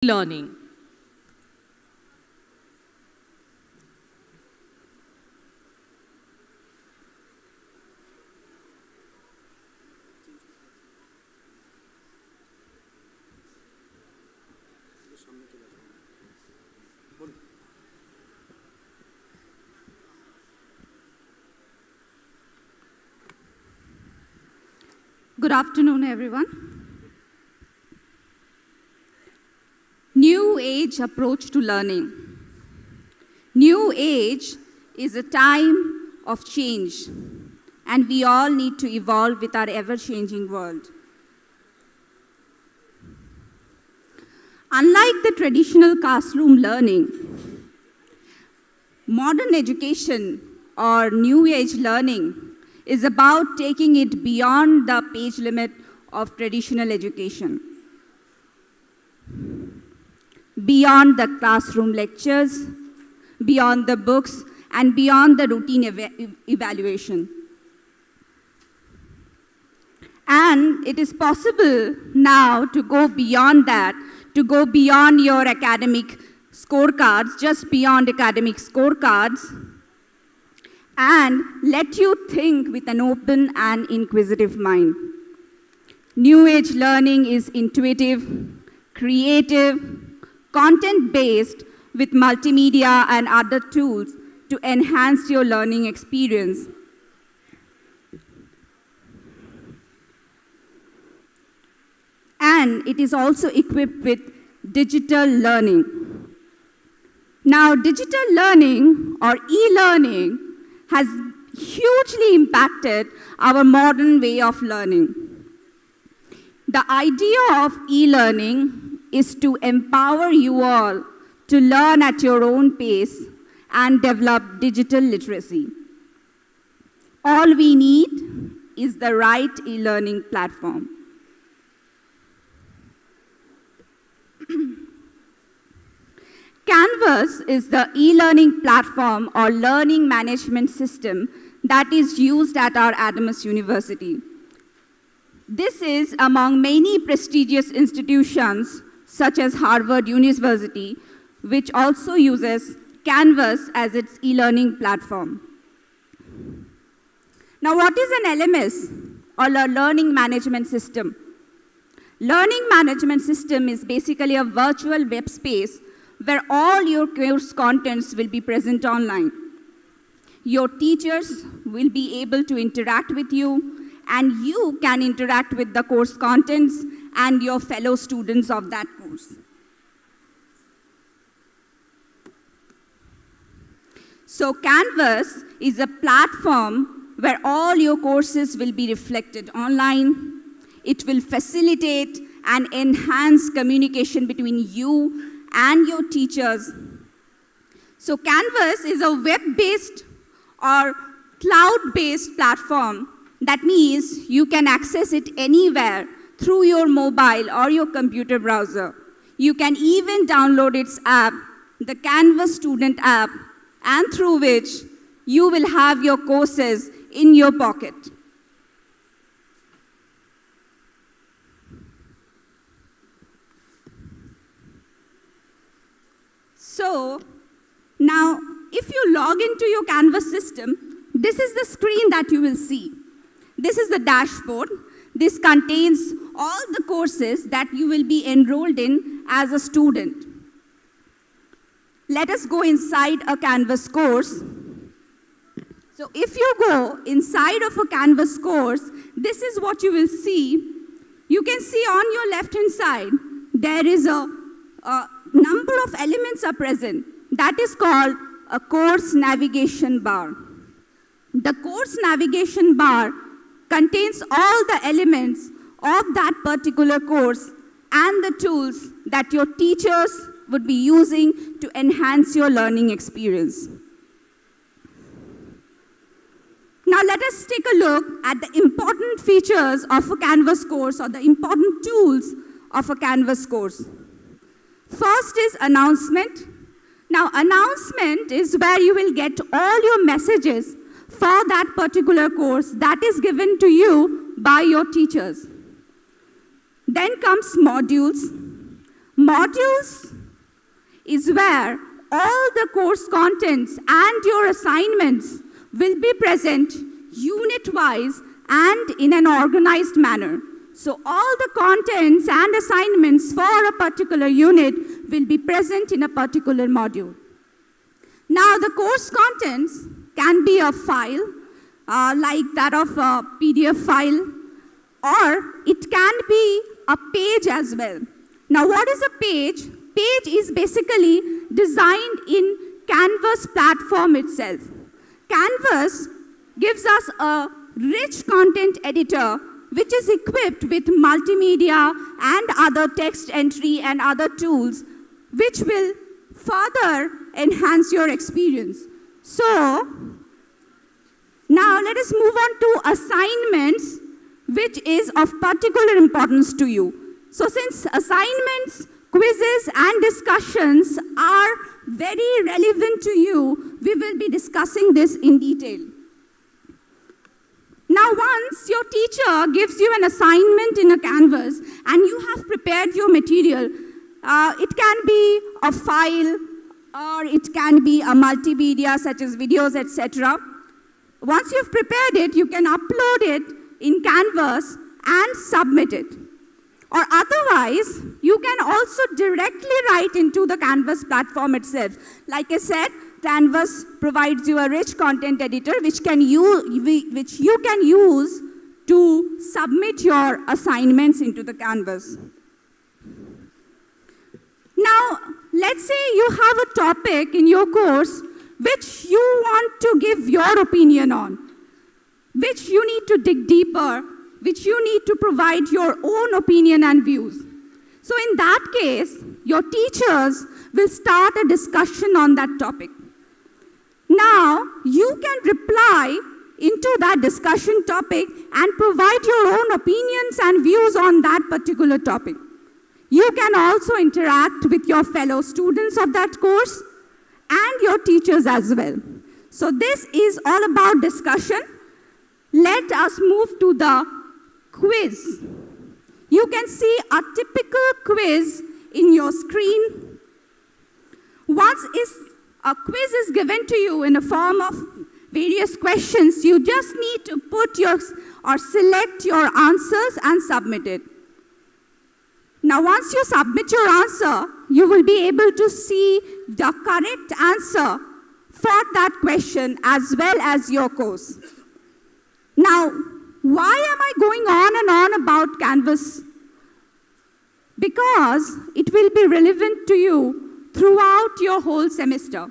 learning. Good afternoon, everyone. New age approach to learning. New age is a time of change, and we all need to evolve with our ever-changing world. Unlike the traditional classroom learning, modern education or new age learning is about taking it beyond the page limit of traditional education, beyond the classroom lectures, beyond the books, and beyond the routine evaluation. And it is possible now to go beyond that, to go beyond your academic scorecards, just beyond academic scorecards, and let you think with an open and inquisitive mind. New age learning is intuitive, creative, content-based with multimedia and other tools to enhance your learning experience. And it is also equipped with digital learning. Now, digital learning or e-learning has hugely impacted our modern way of learning. The idea of e-learning is to empower you all to learn at your own pace and develop digital literacy. All we need is the right e-learning platform. Canvas is the e-learning platform or learning management system that is used at our Adamus University. This is among many prestigious institutions such as Harvard University, which also uses Canvas as its e-learning platform. Now, what is an LMS or a learning management system? Learning management system is basically a virtual web space where all your course contents will be present online. Your teachers will be able to interact with you, and you can interact with the course contents and your fellow students of that course. So Canvas is a platform where all your courses will be reflected online. It will facilitate and enhance communication between you and your teachers. So Canvas is a web-based or cloud-based platform. That means you can access it anywhere through your mobile or your computer browser. You can even download its app, the Canvas Student app, and through which you will have your courses in your pocket. So now, if you log into your Canvas system, this is the screen that you will see. This is the dashboard. This contains all the courses that you will be enrolled in as a student. Let us go inside a Canvas course. So if you go inside of a Canvas course, this is what you will see. You can see on your left-hand side, there is a number of elements are present. That is called a course navigation bar. The course navigation bar contains all the elements of that particular course and the tools that your teachers would be using to enhance your learning experience. Now let us take a look at the important features of a Canvas course or the important tools of a Canvas course. First is announcement. Now, announcement is where you will get all your messages for that particular course that is given to you by your teachers. Then comes modules. Modules is where all the course contents and your assignments will be present unit-wise and in an organized manner. So all the contents and assignments for a particular unit will be present in a particular module. Now the course contents can be a file, like that of a PDF file, or it can be a page as well. Now what is a page? Page is basically designed in Canvas platform itself. Canvas gives us a rich content editor which is equipped with multimedia and other text entry and other tools which will further enhance your experience. So, now let us move on to assignments which is of particular importance to you. So since assignments, quizzes and discussions are very relevant to you, we will be discussing this in detail. Now once your teacher gives you an assignment in a Canvas and you have prepared your material, it can be a file or it can be a multimedia such as videos, etc. Once you've prepared it, you can upload it in Canvas and submit it. Or otherwise, you can also directly write into the Canvas platform itself. Like I said, Canvas provides you a rich content editor which you can use to submit your assignments into the Canvas. Now, let's say you have a topic in your course which you want to give your opinion on, which you need to dig deeper, which you need to provide your own opinion and views. So in that case, your teachers will start a discussion on that topic. Now, you can reply into that discussion topic and provide your own opinions and views on that particular topic. You can also interact with your fellow students of that course and your teachers as well. So this is all about discussion. Let us move to the quiz. You can see a typical quiz in your screen. Once a quiz is given to you in a form of various questions, you just need to select your answers and submit it. Now once you submit your answer, you will be able to see the correct answer for that question as well as your course. Now, why am I going on and on about Canvas? Because it will be relevant to you throughout your whole semester.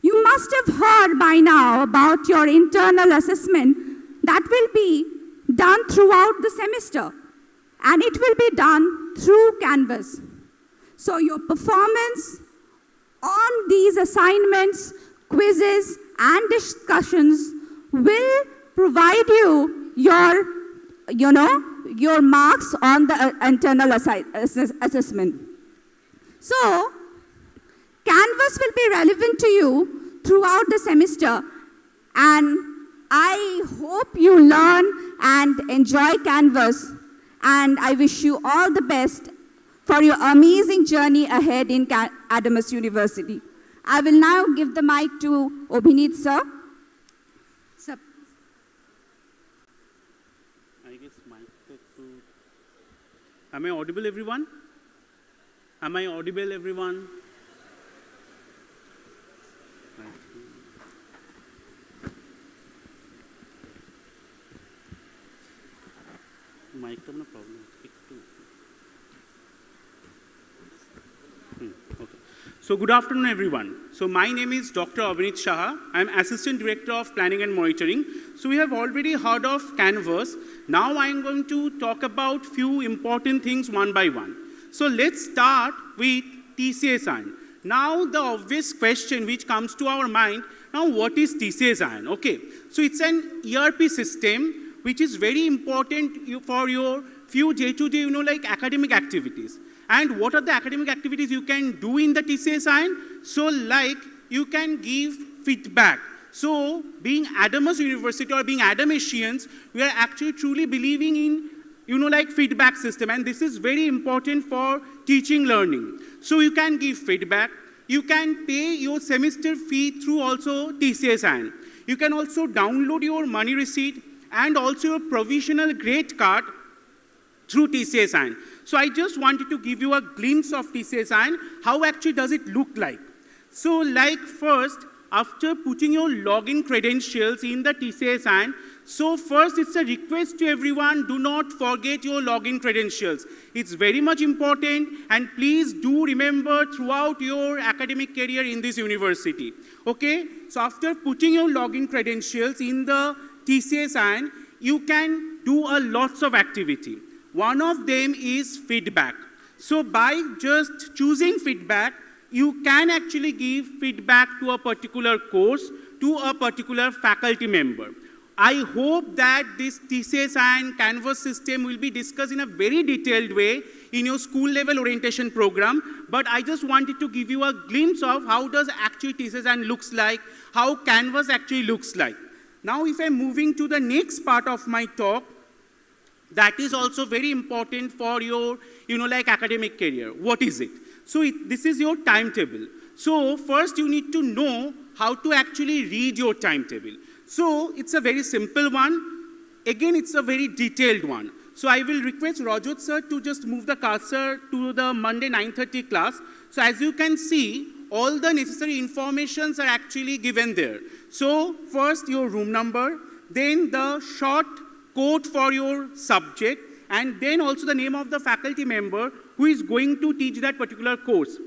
You must have heard by now about your internal assessment that will be done throughout the semester, and it will be done through Canvas. So your performance on these assignments, quizzes, and discussions will provide you your marks on the internal assessment. So, Canvas will be relevant to you throughout the semester, and I hope you learn and enjoy Canvas, and I wish you all the best for your amazing journey ahead in Adamus University. I will now give the mic to Obhinit sir. Am I audible, everyone? Am I audible, everyone? Mic no problem. Okay. So good afternoon, everyone. So my name is Dr. Abhinit Shah. I'm Assistant Director of Planning and Monitoring. So we have already heard of Canvas. Now I'm going to talk about few important things one by one. So let's start with TCS-ion. Now the obvious question which comes to our mind, now what is TCS-ion? Okay, so it's an ERP system which is very important for your few day-to-day, like academic activities. And what are the academic activities you can do in the TCS-ion? So like you can give feedback. So being Adamus University or being Adamasians, we are actually truly believing in like feedback system, and this is very important for teaching learning. So you can give feedback. You can pay your semester fee through also TCSN. You can also download your money receipt and also your provisional grade card through TCSN. So I just wanted to give you a glimpse of TCSN, how actually does it look like. So like first, after putting your login credentials in the TCSN, so first it's a request to everyone, do not forget your login credentials. It's very much important, and please do remember throughout your academic career in this university. Okay, so after putting your login credentials in the TCSN, you can do a lots of activity. One of them is feedback. So by just choosing feedback, you can actually give feedback to a particular course, to a particular faculty member. I hope that this TCSN Canvas system will be discussed in a very detailed way in your school level orientation program, but I just wanted to give you a glimpse of how does actually TCSN looks like, how Canvas actually looks like. Now if I'm moving to the next part of my talk, that is also very important for your, like academic career. What is it? So this is your timetable. So first you need to know how to actually read your timetable. So it's a very simple one. Again, it's a very detailed one. So I will request Rajat sir to just move the cursor to the Monday 9:30 class. So as you can see, all the necessary informations are actually given there. So first your room number, then the short code for your subject, and then also the name of the faculty member who is going to teach that particular course.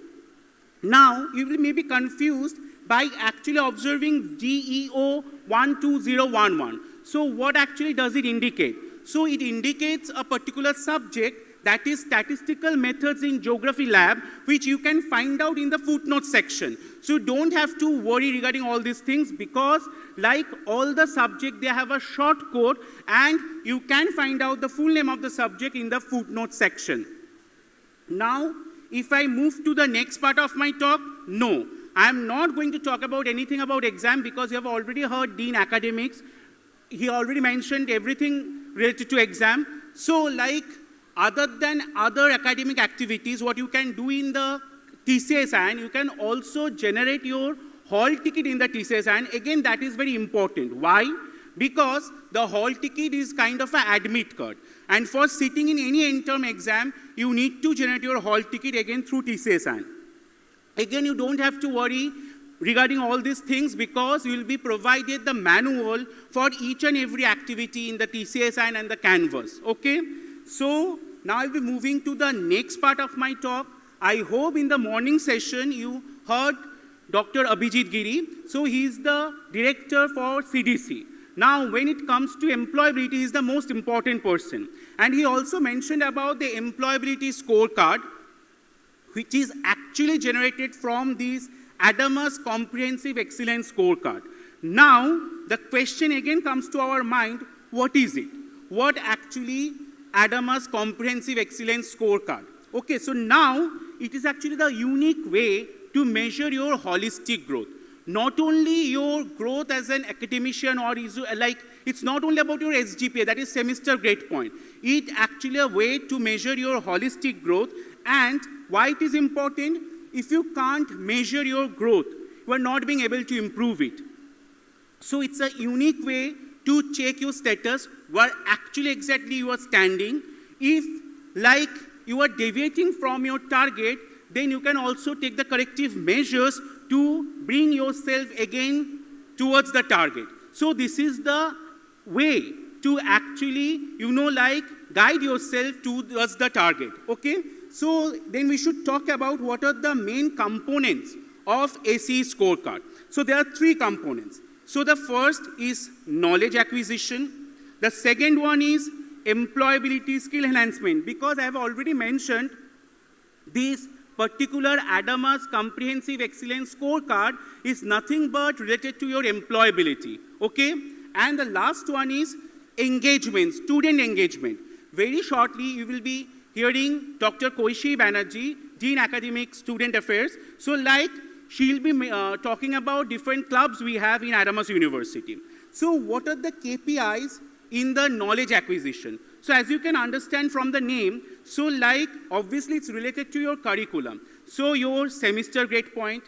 Now, you will maybe confused by actually observing GEO 12011. So what actually does it indicate? So it indicates a particular subject, that is statistical methods in geography lab, which you can find out in the footnote section. So don't have to worry regarding all these things, because like all the subject, they have a short code, and you can find out the full name of the subject in the footnote section. Now, if I move to the next part of my talk, no, I am not going to talk about anything about exam, because you have already heard Dean Academics. He already mentioned everything related to exam. So like, other than other academic activities, what you can do in the TCSN, you can also generate your hall ticket in the TCSN. Again, that is very important. Why? Because the hall ticket is kind of an admit card. And for sitting in any end-term exam, you need to generate your hall ticket again through TCSN. Again, you don't have to worry regarding all these things, because you will be provided the manual for each and every activity in the TCSN and the Canvas. Okay? So now I'll be moving to the next part of my talk. I hope in the morning session you heard Dr. Abhijit Giri. So he's the director for CDC. Now when it comes to employability, he's the most important person. And he also mentioned about the employability scorecard, which is actually generated from this Adamus Comprehensive Excellence Scorecard. Now the question again comes to our mind, what is it? What actually Adamus Comprehensive Excellence Scorecard? Okay, so now it is actually the unique way to measure your holistic growth. Not only your growth as an academician, or is like, it's not only about your SGPA, that is semester grade point. It actually a way to measure your holistic growth. And why it is important? If you can't measure your growth, you are not being able to improve it. So it's a unique way to check your status, where actually exactly you are standing. If like you are deviating from your target, then you can also take the corrective measures to bring yourself again towards the target. So this is the way to actually, like guide yourself towards the target, okay? So then we should talk about what are the main components of ACE scorecard. So there are 3 components. So the first is knowledge acquisition. The second one is employability skill enhancement, because I have already mentioned this particular Adamus Comprehensive Excellence Scorecard is nothing but related to your employability, okay? And the last one is engagement, student engagement. Very shortly, you will be hearing Dr. Koishi Banerjee, Dean Academic Student Affairs. So like, she'll be talking about different clubs we have in Adamus University. So what are the KPIs in the knowledge acquisition? So as you can understand from the name, so like obviously it's related to your curriculum. So your semester grade point,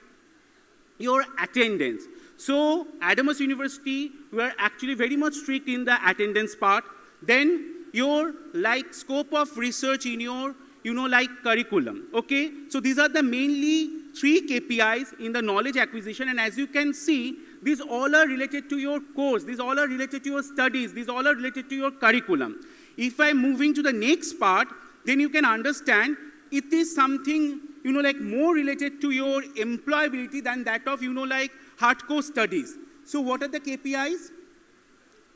your attendance. So Adamas University, we are actually very much strict in the attendance part. Then your like scope of research in your, like curriculum, okay? So these are the mainly 3 KPIs in the knowledge acquisition, and as you can see, these all are related to your course, these all are related to your studies, these all are related to your curriculum. If I'm moving to the next part, then you can understand it is something, like more related to your employability than that of, like hardcore studies. So what are the KPIs?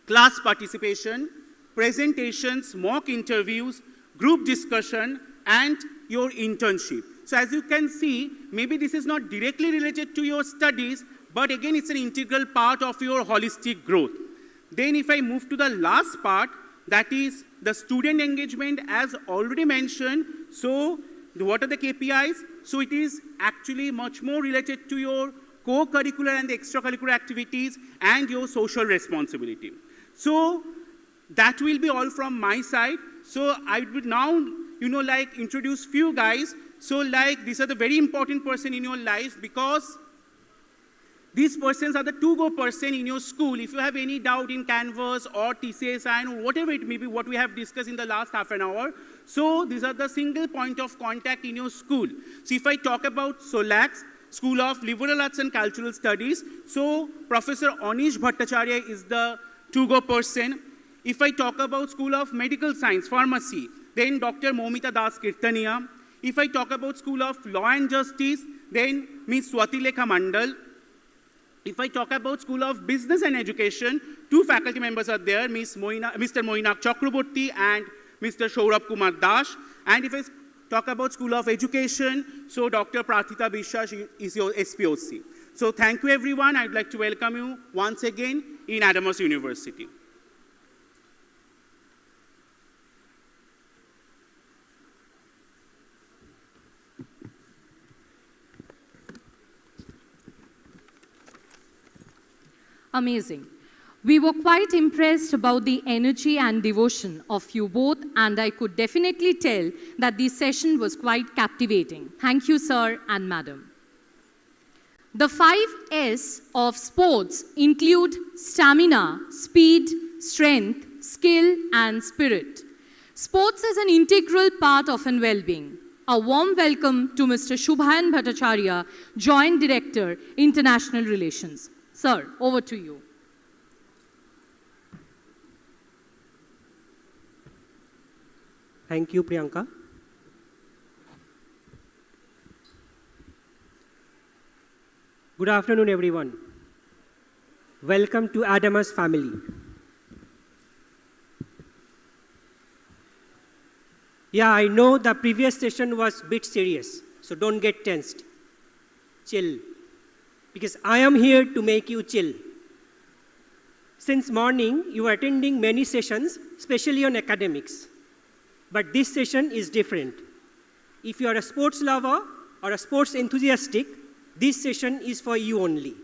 Class participation, presentations, mock interviews, group discussion, and your internship. So as you can see, maybe this is not directly related to your studies, but again, it's an integral part of your holistic growth. Then if I move to the last part, that is the student engagement, as already mentioned. So what are the KPIs? So it is actually much more related to your co-curricular and the extracurricular activities and your social responsibility. So that will be all from my side. So I would now, like introduce few guys. So like these are the very important person in your life, because these persons are the to-go person in your school. If you have any doubt in Canvas or TCSI or whatever it may be, what we have discussed in the last half an hour, so these are the single point of contact in your school. So if I talk about SOLAX, School of Liberal Arts and Cultural Studies, so Professor Anish Bhattacharya is the to-go person. If I talk about School of Medical Science, Pharmacy, then Dr. Momita Das Kirtania. If I talk about School of Law and Justice, then Ms. Swatilekha Mandal. If I talk about School of Business and Education, 2 faculty members are there, Mr. Moinak Chakraborty and Mr. Saurabh Kumar Das. And if I talk about School of Education, so Dr. Prathita Biswas is your SPOC. So thank you everyone. I'd like to welcome you once again in Adamas University. Amazing. We were quite impressed about the energy and devotion of you both, and I could definitely tell that the session was quite captivating. Thank you, sir and madam. The 5 S of sports include stamina, speed, strength, skill, and spirit. Sports is an integral part of well-being. A warm welcome to Mr. Shubhayan Bhattacharya, Joint Director, International Relations. Sir, over to you. Thank you, Priyanka. Good afternoon, everyone. Welcome to Adamas family. Yeah, I know the previous session was a bit serious, so don't get tensed. Chill. Because I am here to make you chill. Since morning, you are attending many sessions, especially on academics. But this session is different. If you are a sports lover or a sports enthusiastic, this session is for you only.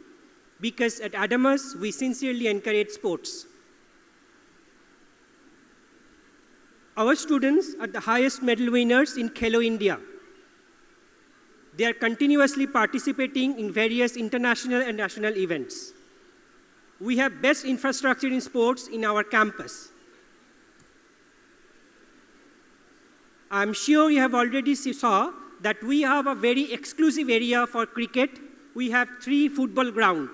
Because at Adamas, we sincerely encourage sports. Our students are the highest medal winners in Khelo India. They are continuously participating in various international and national events. We have best infrastructure in sports in our campus. I'm sure you have already saw that we have a very exclusive area for cricket. We have 3 football grounds.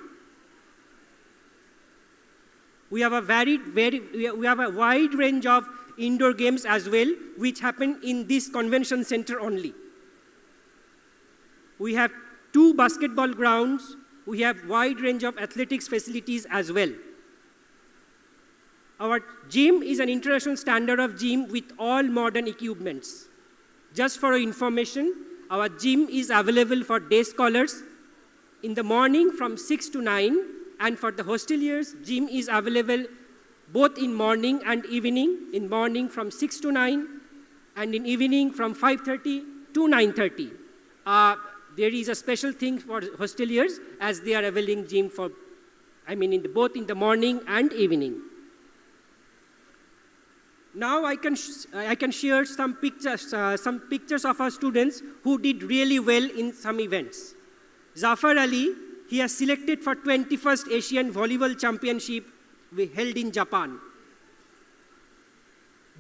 We have a wide range of indoor games as well, which happen in this convention center only. We have 2 basketball grounds. We have wide range of athletics facilities as well. Our gym is an international standard of gym with all modern equipments. Just for your information, our gym is available for day scholars in the morning from 6 to 9, and for the hosteliers, gym is available both in morning and evening, in morning from 6 to 9, and in evening from 5:30 to 9:30. There is a special thing for hosteliers as they are availing gym for, both in the morning and evening. Now I can share some pictures of our students who did really well in some events. Zafar Ali, he has selected for 21st Asian Volleyball Championship we held in Japan.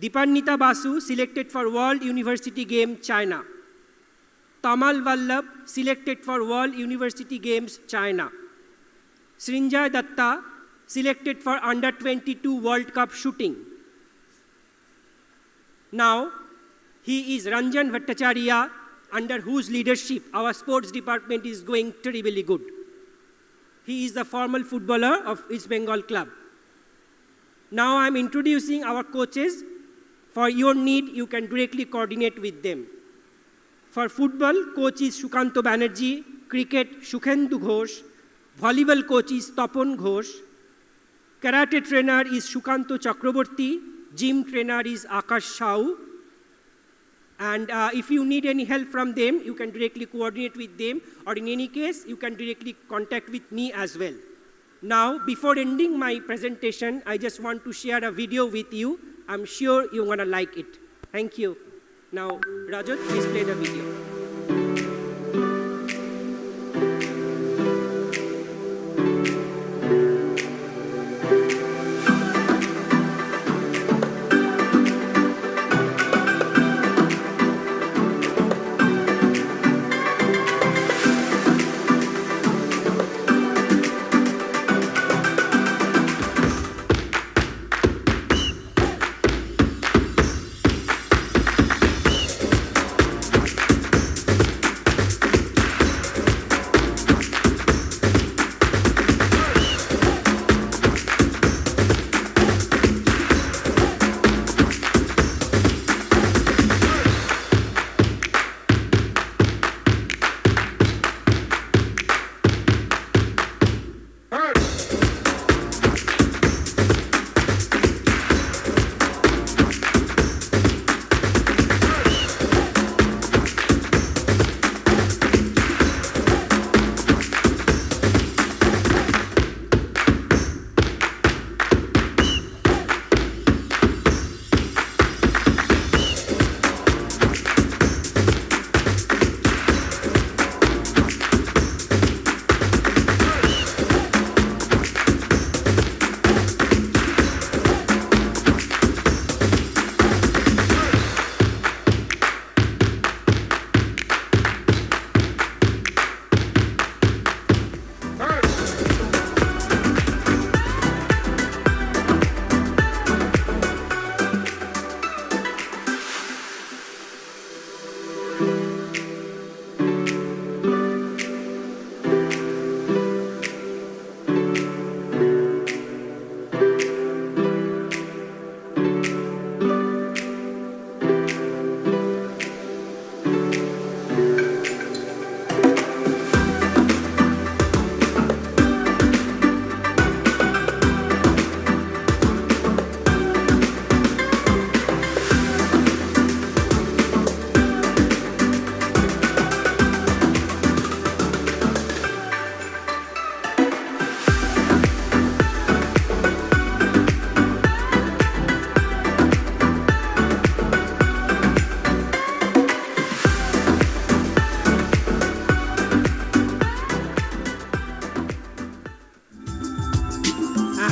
Dipannita Basu selected for World University Game, China. Tamal Vallabh selected for World University Games, China. Srinjay Datta selected for Under 22 World Cup shooting. Now, he is Ranjan Bhattacharya, under whose leadership our sports department is going terribly good. He is the former footballer of East Bengal club. Now I'm introducing our coaches. For your need, you can directly coordinate with them. For football, coach is Shukanto Banerjee. Cricket, Shukhendu Ghosh. Volleyball coach is Tapon Ghosh. Karate trainer is Shukanto Chakraborty. Gym trainer is Akash Shau. And if you need any help from them, you can directly coordinate with them. Or in any case, you can directly contact with me as well. Now, before ending my presentation, I just want to share a video with you. I'm sure you're going to like it. Thank you. Now, Rajat, please play the video.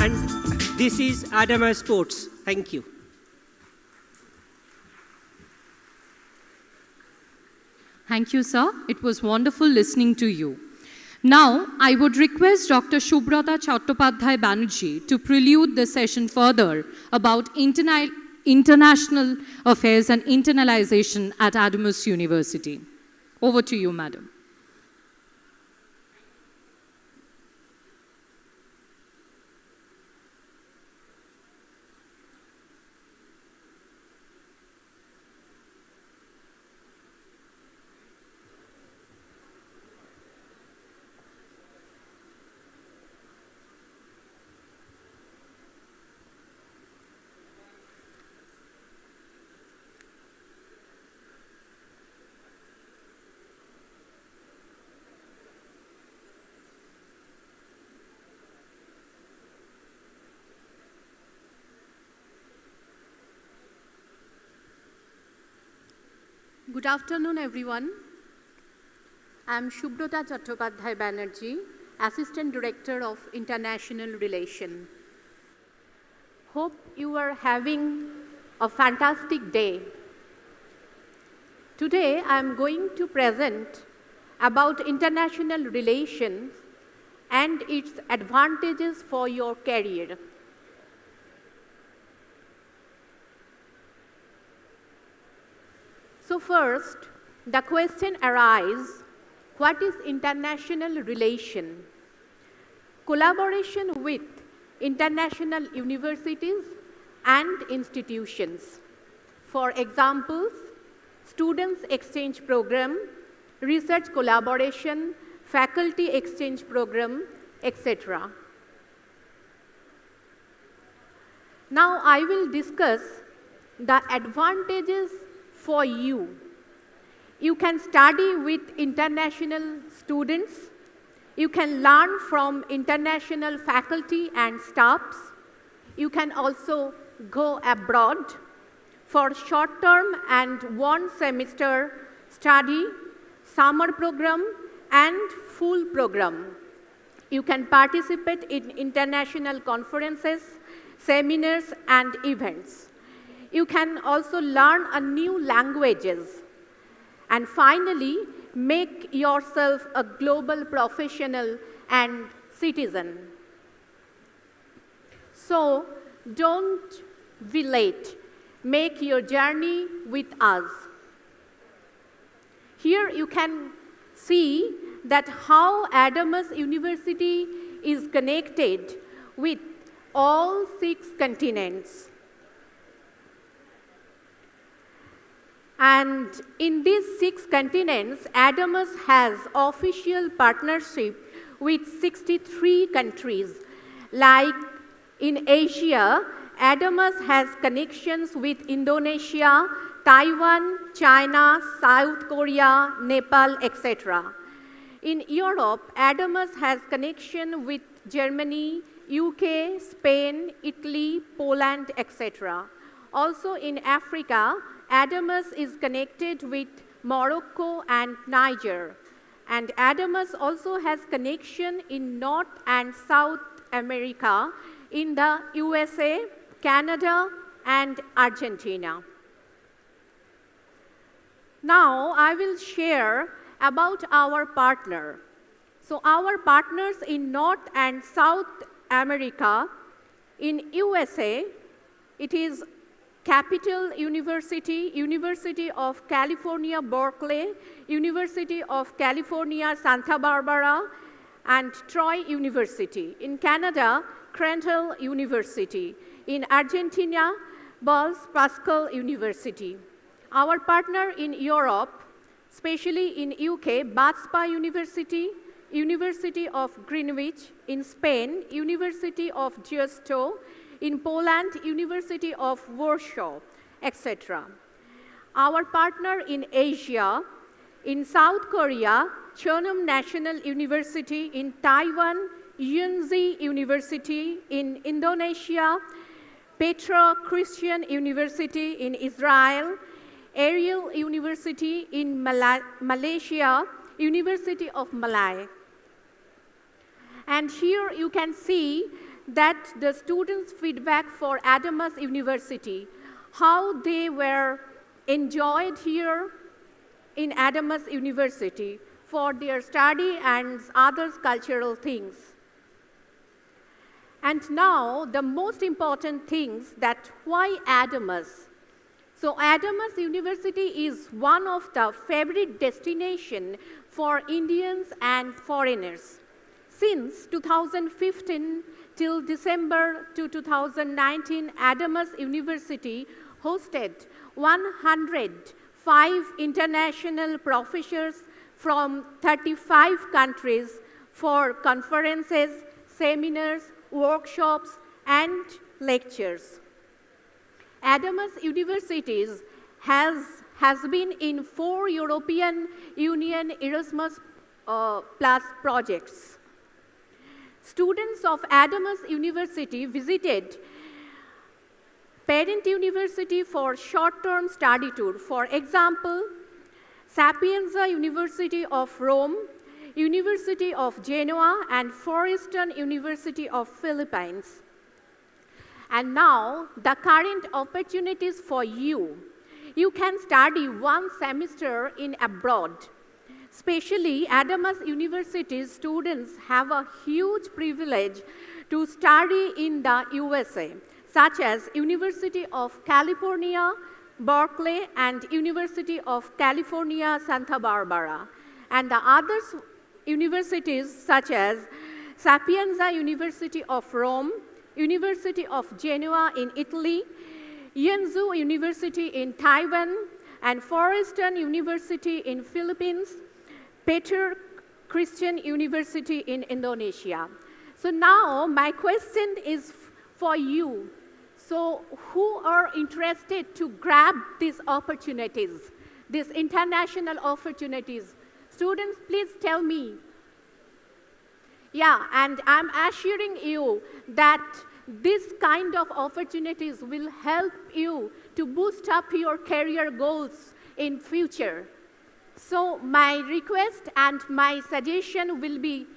And this is Adama Sports. Thank you. Thank you, sir. It was wonderful listening to you. Now, I would request Dr. Subrata Chattopadhyay Banerjee to prelude the session further about international affairs and internalization at Adamus University. Over to you, madam. Good afternoon, everyone. I'm Shubrata Chattopadhyay Banerjee, Assistant Director of International Relations. Hope you are having a fantastic day. Today, I'm going to present about international relations and its advantages for your career. So first, the question arises, what is international relation? Collaboration with international universities and institutions. For examples, students exchange program, research collaboration, faculty exchange program, etc. Now I will discuss the advantages for you. You can study with international students. You can learn from international faculty and staffs. You can also go abroad for short-term and one-semester study, summer program, and full program. You can participate in international conferences, seminars, and events. You can also learn a new languages. And finally, make yourself a global professional and citizen. So, don't be late. Make your journey with us. Here you can see that how Adamas University is connected with all 6 continents. And in these 6 continents, Adamas has official partnership with 63 countries. Like in Asia, Adamas has connections with Indonesia, Taiwan, China, South Korea, Nepal, etc. In Europe, Adamas has connection with Germany, UK, Spain, Italy, Poland, etc. Also in Africa, Adamas is connected with Morocco and Niger. And Adamas also has connection in North and South America in the USA, Canada, and Argentina. Now I will share about our partner. So our partners in North and South America, in USA, it is Capital University, University of California, Berkeley, University of California, Santa Barbara, and Troy University. In Canada, Crandall University. In Argentina, Blaise Pascal University. Our partner in Europe, especially in UK, BASPA University, University of Greenwich. In Spain, University of Giusto. In Poland, University of Warsaw, etc. Our partner in Asia, in South Korea, Cheonam National University. In Taiwan, Yunzi University. In Indonesia, Petra Christian University. In Israel, Ariel University. In Malaysia, University of Malaya. And here you can see that the students' feedback for Adamas University, how they were enjoyed here in Adamas University for their study and other cultural things. And now, the most important things that why Adamas? So Adamas University is one of the favorite destinations for Indians and foreigners. Since 2015 till December 2019, Adamas University hosted 105 international professors from 35 countries for conferences, seminars, workshops, and lectures. Adamas University has been in 4 European Union Erasmus Plus projects. Students of Adamas University visited Parent University for short-term study tour. For example, Sapienza University of Rome, University of Genoa, and Forceps University of Philippines. And now, the current opportunities for you. You can study one semester in abroad. Especially, Adamas University students have a huge privilege to study in the USA, such as University of California, Berkeley, and University of California, Santa Barbara. And the other universities such as Sapienza University of Rome, University of Genoa in Italy, Yangzhou University in Taiwan, and Forceps University in Philippines, Peter Christian University in Indonesia. So now my question is for you. So who are interested to grab these opportunities, these international opportunities? Students, please tell me. Yeah, and I'm assuring you that this kind of opportunities will help you to boost up your career goals in future. So my request and my suggestion will be,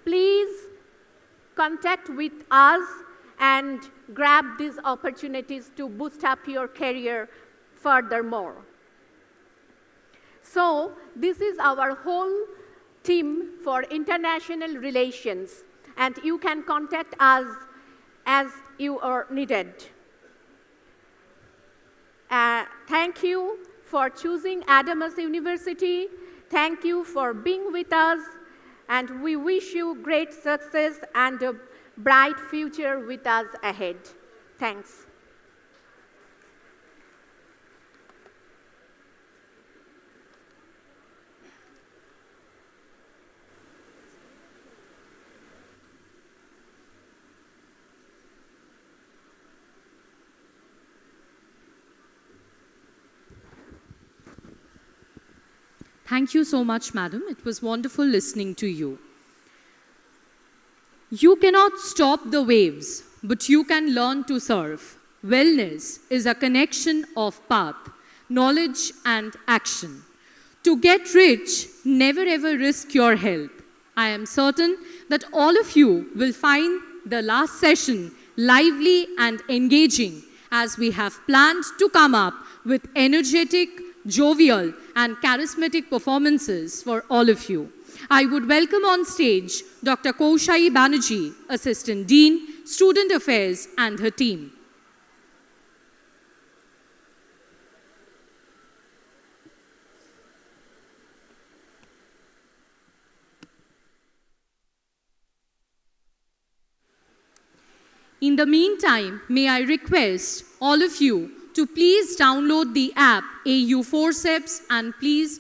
please contact with us and grab these opportunities to boost up your career furthermore. So this is our whole team for international relations, and you can contact us as you are needed. Thank you for choosing Adamas University. Thank you for being with us, and we wish you great success and a bright future with us ahead. Thanks. Thank you so much, madam. It was wonderful listening to you. You cannot stop the waves, but you can learn to surf. Wellness is a connection of path, knowledge, and action. To get rich, never ever risk your health. I am certain that all of you will find the last session lively and engaging, as we have planned to come up with energetic, jovial, and charismatic performances for all of you. I would welcome on stage Dr. Kaushai Banerjee, Assistant Dean, Student Affairs, and her team. In the meantime, may I request all of you to please download the app AU Forceps and please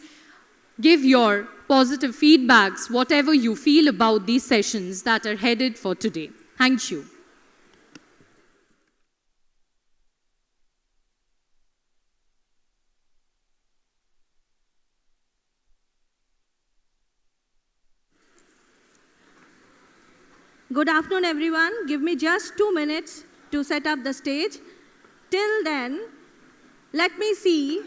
give your positive feedbacks, whatever you feel about these sessions that are headed for today. Thank you. Good afternoon, everyone. Give me just 2 minutes to set up the stage. Till then, let me see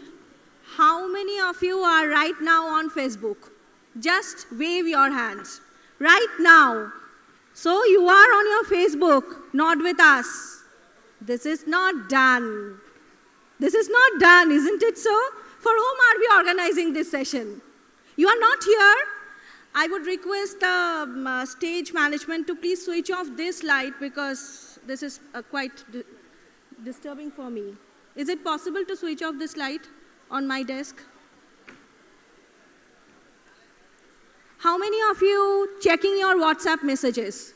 how many of you are right now on Facebook. Just wave your hands. Right now. So you are on your Facebook, not with us. This is not done. This is not done, isn't it so? For whom are we organizing this session? You are not here. I would request the stage management to please switch off this light because this is quite disturbing for me. Is it possible to switch off this light on my desk? How many of you checking your WhatsApp messages?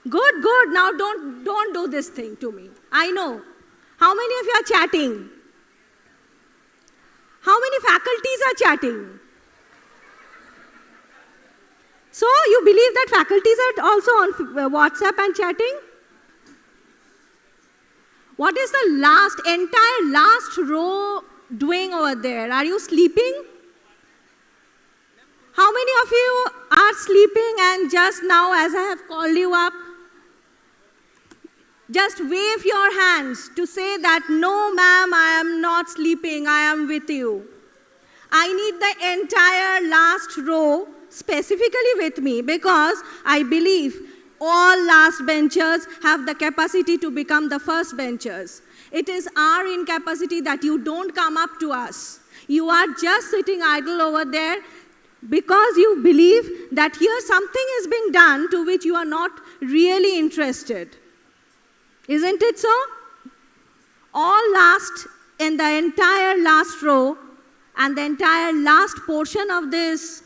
Good, good. Now don't do this thing to me. I know. How many of you are chatting? How many faculties are chatting? So you believe that faculties are also on WhatsApp and chatting? What is the entire last row doing over there? Are you sleeping? How many of you are sleeping and just now as I have called you up, just wave your hands to say that, no ma'am, I am not sleeping, I am with you. I need the entire last row specifically with me because I believe all last benchers have the capacity to become the first benchers. It is our incapacity that you don't come up to us. You are just sitting idle over there because you believe that here something is being done to which you are not really interested. Isn't it so? All last in the entire last row and the entire last portion of this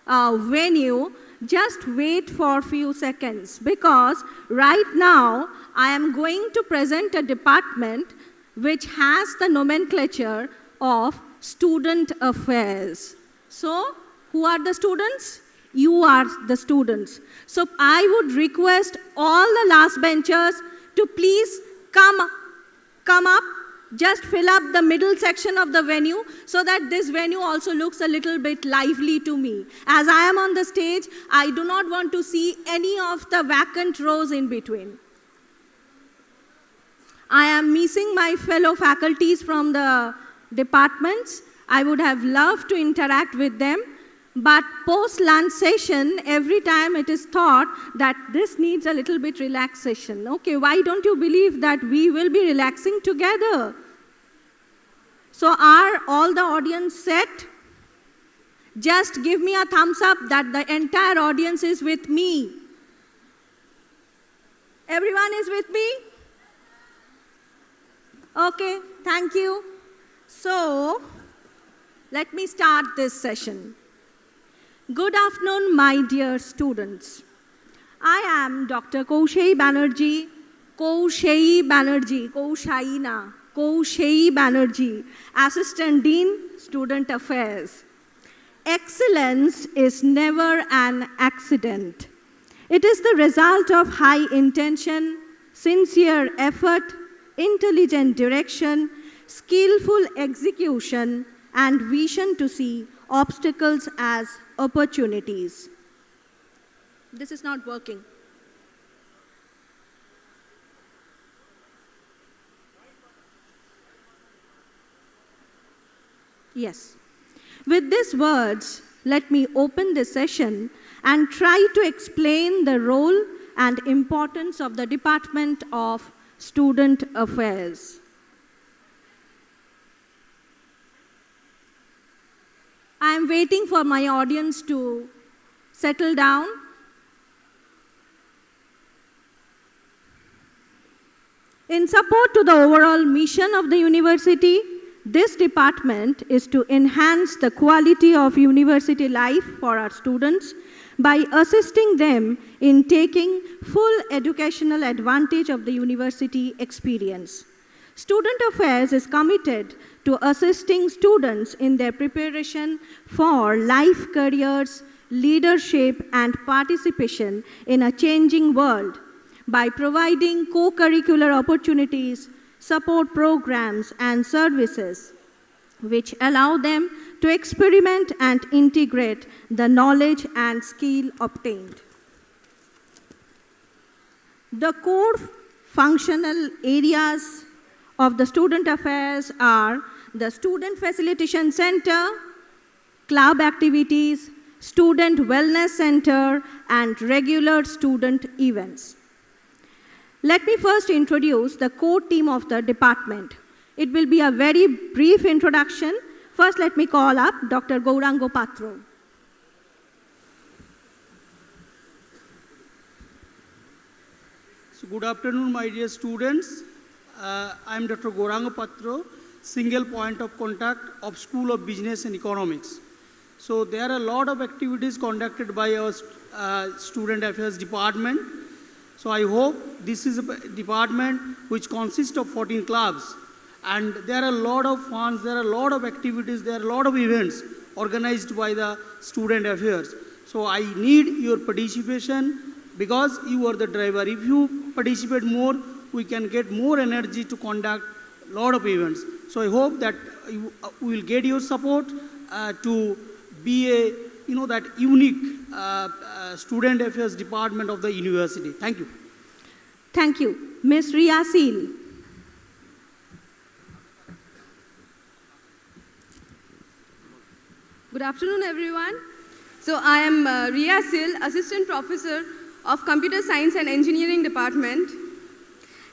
venue, just wait for a few seconds because right now I am going to present a department which has the nomenclature of student affairs. So, who are the students? You are the students. So, I would request all the last benchers to please come up, just fill up the middle section of the venue so that this venue also looks a little bit lively to me. As I am on the stage, I do not want to see any of the vacant rows in between. I am missing my fellow faculties from the departments. I would have loved to interact with them, but post-lunch session, every time it is thought that this needs a little bit relaxation. Okay, why don't you believe that we will be relaxing together? So are all the audience set? Just give me a thumbs up that the entire audience is with me. Everyone is with me? Okay, thank you. So, let me start this session. Good afternoon, my dear students. I am Dr. Kaushei Banerjee, Assistant Dean, Student Affairs. Excellence is never an accident. It is the result of high intention, sincere effort, intelligent direction, skillful execution, and vision to see obstacles as opportunities. This is not working. Yes. With these words, let me open this session and try to explain the role and importance of the Department of Student Affairs. I am waiting for my audience to settle down. In support to the overall mission of the university, this department is to enhance the quality of university life for our students by assisting them in taking full educational advantage of the university experience. Student Affairs is committed to assisting students in their preparation for life careers, leadership, and participation in a changing world by providing co-curricular opportunities, support programs, and services which allow them to experiment and integrate the knowledge and skill obtained. The core functional areas of the Student Affairs are the Student Facilitation Center, club activities, Student Wellness Center, and regular student events. Let me first introduce the core team of the department. It will be a very brief introduction. First, let me call up Dr. Gourango Patro. So good afternoon, my dear students. I am Dr. Gourango Patro, single point of contact of School of Business and Economics. So there are a lot of activities conducted by our Student Affairs Department. So I hope this is a department which consists of 14 clubs. And there are a lot of funds, there are a lot of activities, there are a lot of events organized by the Student Affairs. So I need your participation because you are the driver. If you participate more, we can get more energy to conduct a lot of events. So I hope that we will get your support to be a, that unique Student Affairs Department of the university. Thank you. Thank you. Ms. Ria Seal. Good afternoon, everyone. So I am Ria Sil, Assistant Professor of Computer Science and Engineering Department,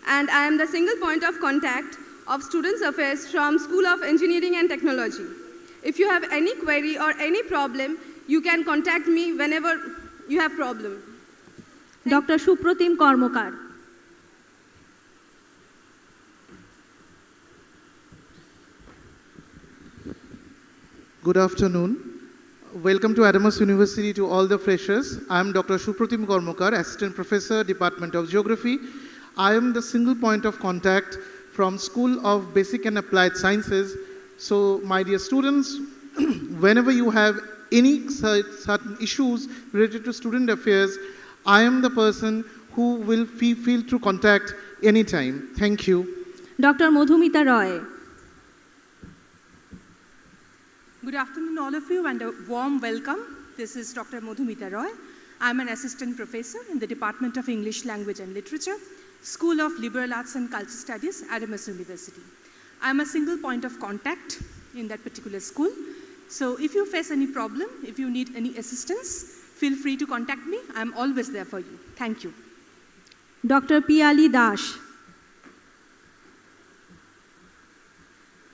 and I am the single point of contact of Students Affairs from School of Engineering and Technology. If you have any query or any problem, you can contact me whenever you have problem. Dr. Supratim Kormokar. Good afternoon. Welcome to Adamas University to all the freshers. I am Dr. Supratim Kormokar, Assistant Professor, Department of Geography. I am the single point of contact from School of Basic and Applied Sciences. So, my dear students, whenever you have any certain issues related to student affairs, I am the person who will feel to contact anytime. Thank you. Dr. Madhumita Roy. Good afternoon, all of you, and a warm welcome. This is Dr. Madhumita Roy. I'm an assistant professor in the Department of English Language and Literature, School of Liberal Arts and Cultural Studies, Adamas University. I'm a single point of contact in that particular school. So if you face any problem, if you need any assistance, feel free to contact me. I'm always there for you. Thank you. Dr. Piali Dash.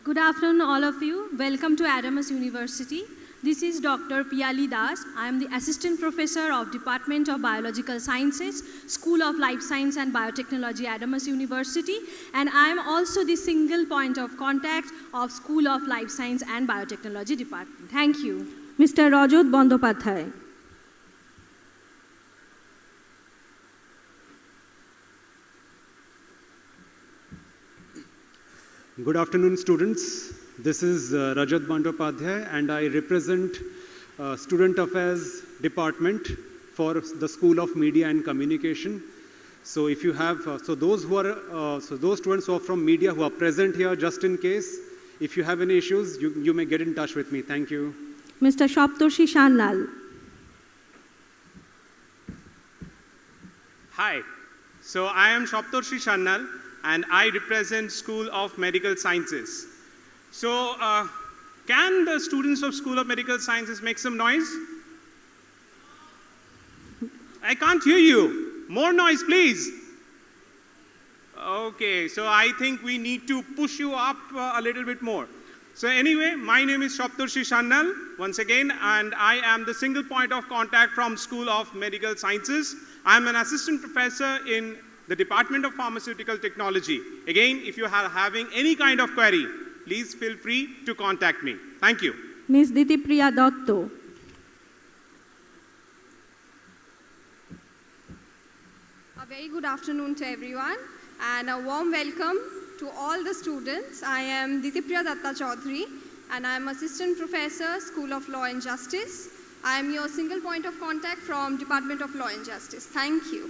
Good afternoon, all of you. Welcome to Adamas University. This is Dr. Piali Das. I am the Assistant Professor of Department of Biological Sciences, School of Life Science and Biotechnology, Adamas University. And I am also the single point of contact of School of Life Science and Biotechnology Department. Thank you. Mr. Rajat Bandopathay. Good afternoon, students. This is Rajat Bandopathay, and I represent Student Affairs Department for the School of Media and Communication. So, if you have, those students who are from media who are present here, just in case, if you have any issues, you may get in touch with me. Thank you. Mr. Shaptorshi Sharnal. Hi. So, I am Shaptorshi Sharnal, and I represent School of Medical Sciences. So, can the students of School of Medical Sciences make some noise? I can't hear you. More noise, please. Okay, so I think we need to push you up a little bit more. So anyway, my name is Shaptorshi Sharnal, once again, and I am the single point of contact from School of Medical Sciences. I am an assistant professor in the Department of Pharmaceutical Technology. Again, if you are having any kind of query, please feel free to contact me. Thank you. Ms. Ditipriya Dotto. A very good afternoon to everyone, and a warm welcome to all the students. I am Ditipriya Datta Chaudhary, and I am Assistant Professor, School of Law and Justice. I am your single point of contact from Department of Law and Justice. Thank you.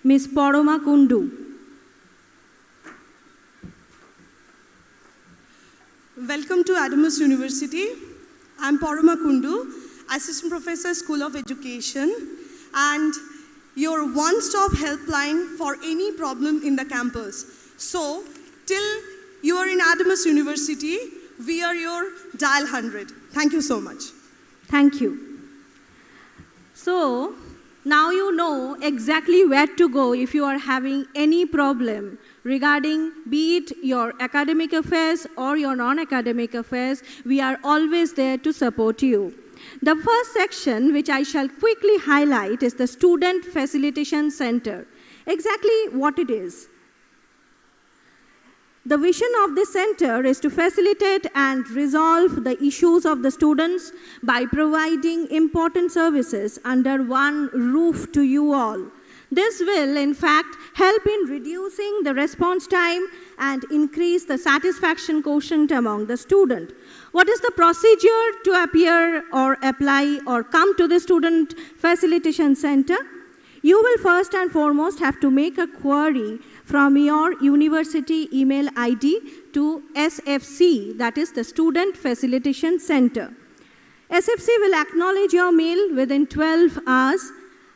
Ms. Paroma Kundu. Welcome to Adamas University. I'm Paroma Kundu, Assistant Professor, School of Education, and your one-stop helpline for any problem in the campus. So, till you are in Adamas University, we are your dial 100. Thank you so much. Thank you. So, now you know exactly where to go if you are having any problem regarding be it your academic affairs or your non-academic affairs. We are always there to support you. The first section, which I shall quickly highlight, is the Student Facilitation Center. Exactly what it is. The vision of this center is to facilitate and resolve the issues of the students by providing important services under one roof to you all. This will, in fact, help in reducing the response time and increase the satisfaction quotient among the student. What is the procedure to appear or apply or come to the Student Facilitation Center? You will first and foremost have to make a query from your university email ID to SFC, that is the Student Facilitation Center. SFC will acknowledge your mail within 12 hours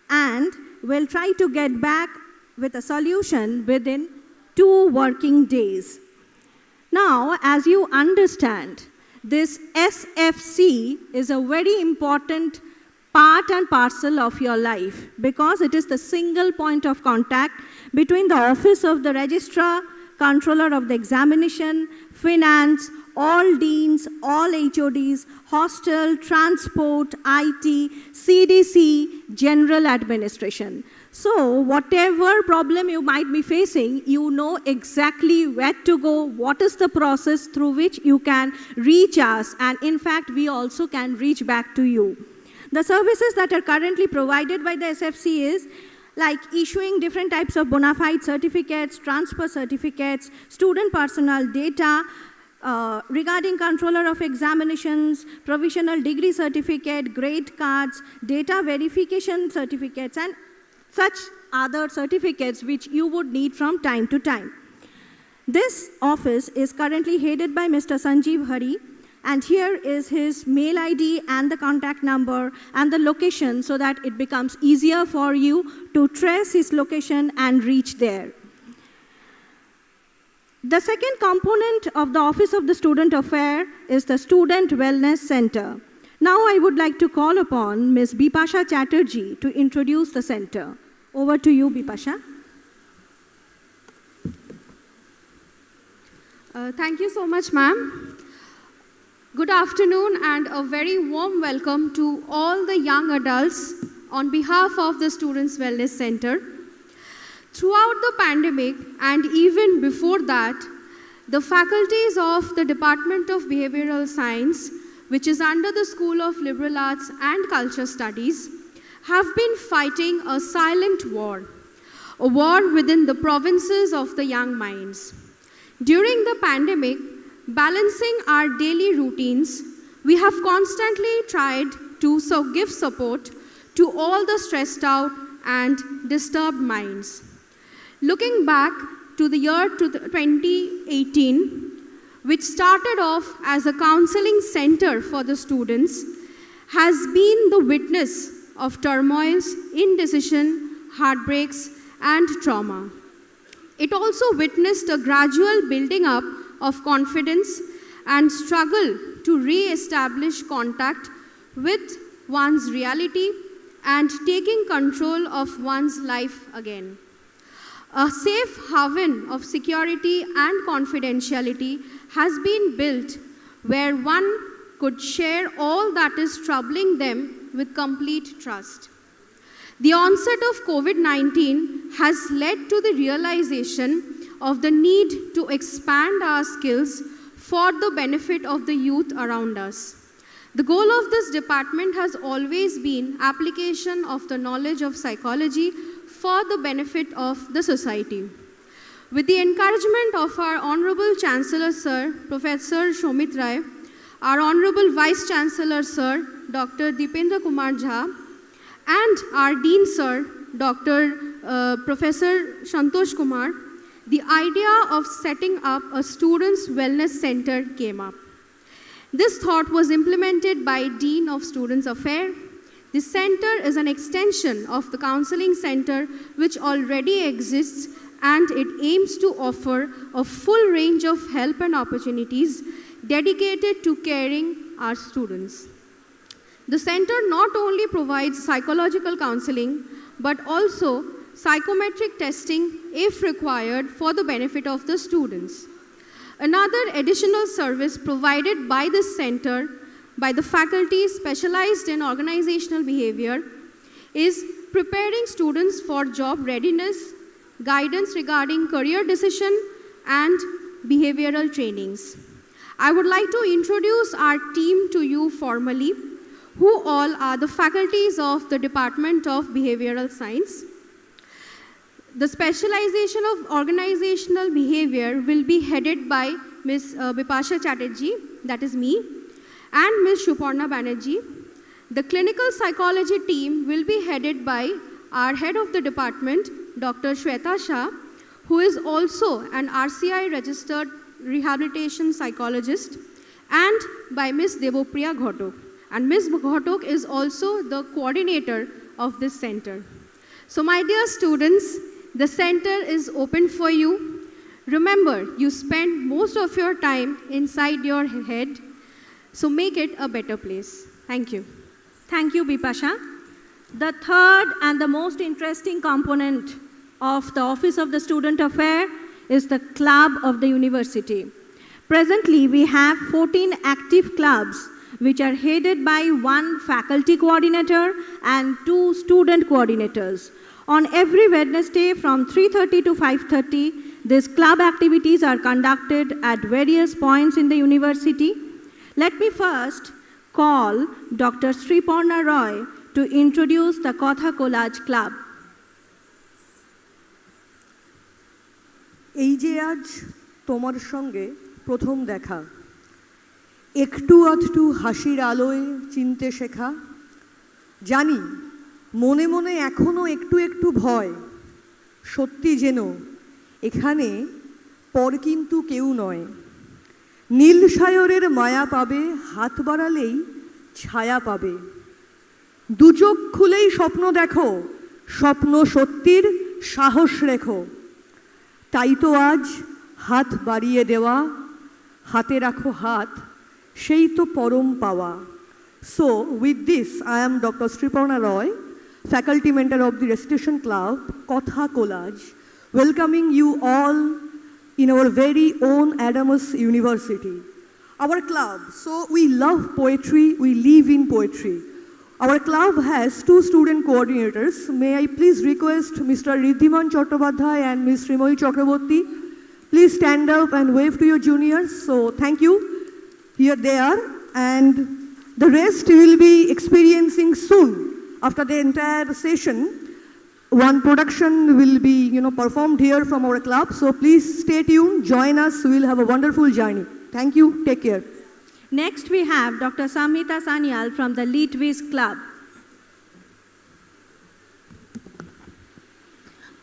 and will try to get back with a solution within 2 working days. Now, as you understand, this SFC is a very important part and parcel of your life because it is the single point of contact between the office of the registrar, controller of the examination, finance, all deans, all HODs, hostel, transport, IT, CDC, general administration. So whatever problem you might be facing, you know exactly where to go, what is the process through which you can reach us, and in fact, we also can reach back to you. The services that are currently provided by the SFC is like issuing different types of bona fide certificates, transfer certificates, student personal data, regarding controller of examinations, provisional degree certificate, grade cards, data verification certificates, and such other certificates which you would need from time to time. This office is currently headed by Mr. Sanjeev Hari, and here is his mail ID and the contact number and the location so that it becomes easier for you to trace his location and reach there. The second component of the Office of the Student Affair is the Student Wellness Center. Now I would like to call upon Ms. Bipasha Chatterjee to introduce the center. Over to you, Bipasha. Thank you so much, ma'am. Good afternoon and a very warm welcome to all the young adults on behalf of the Students Wellness Center. Throughout the pandemic and even before that, the faculties of the Department of Behavioral Science, which is under the School of Liberal Arts and Culture Studies, have been fighting a silent war, a war within the provinces of the young minds. During the pandemic, balancing our daily routines, we have constantly tried to give support to all the stressed out and disturbed minds. Looking back to the year 2018, which started off as a counseling center for the students, has been the witness of turmoils, indecision, heartbreaks, and trauma. It also witnessed a gradual building up of confidence and struggle to re-establish contact with one's reality and taking control of one's life again. A safe haven of security and confidentiality has been built where one could share all that is troubling them with complete trust. The onset of COVID-19 has led to the realization of the need to expand our skills for the benefit of the youth around us. The goal of this department has always been application of the knowledge of psychology for the benefit of the society. With the encouragement of our Honorable Chancellor Sir, Professor Shomit Rai, our Honorable Vice Chancellor Sir, Dr. Dipendra Kumar Jha, and our Dean Sir, Professor Santosh Kumar, the idea of setting up a Students' Wellness Center came up. This thought was implemented by Dean of Students Affairs. This center is an extension of the counseling center which already exists, and it aims to offer a full range of help and opportunities dedicated to caring our students. The center not only provides psychological counseling, but also psychometric testing if required for the benefit of the students. Another additional service provided by this center by the faculty specialized in organizational behavior is preparing students for job readiness, guidance regarding career decision, and behavioral trainings. I would like to introduce our team to you formally, who all are the faculties of the Department of Behavioral Science. The specialization of organizational behavior will be headed by Ms. Bipasha Chatterjee, that is me, and Ms. Shuparna Banerjee. The clinical psychology team will be headed by our head of the department, Dr. Shweta Shah, who is also an RCI registered rehabilitation psychologist, and by Ms. Debopriya Ghotok. And Ms. Ghotok is also the coordinator of this center. So my dear students, the center is open for you. Remember, you spend most of your time inside your head. So make it a better place. Thank you. Thank you, Bipasha. The third and the most interesting component of the Office of the Student Affair is the club of the university. Presently, we have 14 active clubs which are headed by one faculty coordinator and 2 student coordinators. On every Wednesday from 3:30 to 5:30, these club activities are conducted at various points in the university. Let me first call Dr. Sriparna Roy to introduce the Kotha Collage Club. এই যে আজ তোমার সঙ্গে প্রথম দেখা, একটু আধটু হাসির আলোয় চিনতে শেখা, জানি মনে মনে এখনো একটু একটু ভয়, সত্যি যেন এখানে পর কিন্তু কেউ নয়। নীল সায়রের মায়া পাবে, হাত বাড়ালেই ছায়া পাবে, দু চোখ খুলেই স্বপ্ন দেখো, স্বপ্ন সত্যির সাহস রেখো। তাই তো আজ হাত বাড়িয়ে দেওয়া, হাতে রাখো হাত, সেই তো পরম পাওয়া। So with this, I am Dr. Sriparna Roy, Faculty Mentor of the Recitation Club, Kotha Collage, welcoming you all in our very own Adamus University. Our club, so we love poetry, we live in poetry. Our club has 2 student coordinators. May I please request Mr. Riddhiman Chattopadhyay and Ms. Srimoyi Chakraborty, please stand up and wave to your juniors. So thank you. Here they are, and the rest you will be experiencing soon. After the entire session, one production will be performed here from our club. So please stay tuned, join us, we will have a wonderful journey. Thank you, take care. Next we have Dr. Samhita Sanyal from the Litviz Club.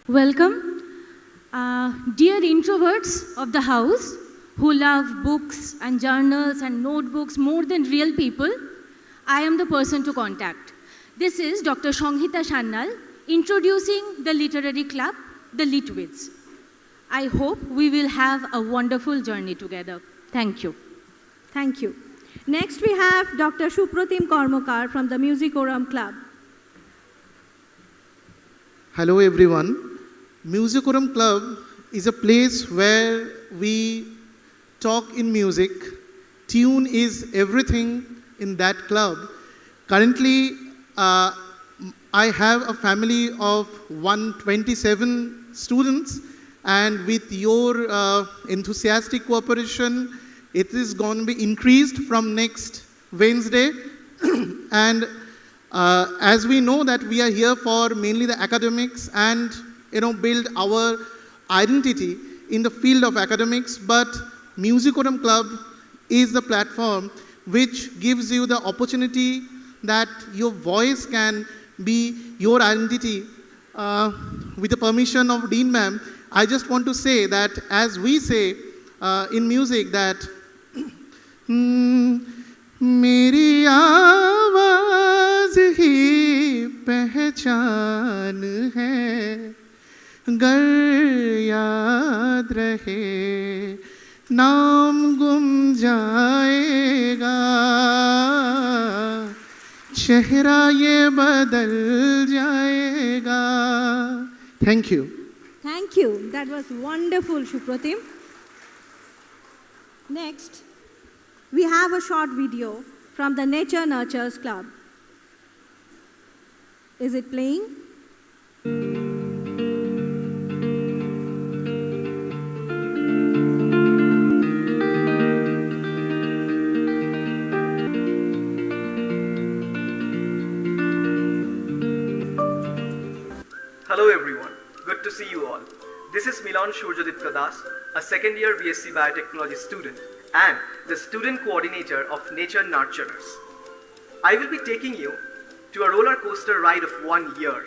Welcome. Dear introverts of the house who love books and journals and notebooks more than real people, I am the person to contact. This is Dr. Sanghita Sanyal introducing the literary club, the Litviz. I hope we will have a wonderful journey together. Thank you. Thank you. Next we have Dr. Supratim Karmakar from the Musicorum Club. Hello everyone. Musicorum Club is a place where we talk in music. Tune is everything in that club. Currently, I have a family of 127 students, and with your enthusiastic cooperation, it is going to be increased from next Wednesday. And as we know that we are here for mainly the academics and build our identity in the field of academics, but Musicorum Club is the platform which gives you the opportunity that your voice can be your identity. With the permission of Dean Ma'am, I just want to say that as we say in music that मेरी आवाज़ ही पहचान है, गर याद रहे नाम गुम जाएगा, चेहरा ये बदल जाएगा. Thank you. Thank you. That was wonderful, Supratim. Next, we have a short video from the Nature Nurtures Club. Is it playing? Hello everyone, good to see you all. This is Milan Shurjadipka Das, a second year BSc Biotechnology student and the student coordinator of Nature Nurturers. I will be taking you to a roller coaster ride of 1 year,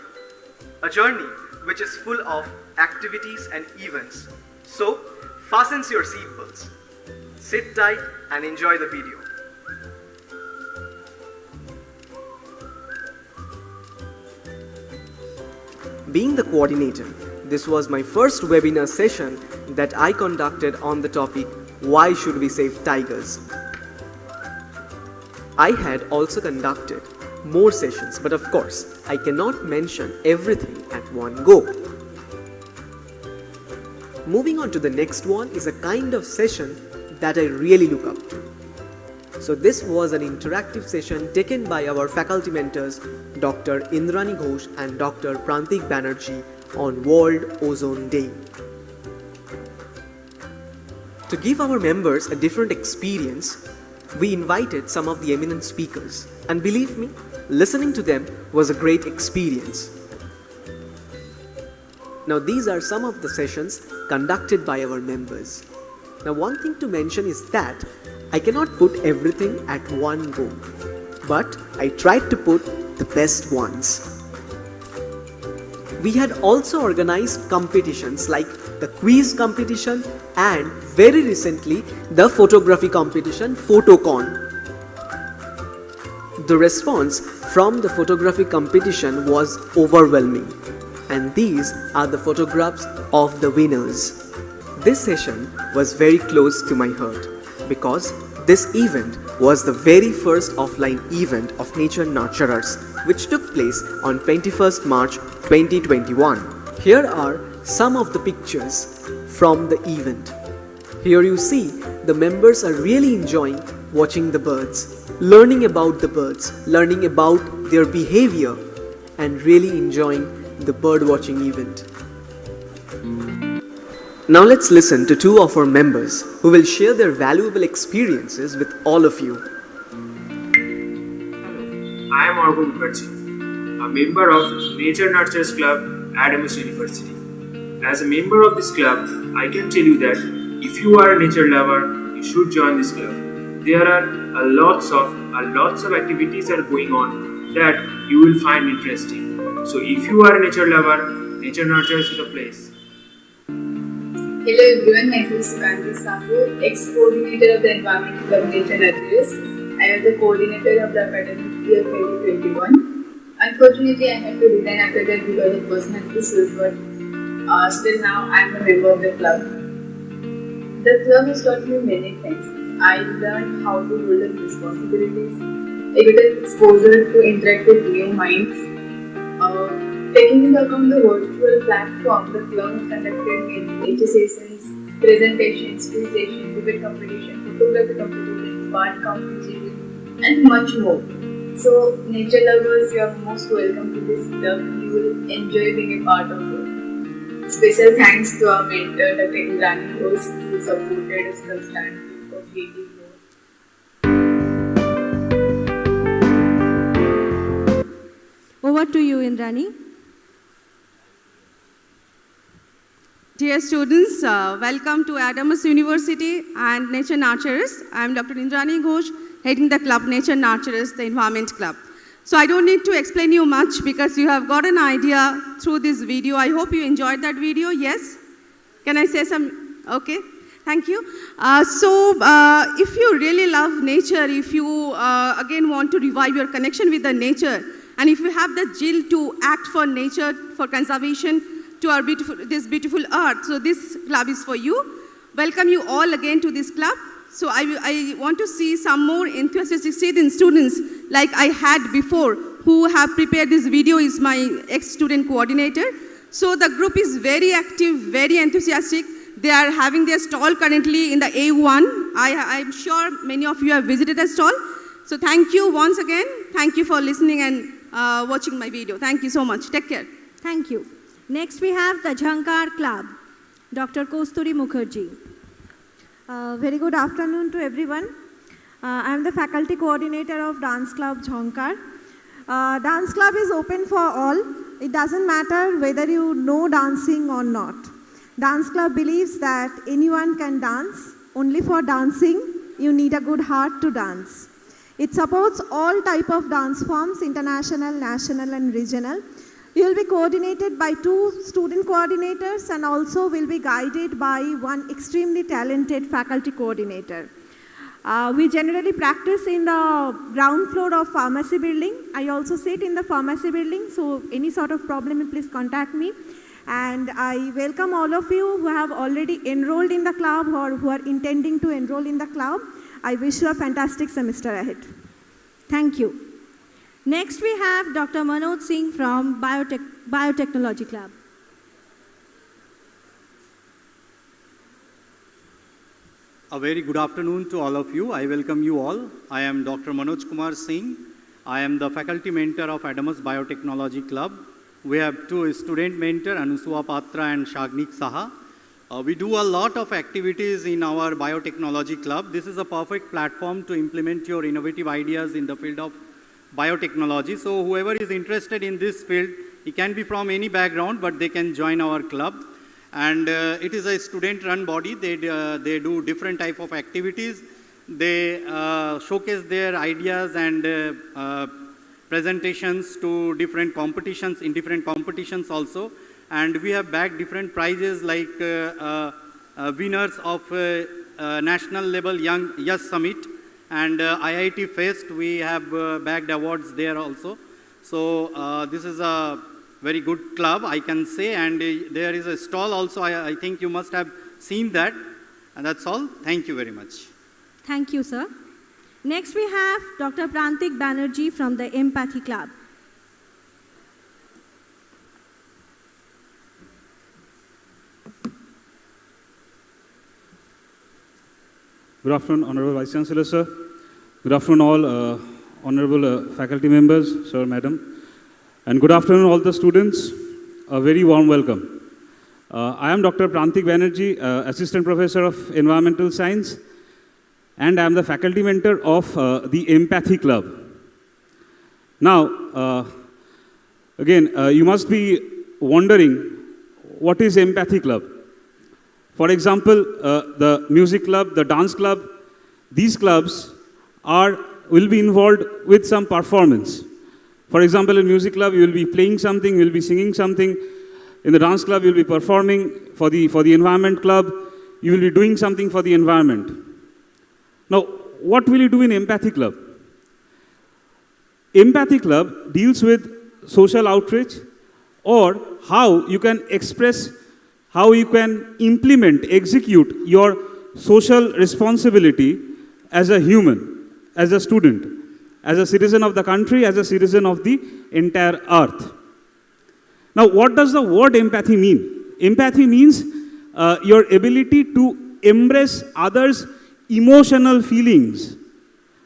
a journey which is full of activities and events. So, fasten your seatbelts, sit tight and enjoy the video. Being the coordinator, this was my first webinar session that I conducted on the topic, why should we save tigers? I had also conducted more sessions, but of course, I cannot mention everything at one go. Moving on to the next one is a kind of session that I really look up to. So this was an interactive session taken by our faculty mentors Dr. Indrani Ghosh and Dr. Prantik Banerjee on World Ozone Day. To give our members a different experience, we invited some of the eminent speakers, and believe me, listening to them was a great experience. Now these are some of the sessions conducted by our members. Now one thing to mention is that I cannot put everything at one go, but I tried to put the best ones. We had also organized competitions like the quiz competition and very recently the photography competition Photocon. The response from the photography competition was overwhelming, and these are the photographs of the winners. This session was very close to my heart because this event was the very first offline event of Nature Nurturers, which took place on 21st March 2021. Here are some of the pictures from the event. Here you see the members are really enjoying watching the birds, learning about the birds, learning about their behavior, and really enjoying the bird watching event. Now let's listen to two of our members who will share their valuable experiences with all of you. I am Argun Mukherjee, a member of Nature Nurturers Club at Adamas University. As a member of this club, I can tell you that if you are a nature lover, you should join this club. There are lots of activities that are going on that you will find interesting. So if you are a nature lover, Nature Nurturers is the place. Hello everyone, myself is Sukhanti Sahu, ex-coordinator of the Environment Club Nature Nurturers. I am the coordinator of the academic year 2021. Unfortunately, I had to resign after that because of personal issues, but still now I am a member of the club. The club has taught me many things. I learned how to handle responsibilities, I got an exposure to interact with new minds. Taking into account the virtual platform, the club has conducted nature sessions, presentations, quiz sessions, debate competition, photography competition, art competitions, and much more. So, nature lovers, you are most welcome to this club. You will enjoy being a part of it. Special thanks to our mentor, Dr. Indrani Ghosh, who supported us constantly for creating those. Over to you, Indrani. Dear students, welcome to Adamas University and Nature Nurturers. I am Dr. Indrani Ghosh, heading the club Nature Nurturers, the Environment Club. So I don't need to explain you much because you have got an idea through this video. I hope you enjoyed that video, yes? Can I say some? Okay, thank you. If you really love nature, if you again want to revive your connection with the nature, and if you have the zeal to act for nature, for conservation, to our this beautiful earth. So this club is for you. Welcome you all again to this club. So I want to see some more enthusiastic students like I had before who have prepared this video is my ex-student coordinator. So the group is very active, very enthusiastic. They are having their stall currently in the A1. I'm sure many of you have visited the stall. So thank you once again. Thank you for listening and watching my video. Thank you so much. Take care. Thank you. Next we have the Jhankar Club, Dr. Kosturi Mukherjee. Very good afternoon to everyone. I am the faculty coordinator of Dance Club Jhankar. Dance Club is open for all. It doesn't matter whether you know dancing or not. Dance Club believes that anyone can dance. Only for dancing, you need a good heart to dance. It supports all type of dance forms, international, national and regional. You will be coordinated by 2 student coordinators and also will be guided by 1 extremely talented faculty coordinator. We generally practice in the ground floor of pharmacy building. I also sit in the pharmacy building, so any sort of problem, please contact me. And I welcome all of you who have already enrolled in the club or who are intending to enroll in the club. I wish you a fantastic semester ahead. Thank you. Next, we have Dr. Manoj Singh from Biotechnology Club. A very good afternoon to all of you. I welcome you all. I am Dr. Manoj Kumar Singh. I am the faculty mentor of Adamas Biotechnology Club. We have two student mentors, Anusua Patra and Shagnik Saha. We do a lot of activities in our biotechnology club. This is a perfect platform to implement your innovative ideas in the field of biotechnology. So whoever is interested in this field, it can be from any background, but they can join our club. And it is a student-run body. They do different type of activities. They showcase their ideas and presentations to different competitions, in different competitions also. And we have bagged different prizes like winners of national level Young Yes Summit and IIT Fest. We have bagged awards there also. So this is a very good club, I can say, and there is a stall also. I think you must have seen that. And that's all. Thank you very much. Thank you, sir. Next, we have Dr. Prantik Banerjee from the Empathy Club. Good afternoon, Honorable Vice Chancellor, sir. Good afternoon, all honorable faculty members, sir, madam. And good afternoon, all the students. A very warm welcome. I am Dr. Prantik Banerjee, Assistant Professor of Environmental Science, and I am the faculty mentor of the Empathy Club. Now, again, you must be wondering, what is Empathy Club? For example, the music club, the dance club, these clubs will be involved with some performance. For example, in music club, you will be playing something, you will be singing something. In the dance club, you will be performing. For the environment club, you will be doing something for the environment. Now, what will you do in Empathy Club? Empathy Club deals with social outreach, or how you can express, how you can implement, execute your social responsibility as a human, as a student, as a citizen of the country, as a citizen of the entire earth. Now, what does the word empathy mean? Empathy means your ability to embrace others' emotional feelings.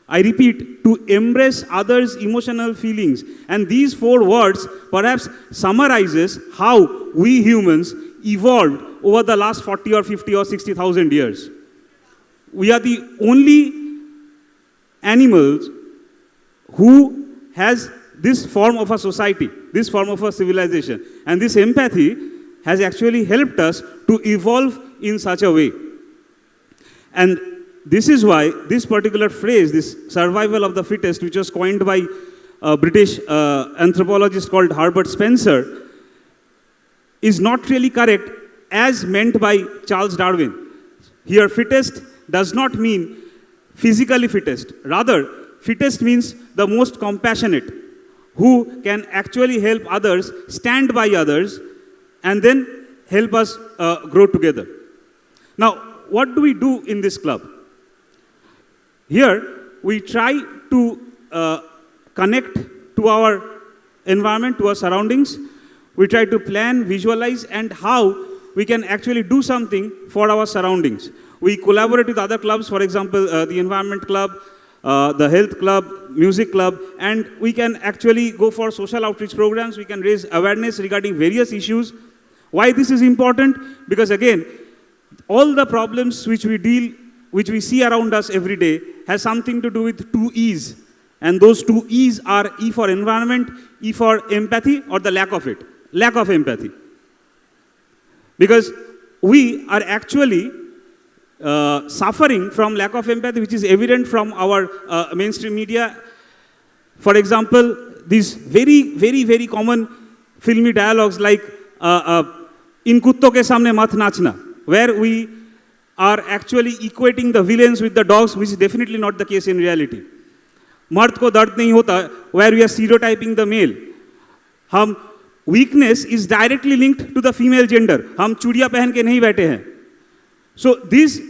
I repeat, to embrace others' emotional feelings. And these 4 words perhaps summarizes how we humans evolved over the last 40 or 50 or 60,000 years. We are the only animals who has this form of a society, this form of a civilization. And this empathy has actually helped us to evolve in such a way. And this is why this particular phrase, this survival of the fittest, which was coined by a British anthropologist called Herbert Spencer, is not really correct as meant by Charles Darwin. Here, fittest does not mean physically fittest. Rather, fittest means the most compassionate, who can actually help others, stand by others, and then help us grow together. Now, what do we do in this club? Here, we try to connect to our environment, to our surroundings. We try to plan, visualize, and how we can actually do something for our surroundings. We collaborate with other clubs, for example, the Environment Club, the Health Club, Music Club, and we can actually go for social outreach programs. We can raise awareness regarding various issues. Why this is important? Because again, all the problems which we see around us every day has something to do with 2 E's. And those 2 E's are E for environment, E for empathy, or the lack of it. Lack of empathy. Because we are actually suffering from lack of empathy, which is evident from our mainstream media. For example, these very common filmy dialogues like "In kutto ke samne mat nachna," where we are actually equating the villains with the dogs, which is definitely not the case in reality. Mard ko dard nahi hota, where we are stereotyping the male. Weakness is directly linked to the female gender. हम चूड़ियाँ पहन के नहीं बैठे हैं. So these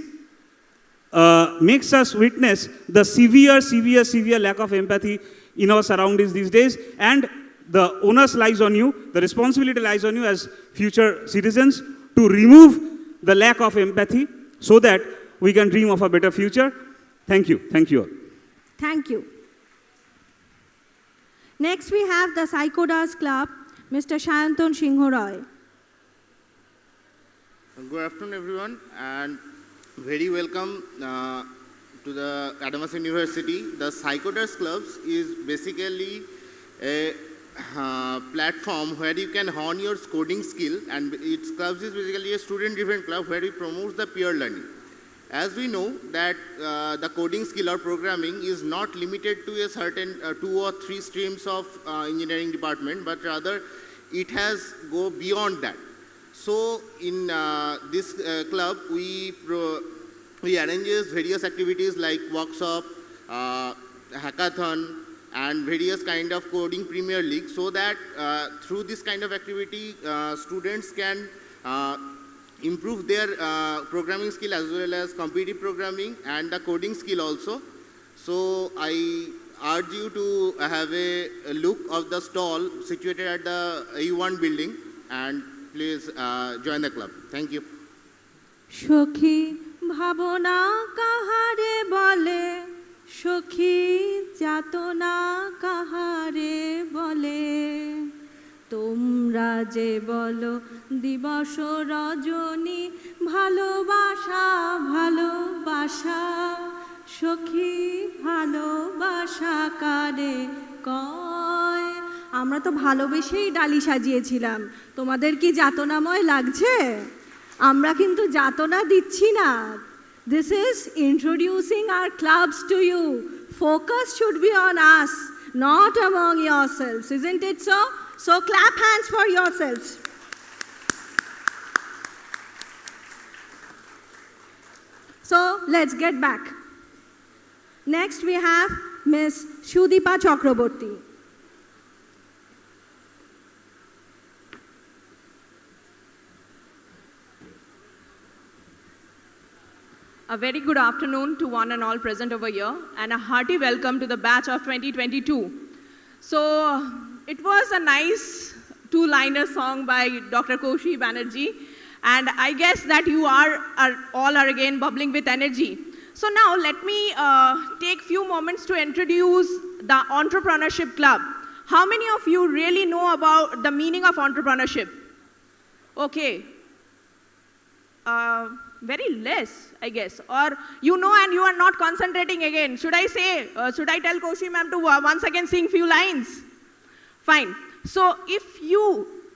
makes us witness the severe lack of empathy in our surroundings these days. And the onus lies on you, the responsibility lies on you as future citizens to remove the lack of empathy so that we can dream of a better future. Thank you. Thank you all. Thank you. Next, we have the Psychodas Club, Mr. Shayantan Singh Roy. Good afternoon, everyone, and very welcome to the Adamas University. The Psychodas Clubs is basically a platform where you can hone your coding skill, and its clubs is basically a student-driven club where it promotes the peer learning. As we know that the coding skill or programming is not limited to a certain 2 or 3 streams of engineering department, but rather it has go beyond that. So in this club, we arranges various activities like workshop, hackathon, and various kind of coding premier league, so that through this kind of activity, students can improve their programming skill as well as competitive programming and the coding skill also. So I urge you to have a look of the stall situated at the A1 building, and please join the club. Thank you. Shokhi bhabona kahare bole, Shokhi jatona kahare bole. তোমরা যে বলো দিবস রজনী ভালোবাসা ভালোবাসা সখী ভালোবাসা কারে কয়। আমরা তো ভালোবেসেই ডালি সাজিয়েছিলাম, তোমাদের কি যাতনাময় লাগছে? আমরা কিন্তু যাতনা দিচ্ছি না। This is introducing our clubs to you. Focus should be on us, not among yourselves, isn't it so? So clap hands for yourselves. So let's get back. Next we have Miss Shudipa Chakraborty. A very good afternoon to one and all present over here, and a hearty welcome to the batch of 2022. So, it was a nice two-liner song by Dr. Koshi Banerjee, and I guess that you all are again bubbling with energy. So now let me take few moments to introduce the Entrepreneurship Club. How many of you really know about the meaning of entrepreneurship? Okay. Very less, I guess. Or you know and you are not concentrating again. Should I say, should I tell Koshi ma'am to once again sing few lines? Fine. So if you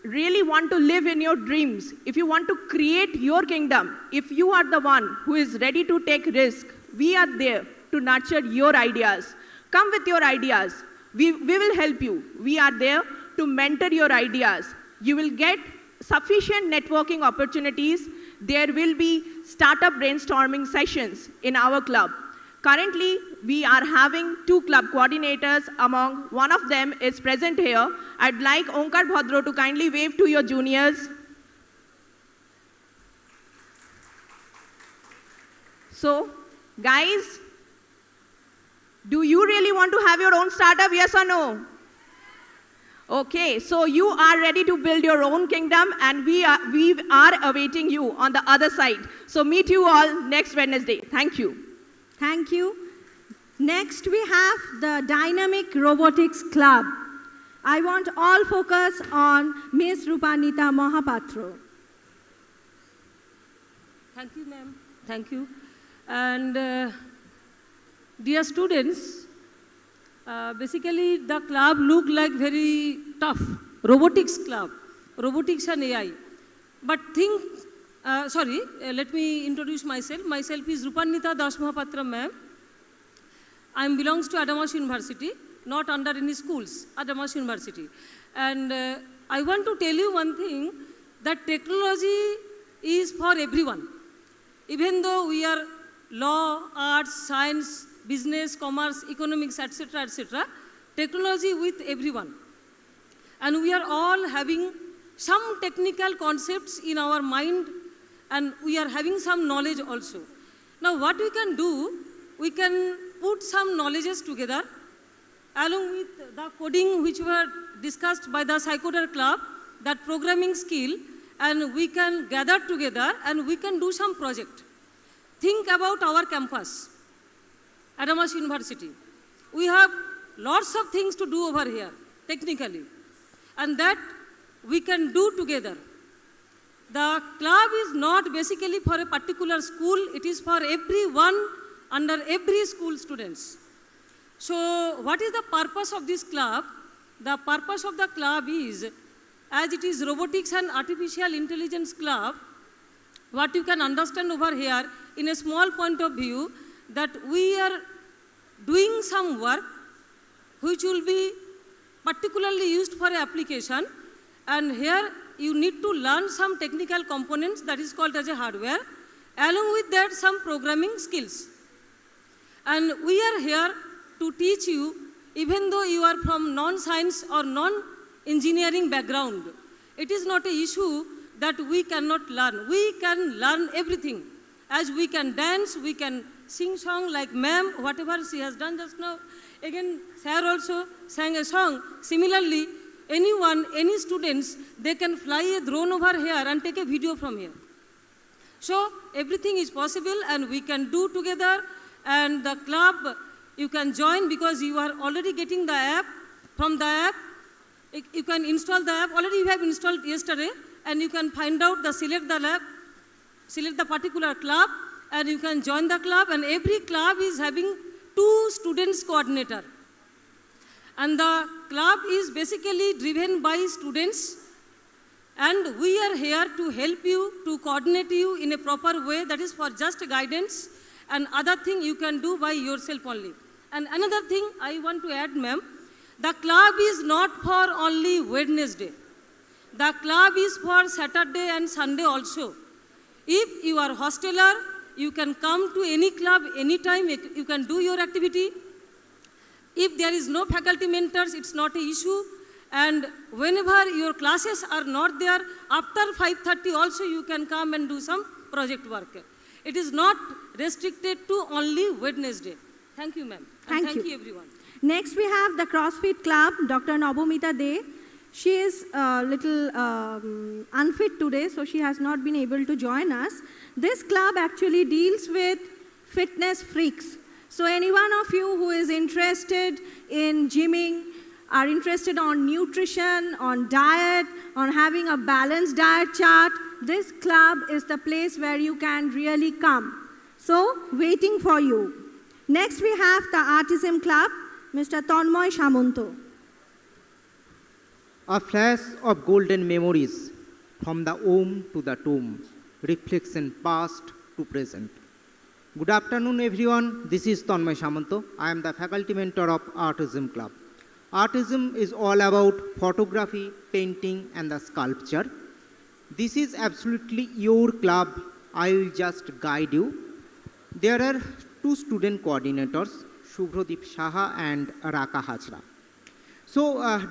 really want to live in your dreams, if you want to create your kingdom, if you are the one who is ready to take risk, we are there to nurture your ideas. Come with your ideas. We will help you. We are there to mentor your ideas. You will get sufficient networking opportunities. There will be startup brainstorming sessions in our club. Currently, we are having 2 club coordinators. Among one of them is present here. I'd like Onkar Bhadro to kindly wave to your juniors. So, guys, do you really want to have your own startup, yes or no? Okay, so you are ready to build your own kingdom, and we are awaiting you on the other side. So meet you all next Wednesday. Thank you. Thank you. Next, we have the Dynamic Robotics Club. I want all focus on Ms. Rupanita Mahapatro. Thank you, ma'am. Thank you. And dear students, basically the club looked like very tough, robotics club, robotics and AI. But let me introduce myself. Myself is Rupanita Das Mahapatra, ma'am. I belongs to Adamas University, not under any schools, Adamas University. And I want to tell you one thing, that technology is for everyone. Even though we are law, arts, science, business, commerce, economics, etc., technology with everyone. And we are all having some technical concepts in our mind, and we are having some knowledge also. Now what we can do, we can put some knowledges together along with the coding which were discussed by the Psychoder Club, that programming skill, and we can gather together and we can do some project. Think about our campus, Adamas University. We have lots of things to do over here, technically, and that we can do together. The club is not basically for a particular school, it is for everyone under every school students. So what is the purpose of this club? The purpose of the club is, as it is robotics and artificial intelligence club, what you can understand over here in a small point of view, that we are doing some work which will be particularly used for application, and here you need to learn some technical components that is called as a hardware, along with that some programming skills. And we are here to teach you, even though you are from non-science or non-engineering background. It is not an issue that we cannot learn. We can learn everything. As we can dance, we can sing song like ma'am, whatever she has done just now. Again, sir also sang a song. Similarly, anyone, any students, they can fly a drone over here and take a video from here. So everything is possible and we can do together, and the club, you can join because you are already getting the app. From the app, you can install the app. Already you have installed yesterday, and you can find out select the particular club, and you can join the club, and every club is having 2 students coordinator. And the club is basically driven by students, and we are here to help you, to coordinate you in a proper way, that is for just guidance, and other thing you can do by yourself only. And another thing I want to add, ma'am, the club is not for only Wednesday. The club is for Saturday and Sunday also. If you are hosteler, you can come to any club anytime, you can do your activity. If there is no faculty mentors, it's not an issue. And whenever your classes are not there, after 5:30 also you can come and do some project work. It is not restricted to only Wednesday. Thank you, ma'am. Thank you, everyone. Next, we have the CrossFit Club, Dr. Nabomita De. She is a little unfit today, so she has not been able to join us. This club actually deals with fitness freaks. So any one of you who is interested in gymming, are interested on nutrition, on diet, on having a balanced diet chart, this club is the place where you can really come. So, waiting for you. Next, we have the Artism Club, Mr. Tanmoy Shamanto. A flash of golden memories from the womb to the tomb, reflection past to present. Good afternoon, everyone. This is Tanmoy Shamanto. I am the faculty mentor of Artism Club. Artism is all about photography, painting, and the sculpture. This is absolutely your club. I will just guide you. There are 2 student coordinators, Shubhrodip Saha and Raka Hajra. So,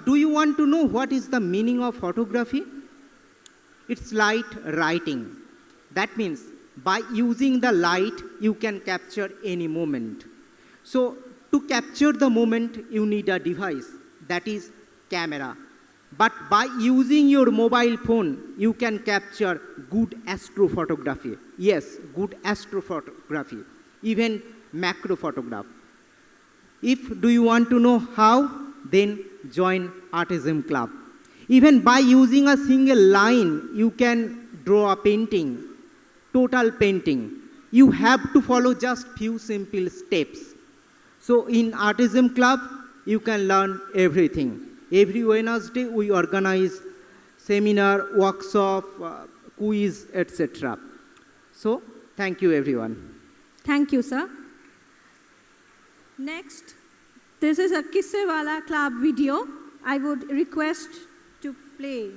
do you want to know what is the meaning of photography? It's light writing. That means by using the light, you can capture any moment. So, to capture the moment, you need a device, that is camera. But by using your mobile phone, you can capture good astrophotography. Yes, good astrophotography, even macro photograph. Do you want to know how? Then join Artism Club. Even by using a single line, you can draw a painting, total painting. You have to follow just few simple steps. So in Artism Club, you can learn everything. Every Wednesday, we organize seminar, workshop, quiz, etc. So, thank you, everyone. Thank you, sir. Next, this is a Kissewala Club video. I would request to play.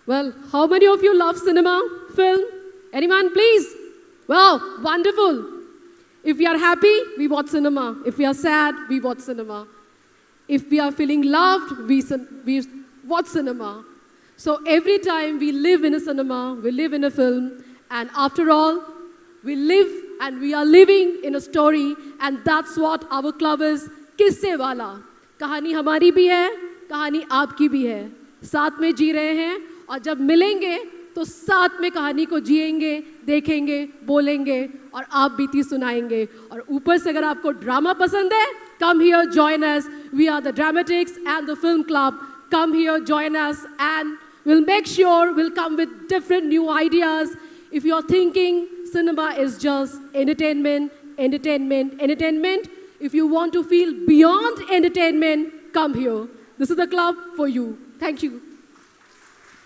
Well, how many of you love cinema, film? Anyone, please? Well, wonderful. If we are happy, we watch cinema. If we are sad, we watch cinema. If we are feeling loved, we watch cinema. So every time we live in a cinema, we live in a film, and after all, we live and we are living in a story, and that's what our club is, Kisse Wala. कहानी हमारी भी है, कहानी आपकी भी है. साथ में जी रहे हैं, और जब मिलेंगे तो साथ में कहानी को जिएंगे, देखेंगे, बोलेंगे और आप बीती सुनाएंगे. और ऊपर से अगर आपको ड्रामा पसंद है, come here, join us. We are the Dramatics and the Film Club. Come here, join us, and we'll make sure we'll come with different new ideas. If you're thinking cinema is just entertainment, entertainment, entertainment, if you want to feel beyond entertainment, come here. This is the club for you. Thank you.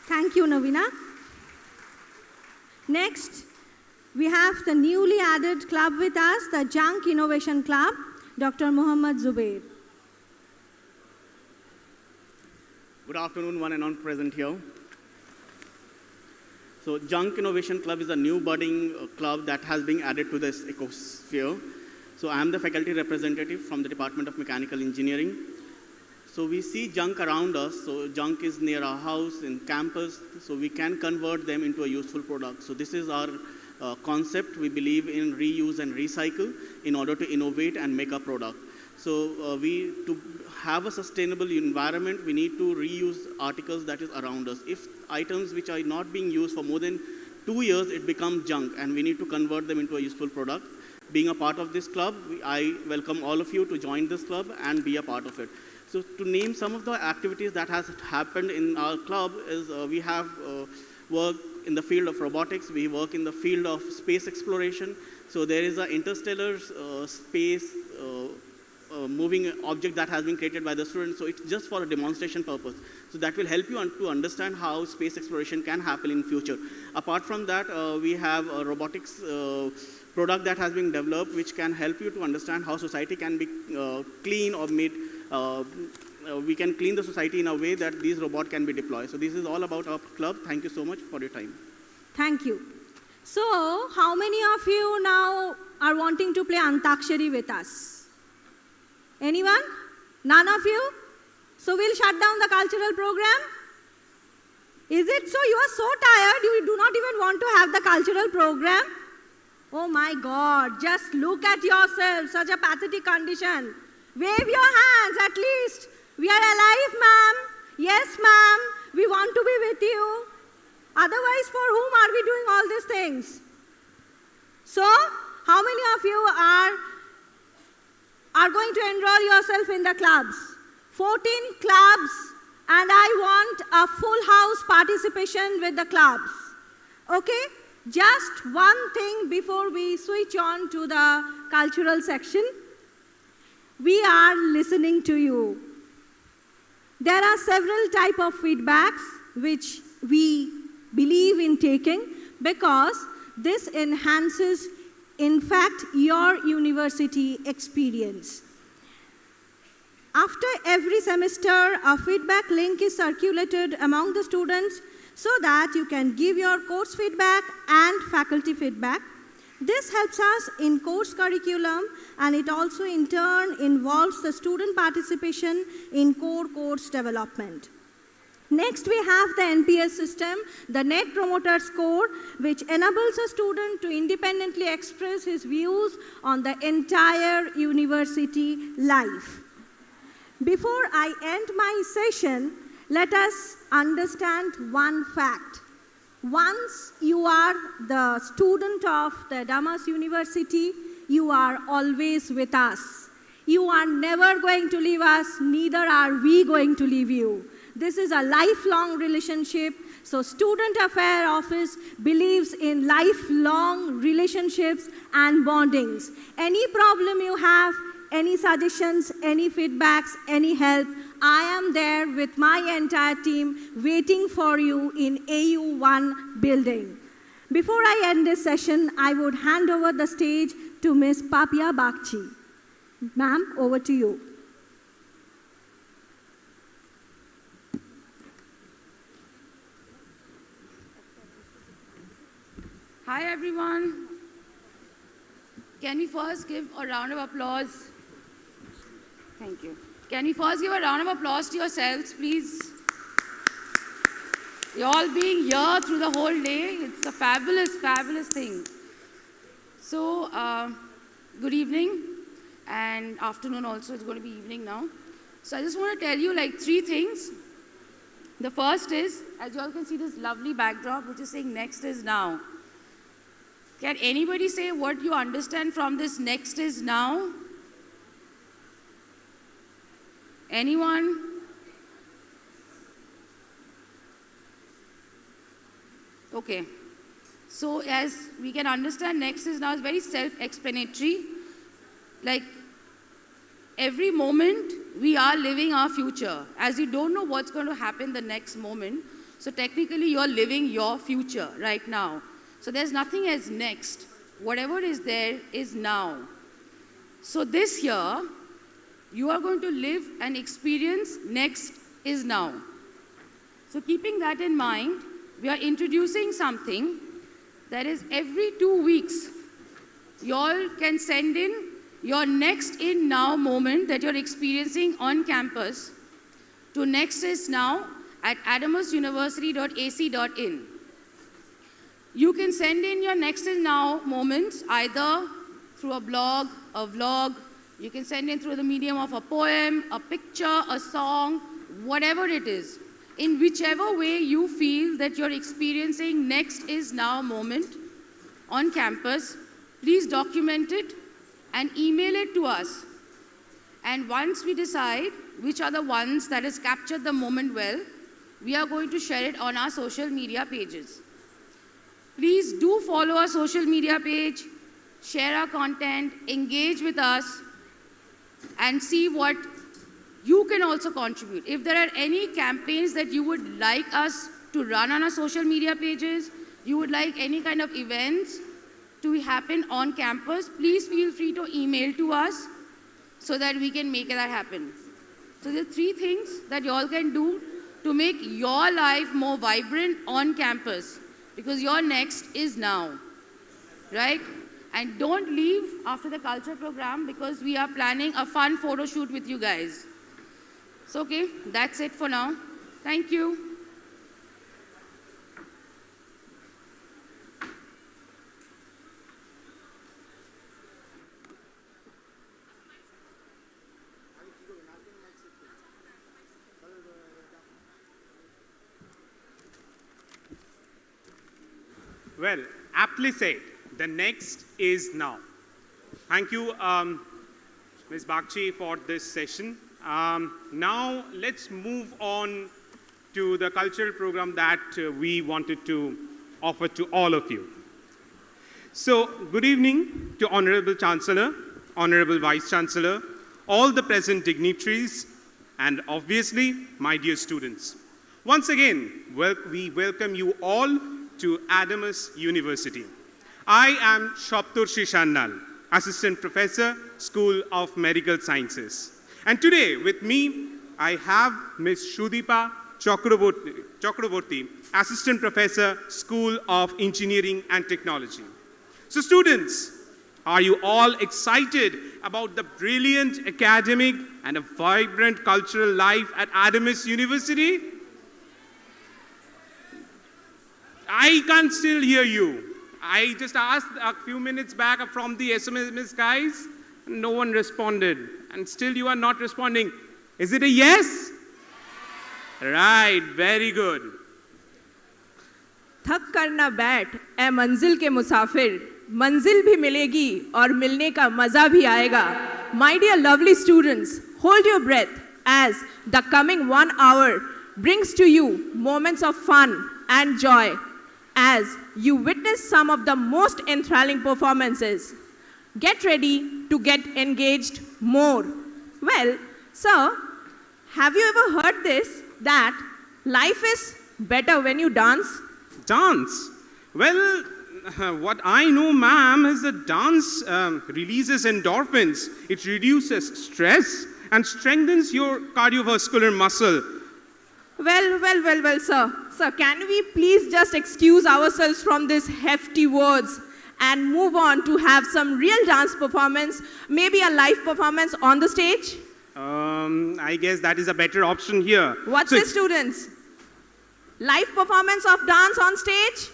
Thank you, Navina. Next, we have the newly added club with us, the Junk Innovation Club, Dr. Muhammad Zubair. Good afternoon, one and all present here. So Junk Innovation Club is a new budding club that has been added to this ecosphere. So I am the faculty representative from the Department of Mechanical Engineering. So we see junk around us. So junk is near our house, in campus, so we can convert them into a useful product. So this is our concept. We believe in reuse and recycle in order to innovate and make a product. So to have a sustainable environment, we need to reuse articles that is around us. If items which are not being used for more than 2 years, it becomes junk, and we need to convert them into a useful product. Being a part of this club, I welcome all of you to join this club and be a part of it. So to name some of the activities that has happened in our club is we have work in the field of robotics, we work in the field of space exploration. So there is an interstellar space moving object that has been created by the students. So it's just for a demonstration purpose. So that will help you to understand how space exploration can happen in future. Apart from that, we have a robotics product that has been developed which can help you to understand how society can be clean or made. We can clean the society in a way that these robots can be deployed. So this is all about our club. Thank you so much for your time. Thank you. So, how many of you now are wanting to play Antakshari with us? Anyone? None of you? So we'll shut down the cultural program? Is it so? You are so tired, you do not even want to have the cultural program? Oh my God, just look at yourself, such a pathetic condition. Wave your hands at least. We are alive, ma'am. Yes, ma'am. We want to be with you. Otherwise, for whom are we doing all these things? So, how many of you are going to enroll yourself in the clubs? 14 clubs, and I want a full house participation with the clubs. Okay? Just one thing before we switch on to the cultural section. We are listening to you. There are several types of feedbacks which we believe in taking because this enhances, in fact, your university experience. After every semester, a feedback link is circulated among the students so that you can give your course feedback and faculty feedback. This helps us in course curriculum, and it also in turn involves the student participation in core course development. Next, we have the NPS system, the Net Promoter Score, which enables a student to independently express his views on the entire university life. Before I end my session, let us understand one fact. Once you are the student of the Damas University, you are always with us. You are never going to leave us, neither are we going to leave you. This is a lifelong relationship. So Student Affairs Office believes in lifelong relationships and bondings. Any problem you have, any suggestions, any feedbacks, any help, I am there with my entire team waiting for you in AU1 building. Before I end this session, I would hand over the stage to Ms. Papia Bakchi. Ma'am, over to you. Hi everyone. Can we first give a round of applause? Thank you. Can we first give a round of applause to yourselves, please? You all being here through the whole day, it's a fabulous, fabulous thing. So, good evening and afternoon also, it's going to be evening now. So I just want to tell you like 3 things. The first is, as you all can see this lovely backdrop which is saying next is now. Can anybody say what you understand from this next is now? Anyone? Okay. So as we can understand, next is now is very self-explanatory. Like every moment we are living our future. As you don't know what's going to happen the next moment, so technically you're living your future right now. So there's nothing as next. Whatever is there is now. So this year, you are going to live and experience next is now. So keeping that in mind, we are introducing something that is every 2 weeks, you all can send in your next in now moment that you're experiencing on campus to nextisnow@adamusuniversity.ac.in. You can send in your next in now moments either through a blog, a vlog, you can send in through the medium of a poem, a picture, a song, whatever it is. In whichever way you feel that you're experiencing next is now moment on campus, please document it and email it to us. And once we decide which are the ones that has captured the moment well, we are going to share it on our social media pages. Please do follow our social media page, share our content, engage with us, and see what you can also contribute. If there are any campaigns that you would like us to run on our social media pages, you would like any kind of events to happen on campus, please feel free to email to us so that we can make that happen. So there are 3 things that you all can do to make your life more vibrant on campus, because your next is now, right? And don't leave after the culture program because we are planning a fun photo shoot with you guys. So, okay, that's it for now. Thank you. Well, aptly said, the next is now. Thank you, Ms. Bagchi, for this session. Now, let's move on to the cultural program that we wanted to offer to all of you. So, good evening to Honorable Chancellor, Honorable Vice Chancellor, all the present dignitaries, and obviously, my dear students. Once again, we welcome you all to Adamus University. I am Shaptur Shishannal, Assistant Professor, School of Medical Sciences. And today, with me, I have Ms. Shudipa Chakraborty, Assistant Professor, School of Engineering and Technology. So students, are you all excited about the brilliant academic and a vibrant cultural life at Adamus University? I can't still hear you. I just asked a few minutes back from the SMS guys, and no one responded. And still you are not responding. Is it a yes? Right, very good. थक कर ना बैठ ए मंजिल के मुसाफिर, मंजिल भी मिलेगी और मिलने का मजा भी आएगा. My dear lovely students, hold your breath as the coming 1 hour brings to you moments of fun and joy as you witness some of the most enthralling performances. Get ready to get engaged more. Well, sir, have you ever heard this, that life is better when you dance? Dance? Well, what I know, ma'am, is that dance releases endorphins. It reduces stress and strengthens your cardiovascular muscle. Well, sir. Sir, can we please just excuse ourselves from these hefty words and move on to have some real dance performance, maybe a live performance on the stage? I guess that is a better option here. What's it, students? Live performance of dance on stage?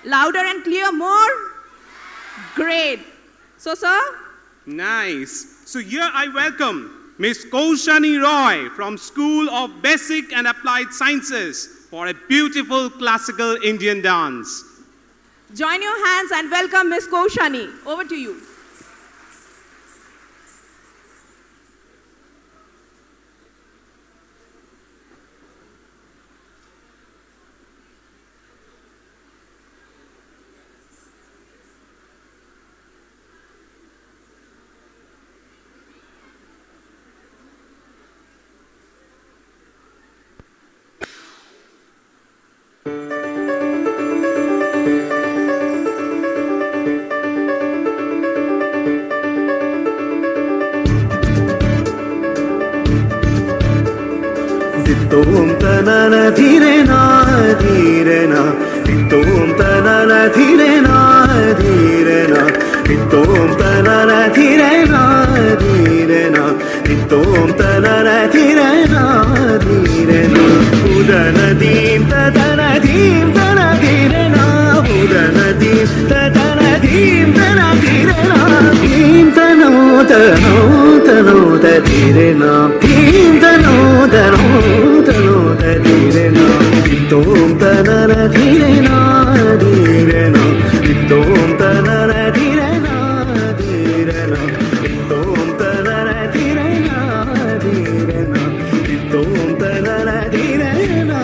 Louder and clear, more? Great. So, sir? Nice. So here I welcome Miss Kaushani Roy from School of Basic and Applied Sciences for a beautiful classical Indian dance. Join your hands and welcome Miss Kaushani. Over to you. Tom tanana dhirena dhirena, tom tanana dhirena dhirena, tom tanana dhirena dhirena, tom tanana dhirena dhirena. Udana dim tadana dim tana dhirena, udana dim tadana dim tana dhirena, dim tano tano tano dhirena, dim tano tano tano dhirena, tom tanana dhirena dhirena, tom tanana dhirena dhirena, tom tanana dhirena dhirena, tom tanana dhirena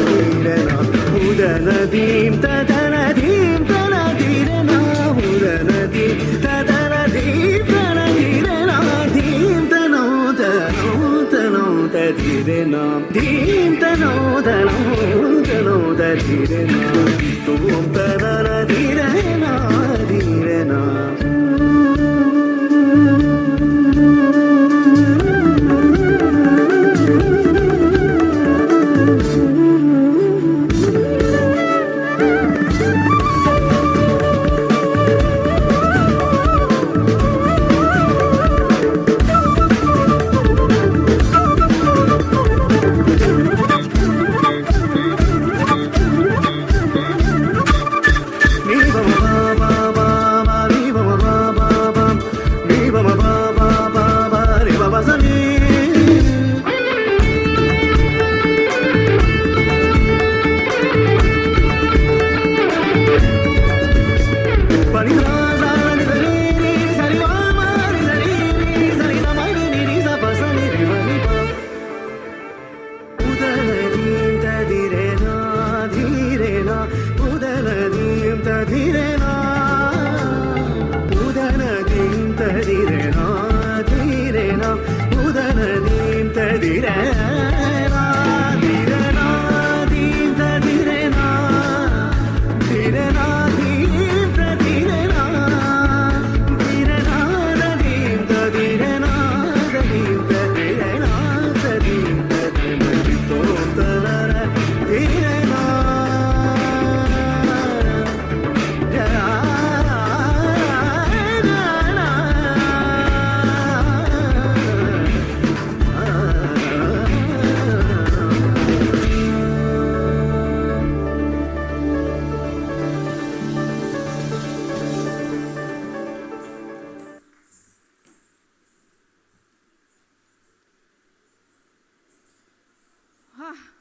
dhirena. Udana dim tadana dim tana dhirena, udana dim tadana dim tana dhirena, dim tano tano tano dhirena, dim tano tano tano dhirena, tom tanana dhirena dhirena.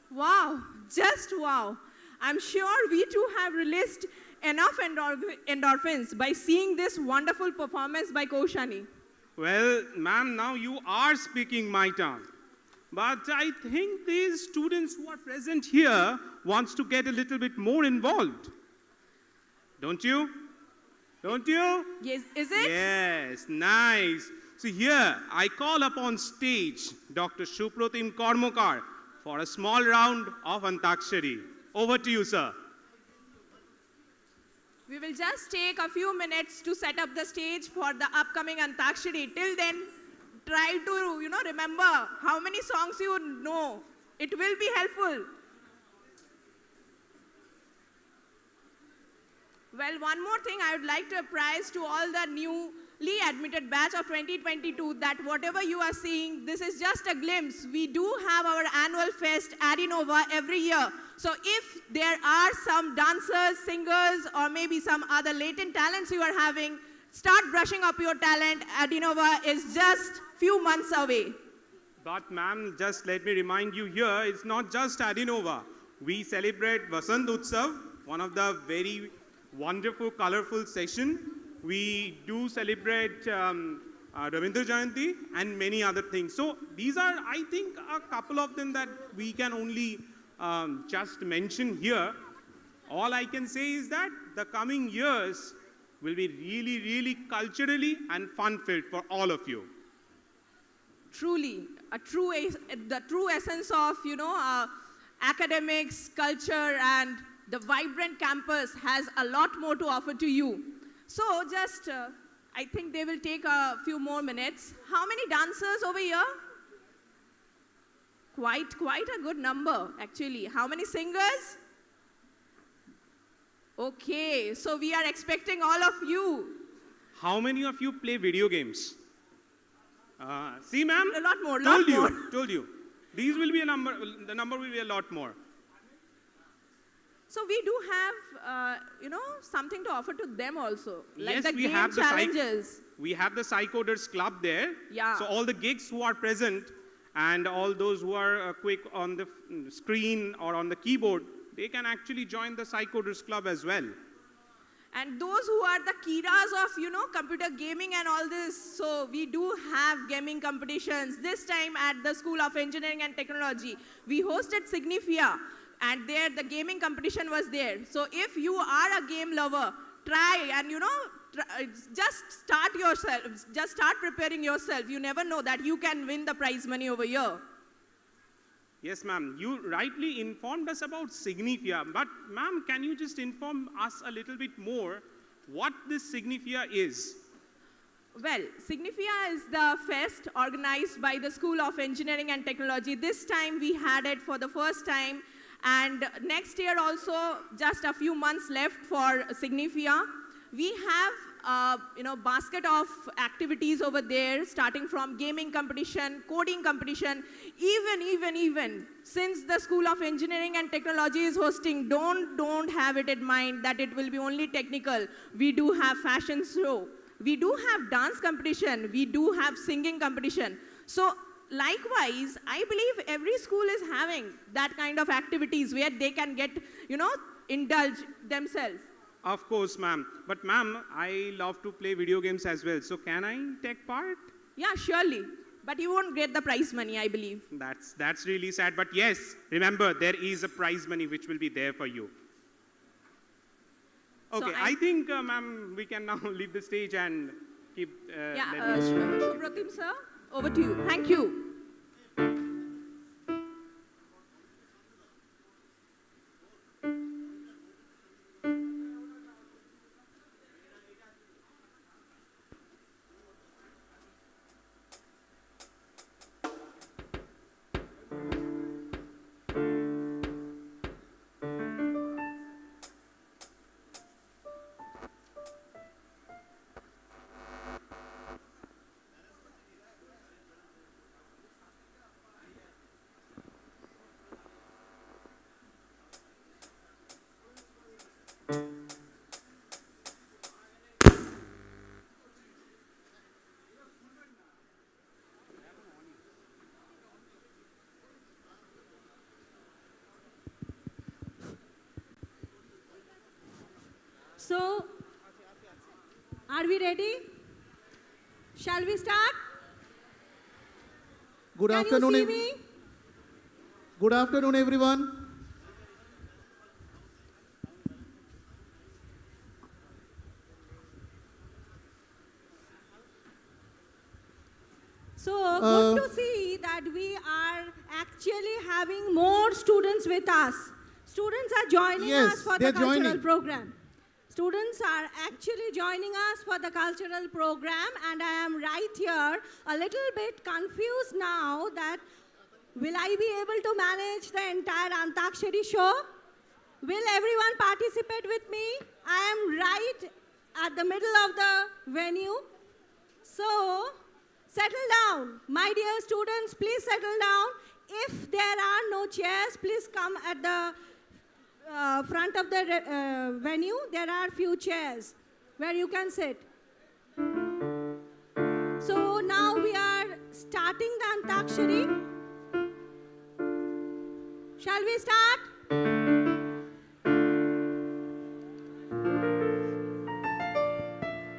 Wow, just wow. I'm sure we too have released enough endorphins by seeing this wonderful performance by Kaushani. Well, ma'am, now you are speaking my tongue. But I think these students who are present here wants to get a little bit more involved. Don't you? Don't you? Yes, is it? Yes, nice. So here, I call upon stage Dr. Supratim Karmakar for a small round of Antakshari. Over to you, sir. We will just take a few minutes to set up the stage for the upcoming Antakshari. Till then, try to, remember how many songs you know It will be helpful. Well, one more thing I would like to apprise to all the newly admitted batch of 2022 that whatever you are seeing, this is just a glimpse. We do have our annual fest, Adinova, every year. So if there are some dancers, singers, or maybe some other latent talents you are having, start brushing up your talent. Adinova is just few months away. But ma'am, just let me remind you here, it's not just Adinova. We celebrate Vasant Utsav, one of the very wonderful, colorful session. We do celebrate Ravindra Jayanti and many other things. So these are, I think, a couple of them that we can only just mention here. All I can say is that the coming years will be really, really culturally and fun-filled for all of you. Truly, the true essence of, academics, culture, and the vibrant campus has a lot more to offer to you. So just, I think they will take a few more minutes. How many dancers over here? Quite a good number, actually. How many singers? Okay, so we are expecting all of you. How many of you play video games? See, ma'am? A lot more, Told you. These will be a number, the number will be a lot more. So we do have, something to offer to them also. Like Yes, the we game have the challenges. We have the Psycoders Club there. Yeah. So all the gigs who are present and all those who are quick on the screen or on the keyboard, they can actually join the Psycoders Club as well. And those who are the Kiras of, computer gaming and all this, so we do have gaming competitions. This time at the School of Engineering and Technology, we hosted Signifia, and there the gaming competition was there. So if you are a game lover, try and, just start yourself, just start preparing yourself. You never know that you can win the prize money over here. Yes, ma'am. You rightly informed us about Signifia, but ma'am, can you just inform us a little bit more what this Signifia is? Well, Signifia is the fest organized by the School of Engineering and Technology. This time we had it for the first time, and next year also just a few months left for Signifia. We have basket of activities over there, starting from gaming competition, coding competition, even since the School of Engineering and Technology is hosting, don't have it in mind that it will be only technical. We do have fashion show, we do have dance competition, we do have singing competition. So likewise, I believe every school is having that kind of activities where they can get, indulge themselves. Of course, ma'am. But ma'am, I love to play video games as well. So can I take part? Yeah, surely. But you won't get the prize money, I believe. That's really sad. But yes, remember, there is a prize money which will be there for you. Okay, So I think, ma'am, we can now leave the stage and keep... Supratim sir, over to you. Thank you. So, are we ready? Shall we start? Good Can afternoon. you see me? Good afternoon, everyone. So good to see that we are actually having more students with us. Students are joining us for the cultural program. Students are actually joining us for the cultural program, and I am right here a little bit confused now that Will I be able to manage the entire Antakshari show? Will everyone participate with me? I am right at the middle of the venue. So, settle down. My dear students, please settle down. If there are no chairs, please come at the front of the venue. There are few chairs where you can sit. So now we are starting the Antakshari. Shall we start?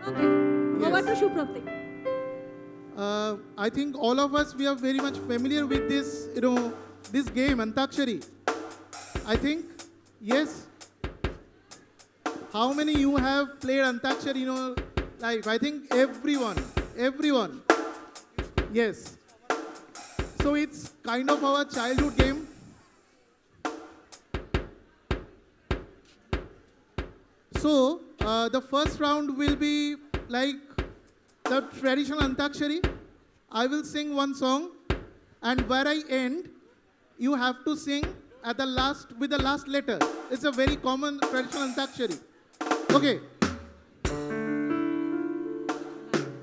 Okay, over to Shuprati. I think all of us, we are very much familiar with this, this game, Antakshari. I think, yes. How many you have played Antakshari in your life? I think everyone. Yes. So it's kind of our childhood game. So the first round will be like the traditional Antakshari. I will sing one song, and where I end, you have to sing at the last with the last letter. It's a very common traditional Antakshari. Okay.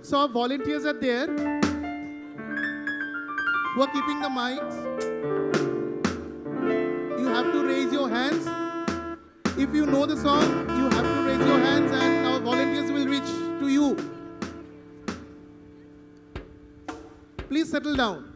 So our volunteers are there who are keeping the mics. You have to raise your hands. If you know the song, you have to raise your hands and our volunteers will reach to you. Please settle down.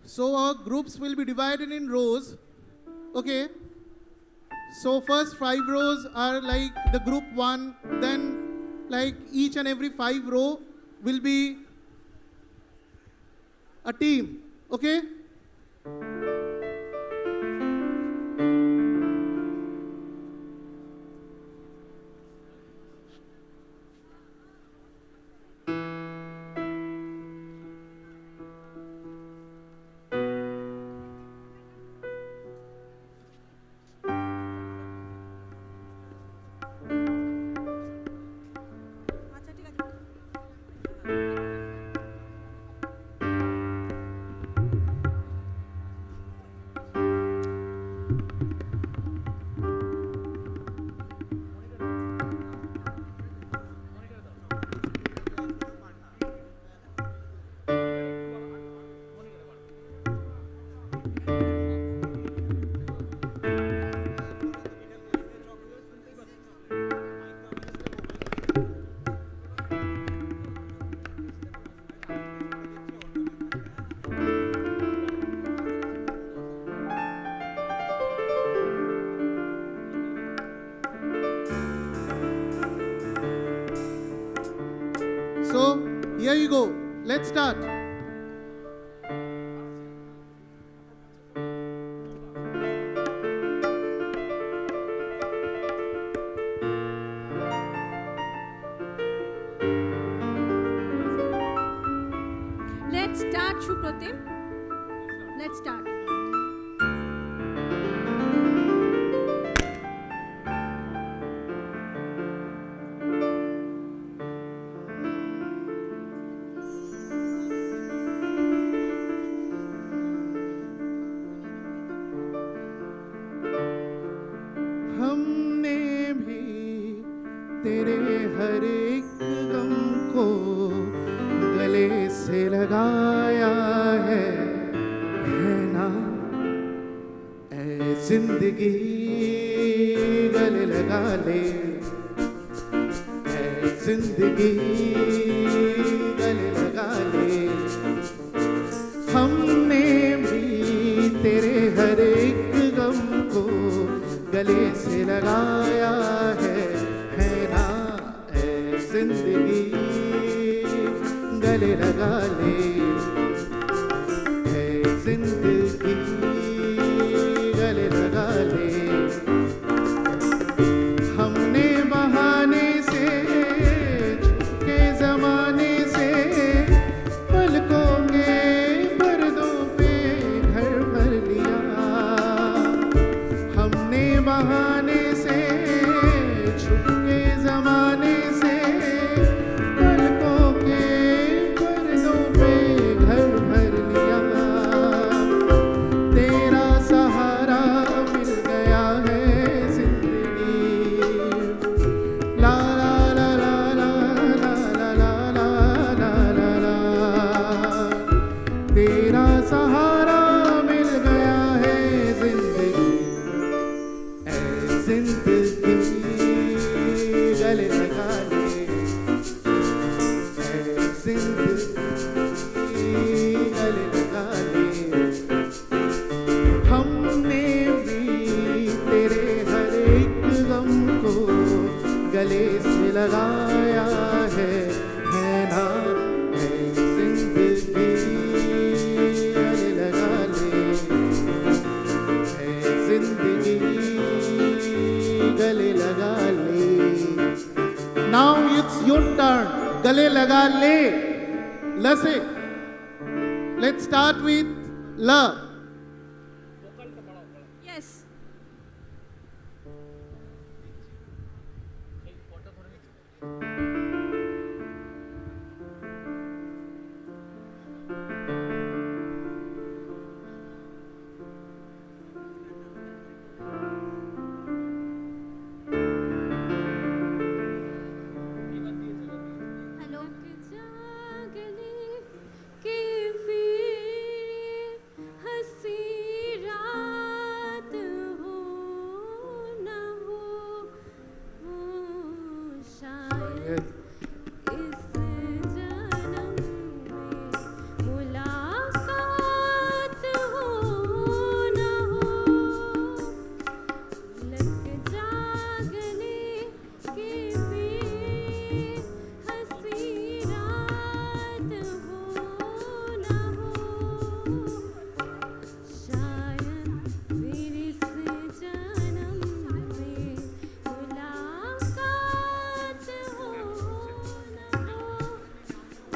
So our groups will be divided in rows. Okay. So first 5 rows are like the group 1. Then like each and every 5 row will be a team. Okay. So here you go. Let's start. Let's start, Shupratim. Let's start. हमने भी तेरे हर एक गम को गले से लगाया है ना? ऐसे जिंदगी गले लगा ले, ऐ जिंदगी गले लगा ले। हमने भी तेरे हर एक गम को गले से लगाया है ना, ऐ जिंदगी गले लगा ले, ऐ जिंदगी गले लगा ले। हमने बहाने से छुपके जमाने से पलकों के पर्दों पे घर भर लिया। हमने बहाने से छुपके जमाने से पलकों के पर्दों पे घर भर लिया। तेरा सहारा मिल गया है जिंदगी, ला ला ला ला ला ला ला ला ला ला ला। तेरा सहारा मिल गया है जिंदगी, ऐ जिंदगी गले लगा ले, ऐ जिंदगी गले लगा ले। हमने भी तेरे हर एक गम को गले से लगाया है ना, है जिंदगी गले लगा ले, है जिंदगी गले लगा ले। Now it's your turn. गले लगा ले, ल से। Let's start with ल। Yes.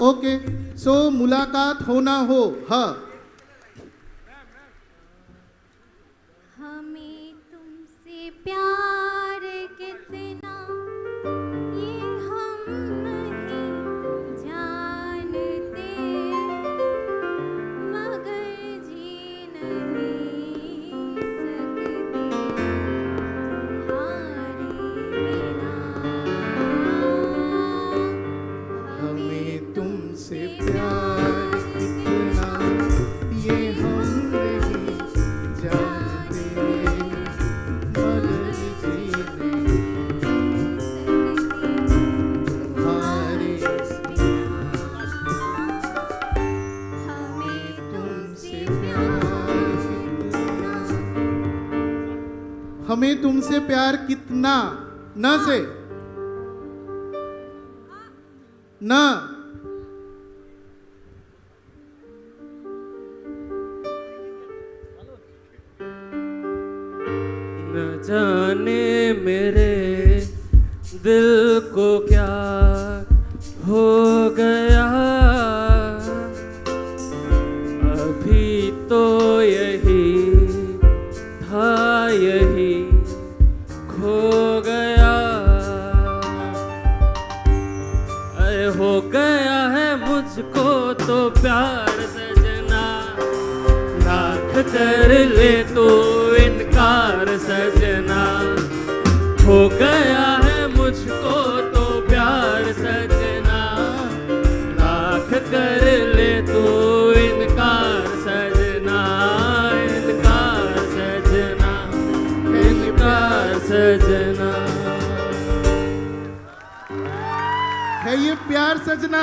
ओके, सो मुलाकात हो ना हो, हाँ। हमें तुमसे प्यार कितना ये हम नहीं जानते, मगर जी नहीं सकते तुम्हारे बिना। हमें तुमसे प्यार कितना ये हम नहीं जानते, मगर जी नहीं तुम्हारे हमें तुमसे प्यार कितना। हमें तुमसे प्यार कितना, न से न। न जाने मेरे दिल को क्या हो गया, अभी तो यही था, यही खो गया। अरे हो गया है मुझको तो प्यार सजना, लाख कर ले तो इनकार सजना। हो गया है मुझको तो प्यार सजना, लाख कर ले तो इनकार सजना, इनकार सजना। है ये प्यार सजना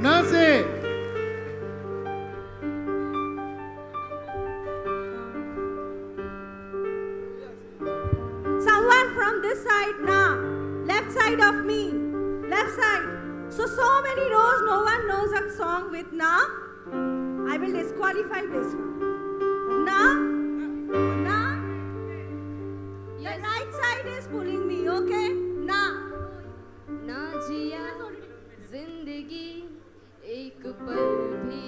न से। Someone from this side now. Left side of me. Left side. So many rows, no one knows a song with na. I will disqualify this one. Na. Na. The right side is pulling me, okay? Na. ना जिया जिंदगी एक पल भी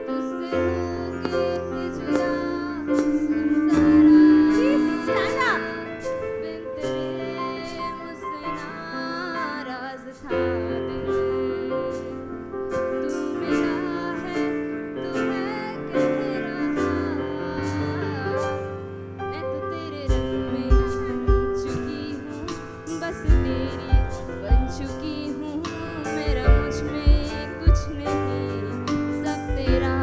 तुझसे होके जुदा संसारा stand up बिन तेरे मुझसे नाराज था दिल तू मेरा है तू है कह रहा मैं तो तेरे रंग में रंग चुकी हूँ बस तेरी बन चुकी हूँ मेरा मुझ में कुछ नहीं सब तेरा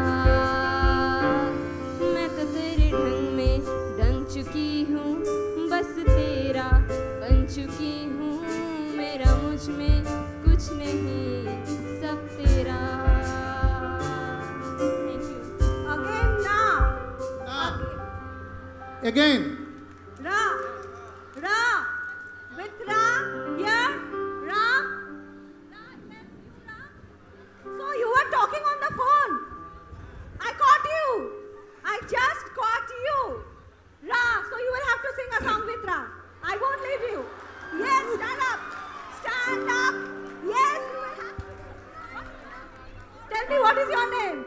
मैं तो तेरे ढंग में ढंग चुकी हूँ बस तेरा बन चुकी हूँ मेरा मुझ में कुछ नहीं सब तेरा Thank you. again na. Again. Ra. Ra. With Ra. Here. Ra. So you were talking on the phone. I caught you. I just caught you. Ra. So you will have to sing a song with Ra. I won't leave you. Yes, stand up. Stand up. Yes, you will have to. Tell me, what is your name?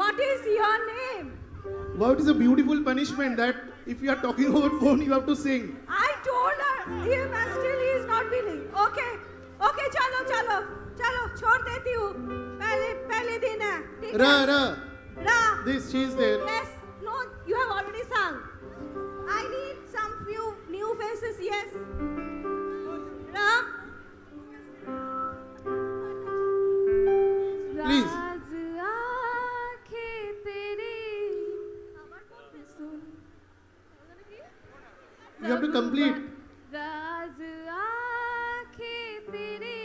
What is your name? Wow, it is a beautiful punishment that if you are talking over phone, you have to sing. I told him and still he is not willing. Okay. Okay, चलो चलो चलो छोड़ देती हूँ. पहले दिन है. ठीक Ra, है? ra. Ra. This, she is there. Yes. No, you have already sung. I need some few new faces. Yes. Ra. Please. राज आँखें तेरी सुन You have to complete. राज आँखें तेरी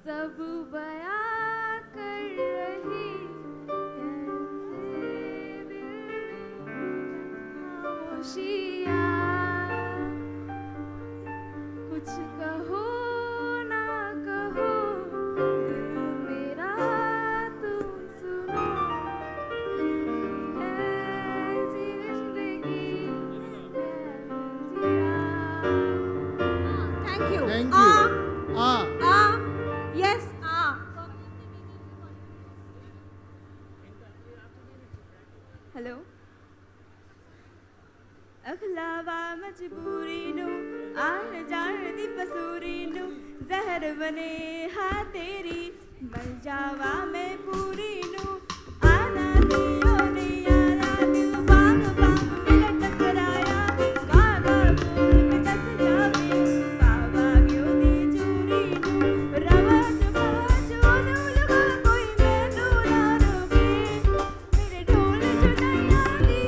सब बयां कर रही खामोशियाँ कुछ कहो ना कहो दिल मेरा तुम सुनो ऐसी जिंदगी Thank you. Thank you. Ah. Ah. Yes. Ah. Hello अखलावा मजबूरी नु आन जान दी पसूरी नु जहर बने हाँ तेरी मर जावा मैं पूरी नु आना दियो नहीं आया दिल बांग बांग मिला टकराया कागा बोल पे दस जावे बाबा क्यों दी चूरी नु रवत बाज ओनू लगा कोई मैनू ना रोके मेरे ढोल जुदाइयां दी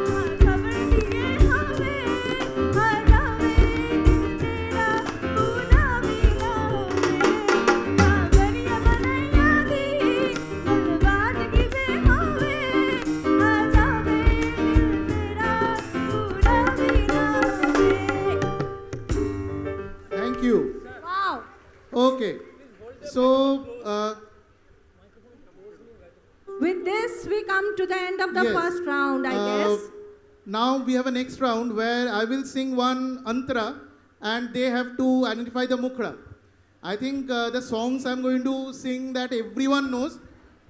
हाँ खबर दिए हमें हाँ जावे दिल तेरा पूना भी ना होवे हाँ गरिया बनाइयां दी गलबात की बे होवे हाँ जावे दिल तेरा पूना भी ना होवे Thank you. Wow. Okay. So, With this, we come to the end of the yes. first round, I guess. Now we have a next round where I will sing one antara and they have to identify the mukra. I think the songs I'm going to sing that everyone knows.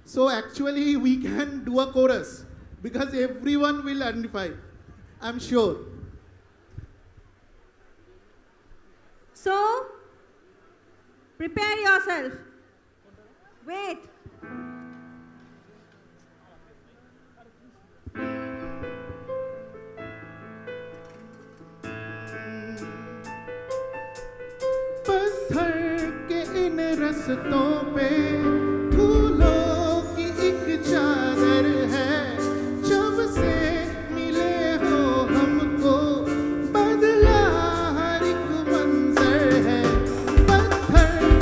So actually we can do a chorus because everyone will identify. I'm sure. So, prepare yourself. Wait. पत्थर के इन रस्तों पे फूलों की एक चादर है जब से मिले हो हमको बदला हर एक मंजर है पत्थर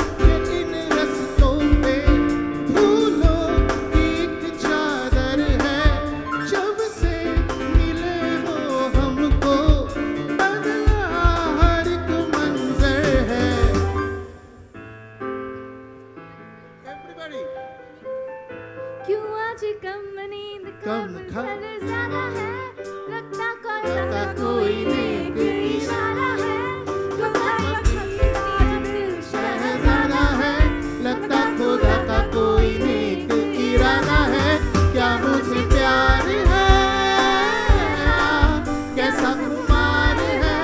कम खर्च ज्यादा है, लगता कोई कोई नेक इशारा है, तुम्हारा खरीदार दिल शहजादा है, लगता खुदा का कोई नेक इरादा है। क्या मुझे प्यार है, कैसा खुमार है,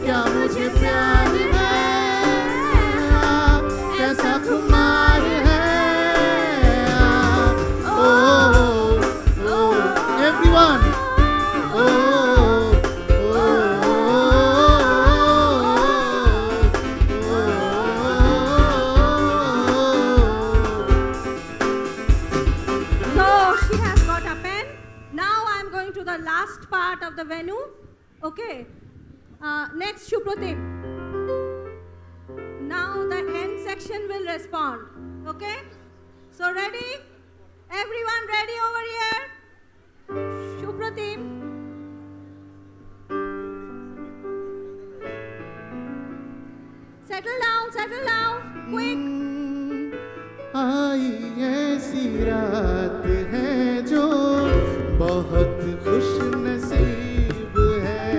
क्या मुझे प्यार है, कैसा खुमार है। Oh, oh, everyone. So she has got a pen. Now I'm going to the last part of the venue. Okay. Next, Shupratim. Now the end section will respond. Okay. So ready? Everyone ready over here? Shupratim. Settle down, quick. आई ऐसी रात है जो बहुत खुश नसीब है,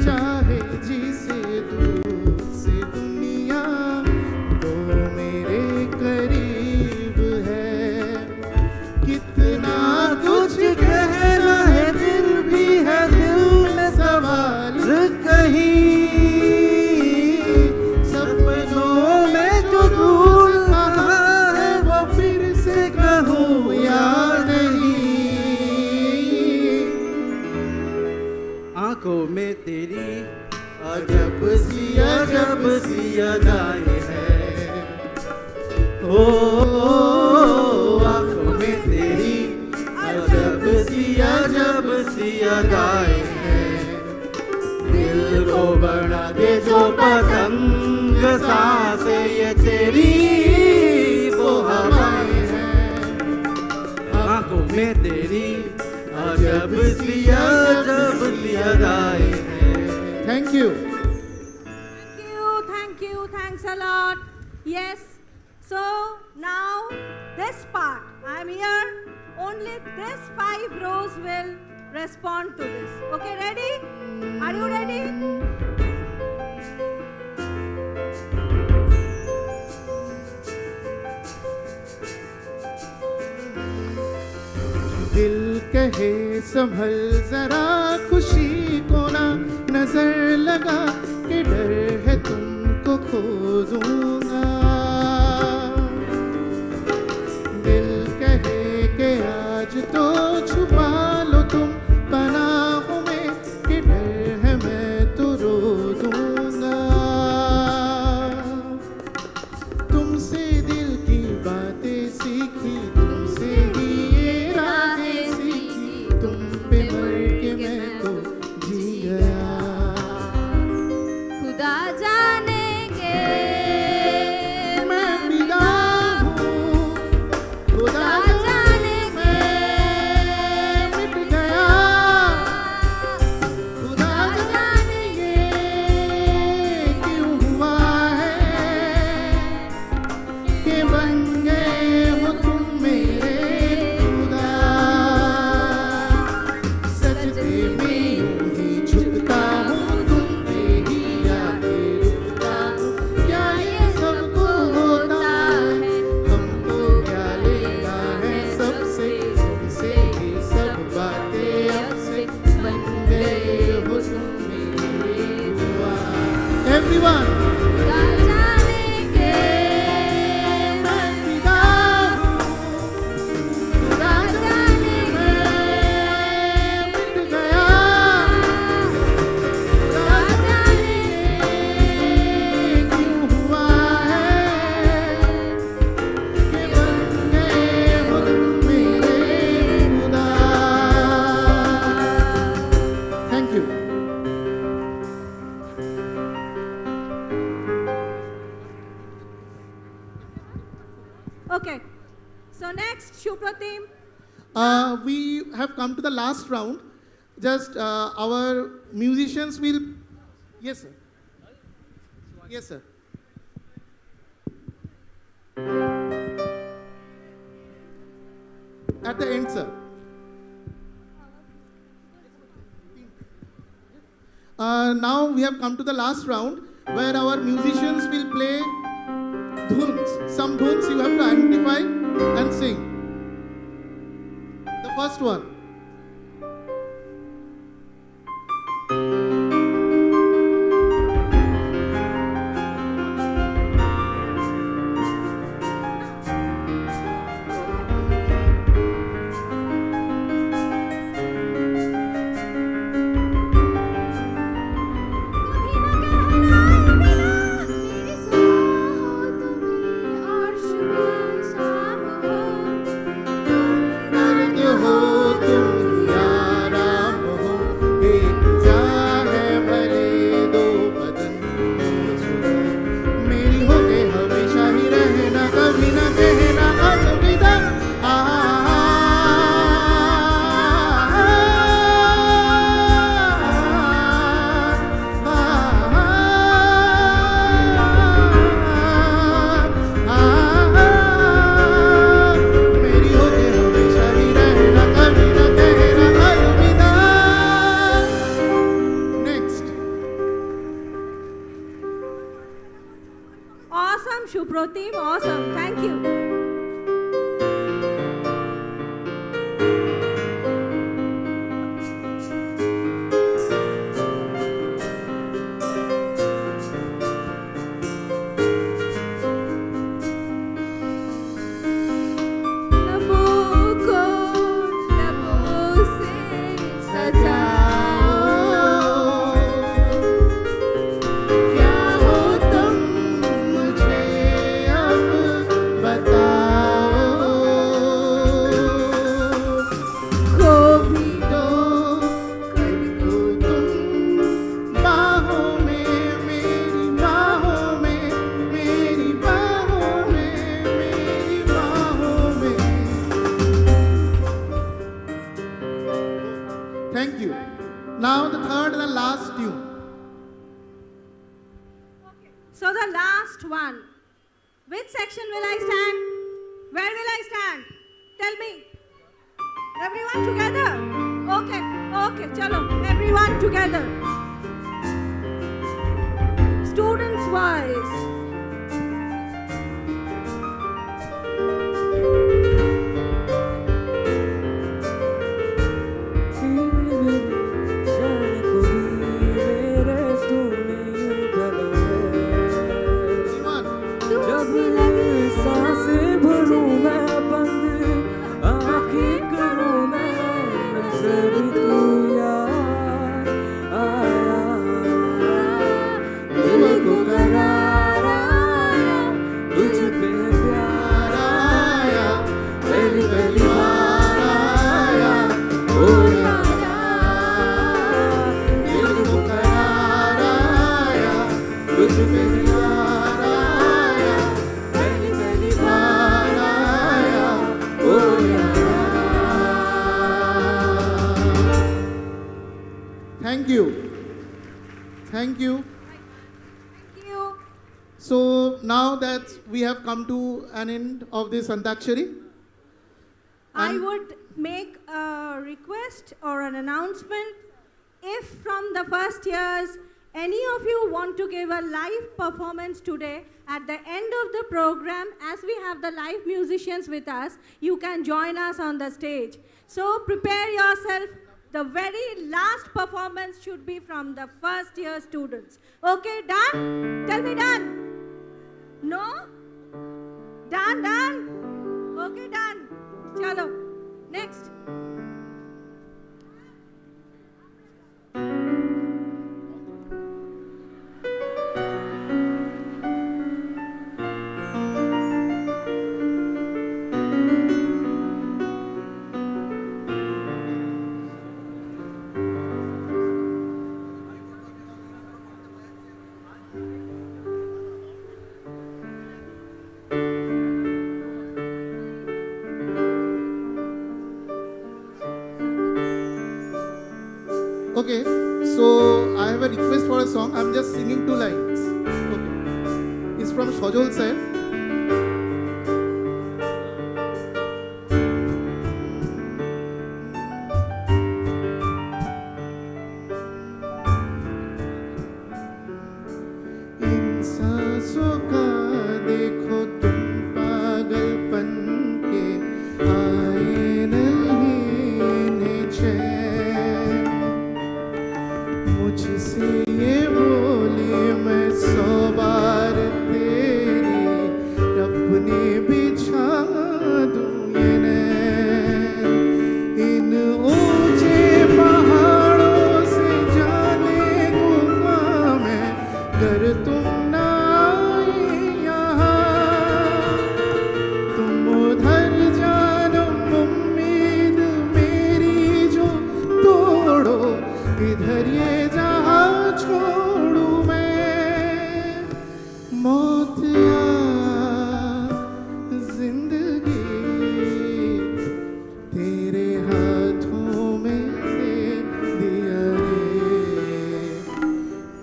चाहे जिसे दूर से दुनिया वो मेरे करीब है। कितना कुछ कहना है फिर भी है दिल में सवाल कहीं, सपनों में जो दूर कहा है वो फिर से कहूँ या नहीं। आंखों में तेरी अजब सी अदाएं हैं, ओ आंखों में तेरी अजब सी अदाएं हैं। दिल को बना दे जो पतंग सांसें ये तेरी वो हवाएं हैं। आंखों में तेरी अजब सी अदाएं हैं। Thank you. Thank you, thanks a lot. Yes, so now this part, I'm here, only this 5 rows will respond to this. Okay, ready? Are you ready? दिल कहे संभल जरा खुशी को ना नजर लगा कि डर है तुमको खो दूंगा। दिल कहे कि आज तो छुपा लो तुम पनाहों में कि डर है मैं तो रो दूंगा। तुमसे दिल की बातें सीखी, तुमसे ही ये राहें सीखी, तुम पे मर के मैं तो जी गया। खुदा जाने के मैं फिदा हूँ, खुदा जाने मैं मिट गया। खुदा जाने ये क्यों हुआ है कि बन गए हो तुम मेरे खुदा। सजदे में यूं ही झुकता हूँ, तुम पे ही आके रुकता हूँ। क्या ये सबको होता है, हमको क्या लेना है सबसे, तुमसे ही सब बातें अब से बन गए हो तुम मेरे हुआ। Everyone. खुदा जाने के मैं फिदा हूँ, खुदा जाने मैं मिट गया। खुदा जाने क्यों हुआ है कि बन गए हो तुम मेरे खुदा। Thank you. Okay, so next, Shupratim. We have come to the last round. Just our musicians will. Yes, sir. Yes, sir. at the end, sir. Now we have come to the last round where our musicians will play dhuns. Some dhuns you have to identify and sing. The first one. Awesome, Shuprotim. Awesome. Thank you. Thank you. Now the third and the last tune. So the last one. Which section will I stand? Where will I stand? Tell me. Everyone together? Okay, okay, chalo. Everyone together. Students voice. Thank you. Thank you. Thank you. So now that we have come to an end of this Antakshari, I would make a request or an announcement. If from the first years any of you want to give a live performance today, at the end of the program, as we have the live musicians with us, you can join us on the stage. So prepare yourself. The very last performance should be from the first year students. Okay, done? Tell me done. No? Done, done? Okay, done. Chalo. Next. okay, so I have a request for a song. I'm just singing 2 lines. Okay. It's from Shojol sir. 100 बार तेरे अपने बिछा दूं ये नैन इन ऊंचे पहाड़ों से जाने गुमा मैं कर तुम ना आए यहाँ तुम उधर जानो उम्मीद मेरी जो तोड़ो इधर ये जहां छोड़ू मैं मौत या जिंदगी तेरे हाथों में दिया रे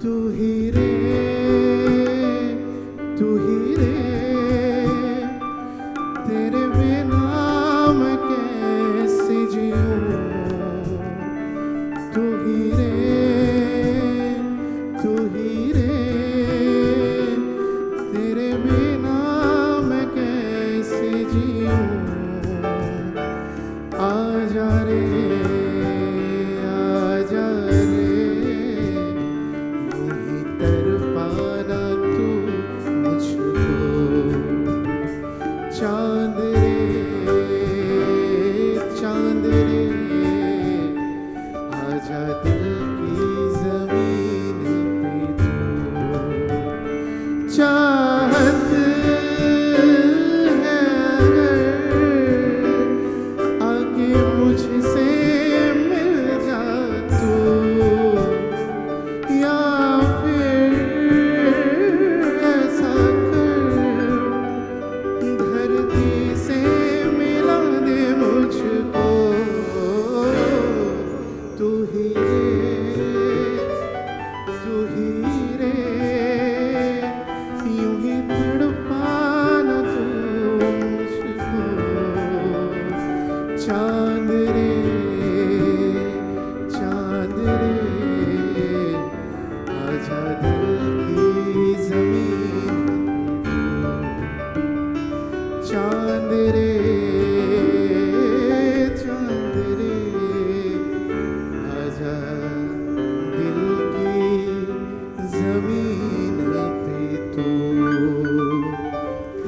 तू ही रे तेरे बिना मैं कैसे जीऊं तू ही रे तेरे बिना मैं कैसे जीऊं आजा रे यूं ही तड़पाना तू मुझको चांद रे आजा दिल की जमीन पे तू चाहत है अगर आके मुझसे मिल जा तू या फिर ऐसा कर धरती से मिला दे मुझको तू ही रे यूं ही तड़पाना तू मुझको चांद रे आजा दिल की जमीन पे तू चांद रे आजा दिल की जमीन पे तू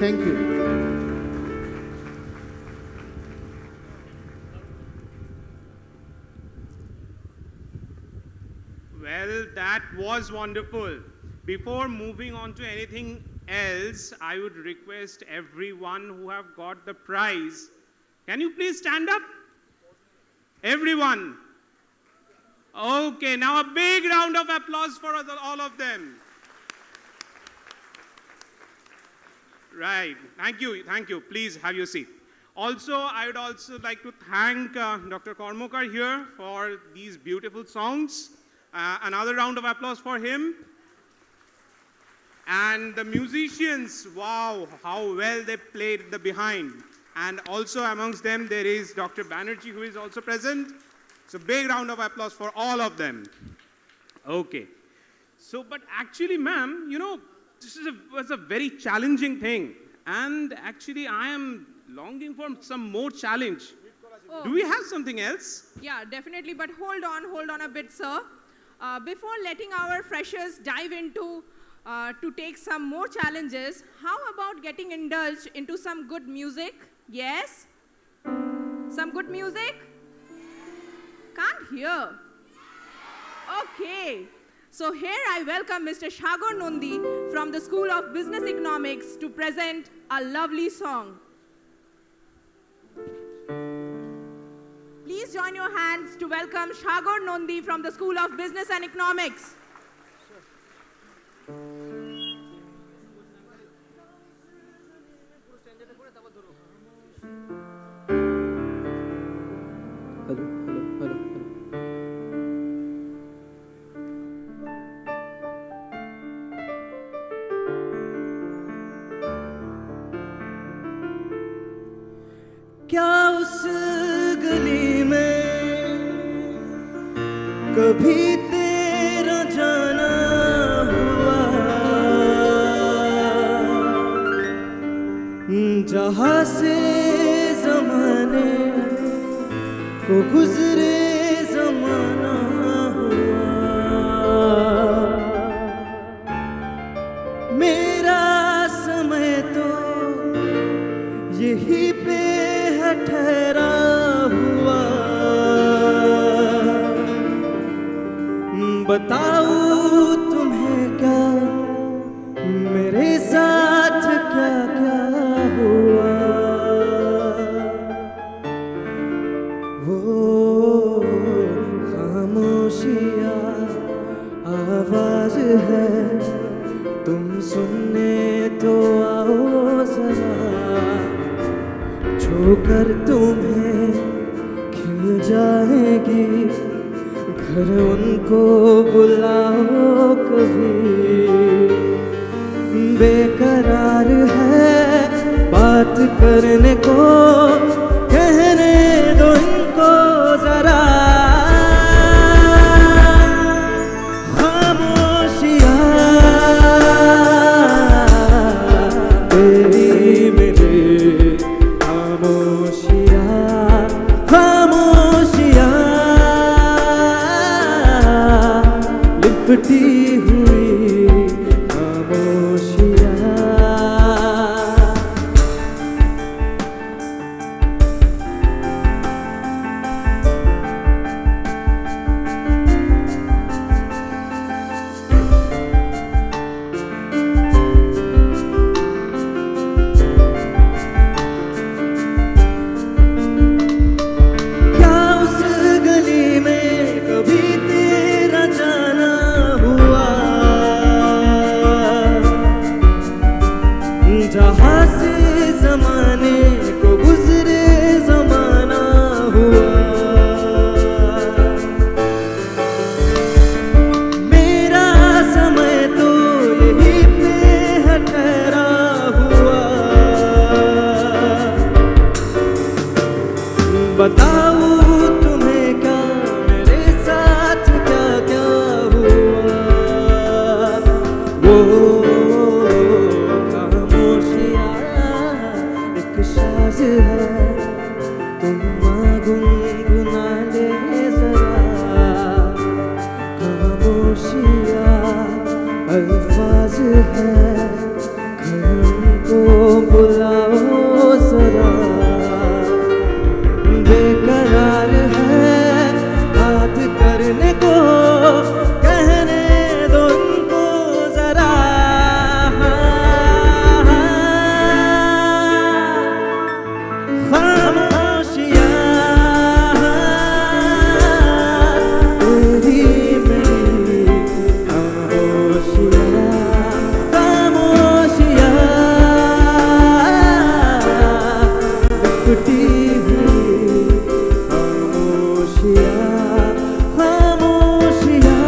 thank you Well, that was wonderful. Before moving on to anything else, I would request everyone who have got the prize, can you please stand up? Everyone. Okay, now a big round of applause for all of them. Right, thank you. Please have your seat. Also, I would also like to thank Dr. Kormokar here for these beautiful songs. Another round of applause for him. And the musicians, wow, how well they played the behind. And also amongst them, there is Dr. Banerjee, who is also present. So big round of applause for all of them. Okay. So, but actually, ma'am, you know, this was a very challenging thing. And actually, I am longing for some more challenge. Oh. Do we have something else? Yeah, definitely, but hold on a bit, sir. Before letting our freshers dive into to take some more challenges, how about getting indulged into some good music? Yes? Some good music? Can't hear. Okay. So here I welcome Mr. Shagor Nundi from the School of Business Economics to present a lovely song. Please join your hands to welcome Shagor Nundi from the School of Business and Economics. Hello. क्या उस गली में कभी तेरा जाना हुआ जहाँ से ज़माने को गुज़रे ज़माना हुआ मेरा समय तो यही पे है ठहरा हुआ। बताऊं तुम्हें क्या मेरे साथ क्या क्या हुआ। वो खामोशियाँ आवाज है, तुम सुनने तो आओ जरा। छूकर तुम्हें खिल जाएगी, घर उनको बुलाओ कभी। बेकरार है बात करने को, कहने दो इनको जरा। खामोशियाँ तेरी मेरी खामोशियाँ, खामोशियाँ लिपटी हुई खामोशियाँ। क्या उस गली में कभी तेरा जाना हुआ, जहाँ से जमाने को गुजरे जमाना हुआ। मेरा समय तो यही पे है ठहरा हुआ। बताऊं तुम्हें क्या मेरे साथ क्या क्या हुआ। वो खामोशियाँ एक साज है, तुम गुनगुना ले जरा। खामोशियाँ अल्फाज है, घर को बुलाओ जरा। बेकरार है बात करने को, कहने दो उनको जरा। खामोशियाँ तेरी मेरी खामोशियाँ, खामोशियाँ लिपटी हुई खामोशियाँ, खामोशियाँ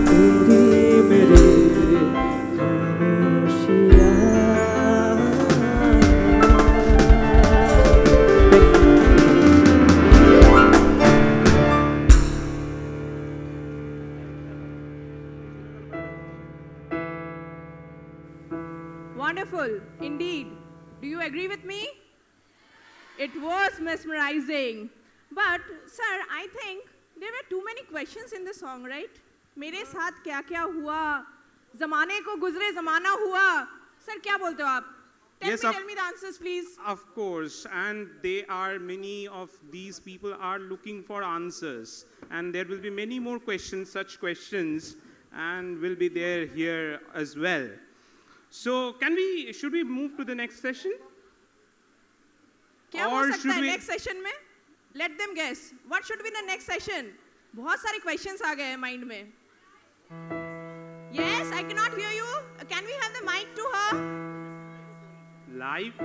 तेरी मेरी खामोशियाँ। Wonderful, indeed. Do you agree with me? It was mesmerizing. But, sir, I think there were too many questions in the song, right? मेरे साथ क्या क्या हुआ, जमाने को गुजरे जमाना हुआ. Sir, क्या बोलते हो आप? Tell me the answers, please. Of course, and they are, many of these people are looking for answers. And there will be many more questions, such questions, and will be there here as well. So, should we move to the next session? क्या हो सकता है next session में? Let them guess. What should be the next session? बहुत सारे questions आ गए हैं mind में. Yes, I cannot hear you. Can we have the mic to her? Live?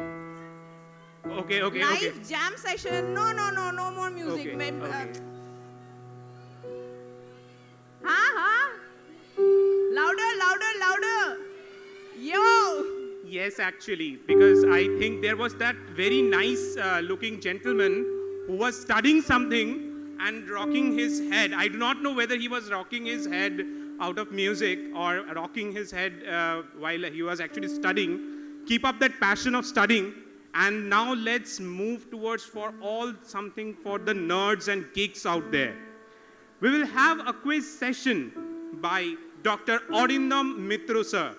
Okay. Live jam session. No more music. Okay. हाँ. Louder. Yo. Yes, actually, because I think there was that very nice looking gentleman who was studying something and rocking his head. I do not know whether he was rocking his head out of music or rocking his head while he was actually studying. Keep up that passion of studying. And now let's move towards something for the nerds and geeks out there. We will have a quiz session by Dr. Orindam Mitro, sir.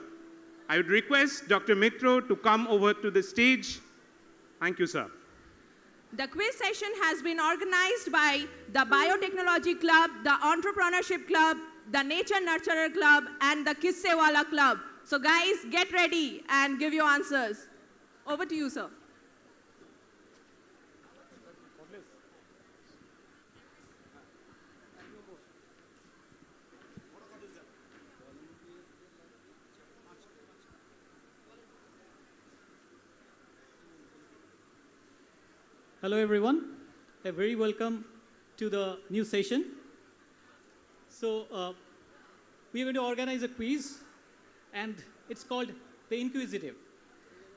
I would request Dr. Mitro to come over to the stage. Thank you, sir. The quiz session has been organized by the Biotechnology Club, the Entrepreneurship Club, the Nature Nurturer Club, and the Kissewala Club. So guys, get ready and give your answers. Over to you, sir. Hello everyone, a very welcome to the new session. So we're going to organize a quiz and it's called The Inquisitive.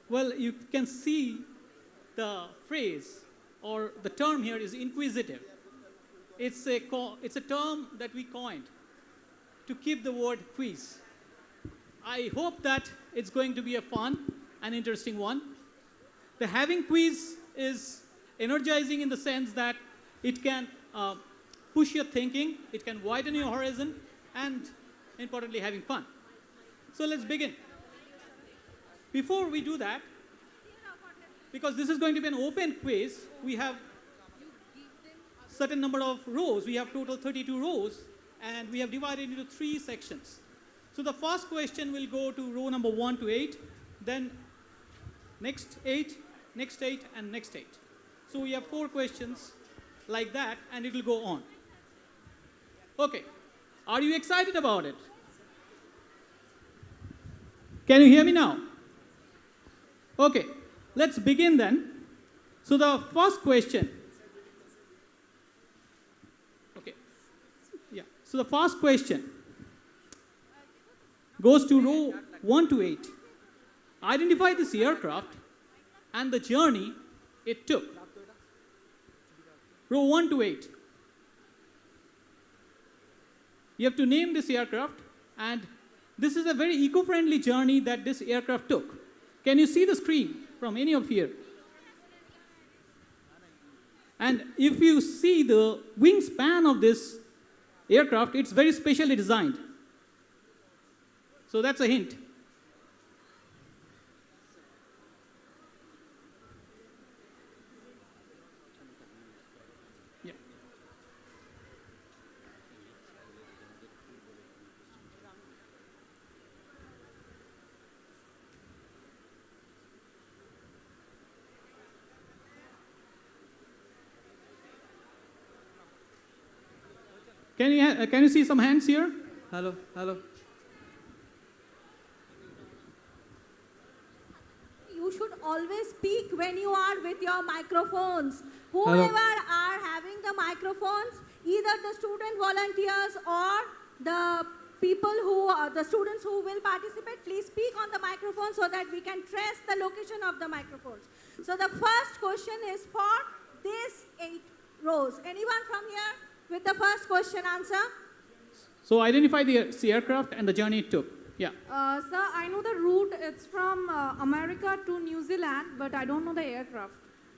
Well, you can see the phrase or the term here is inquisitive. It's a term that we coined to keep the word quiz. I hope that it's going to be a fun and interesting one. The having quiz is energizing in the sense that it can push your thinking, it can widen your horizon, and importantly, having fun. So let's begin. Before we do that, because this is going to be an open quiz, we have certain number of rows. We have total 32 rows, and we have divided into 3 sections. So the first question will go to row number 1 to 8, then next 8, next 8, and next 8. So we have 4 questions like that, and it will go on. Okay, are you excited about it? Can you hear me now? Okay, let's begin then. So the first question. Okay, yeah. So the first question goes to row 1 to 8. Identify this aircraft and the journey it took. Row 1 to 8. You have to name this aircraft, and this is a very eco-friendly journey that this aircraft took. Can you see the screen from any of here? And if you see the wingspan of this aircraft, it's very specially designed. So that's a hint. Can you see some hands here? Hello, hello. You should always speak when you are with your microphones. Whoever are having the microphones, either the student volunteers or the people the students who will participate, please speak on the microphone so that we can trace the location of the microphones. So the first question is for these 8 rows. Anyone from here with the first question answer? So identify the aircraft and the journey it took. Yeah. Sir, I know the route. It's from America to New Zealand, but I don't know the aircraft.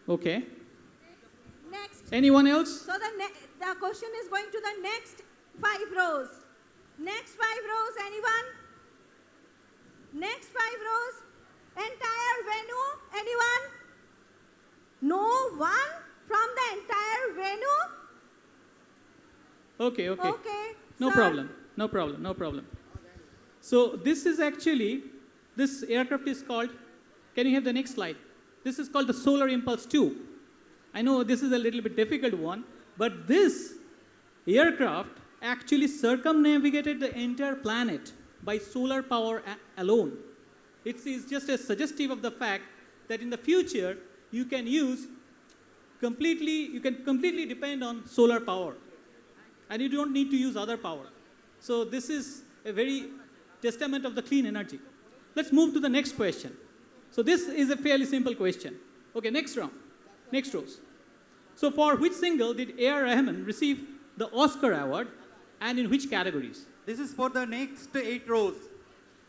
Okay. Next. Anyone else? So the question is going to the next 5 rows. Next 5 rows, anyone? Next 5 rows? Entire venue, anyone? No one from the entire venue? Okay, okay. Okay. No sir. problem, no problem, no problem. So this is actually, this aircraft is called, can you have the next slide? This is called the Solar Impulse 2. I know this is a little bit difficult one, but this aircraft actually circumnavigated the entire planet by solar power alone. It is just a suggestive of the fact that in the future, you can completely depend on solar power. And you don't need to use other power. So this is a very testament of the clean energy. Let's move to the next question. So this is a fairly simple question. Okay, next round, next rows. So for which single did A.R. Rahman receive the Oscar Award, and in which categories? This is for the next 8 rows.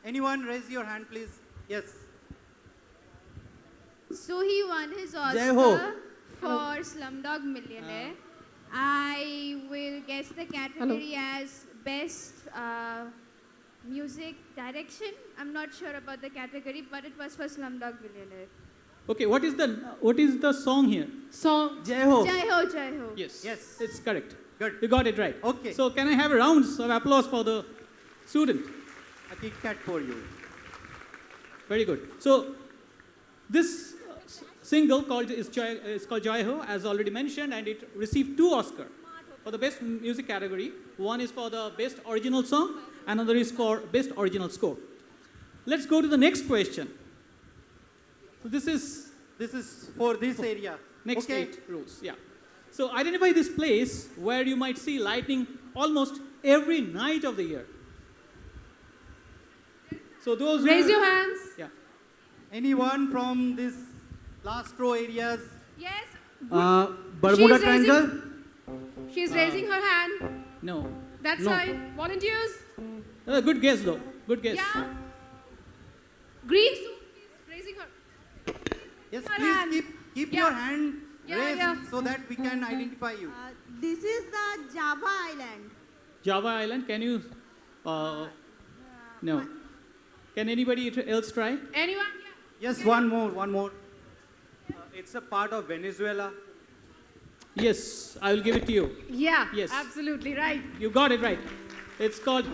Anyone raise your hand, please? Yes. So he won his Jai Ho. Oscar for Slumdog Millionaire. I will guess the category as best music direction. I'm not sure about the category, but it was for Slumdog Millionaire. Okay, what is the song here? Song. Jai Ho. Jai Ho, Jai Ho. Yes. Yes. It's correct. Good. You got it right. Okay. So can I have a round of applause for the student? A Kit Kat for you. Very good. So this single is called Jai Ho, as already mentioned, and it received 2 Oscars for the best music category. One is for the best original song, another is for best original score. Let's go to the next question. So this is for this area. Next Okay. 8 rows. Yeah. So identify this place where you might see lightning almost every night of the year. So those Raise your hands. Yeah. Anyone from this last row areas? Yes. She's Bermuda raising- Triangle? She's raising her hand. No. That's No. right. Volunteers? Good guess though. Good guess. Yeah. Green suit, please. Raising her. Yes, Her please hand. keep Yeah. your hand Yeah, raised yeah. so that we can identify you. This is the Java Island. Java Island. Can you? No. Can anybody else try? Anyone? Yes, one more. It's a part of Venezuela. Yes, I will give it to you. Yeah. Yes. Absolutely right. You got it right. It's called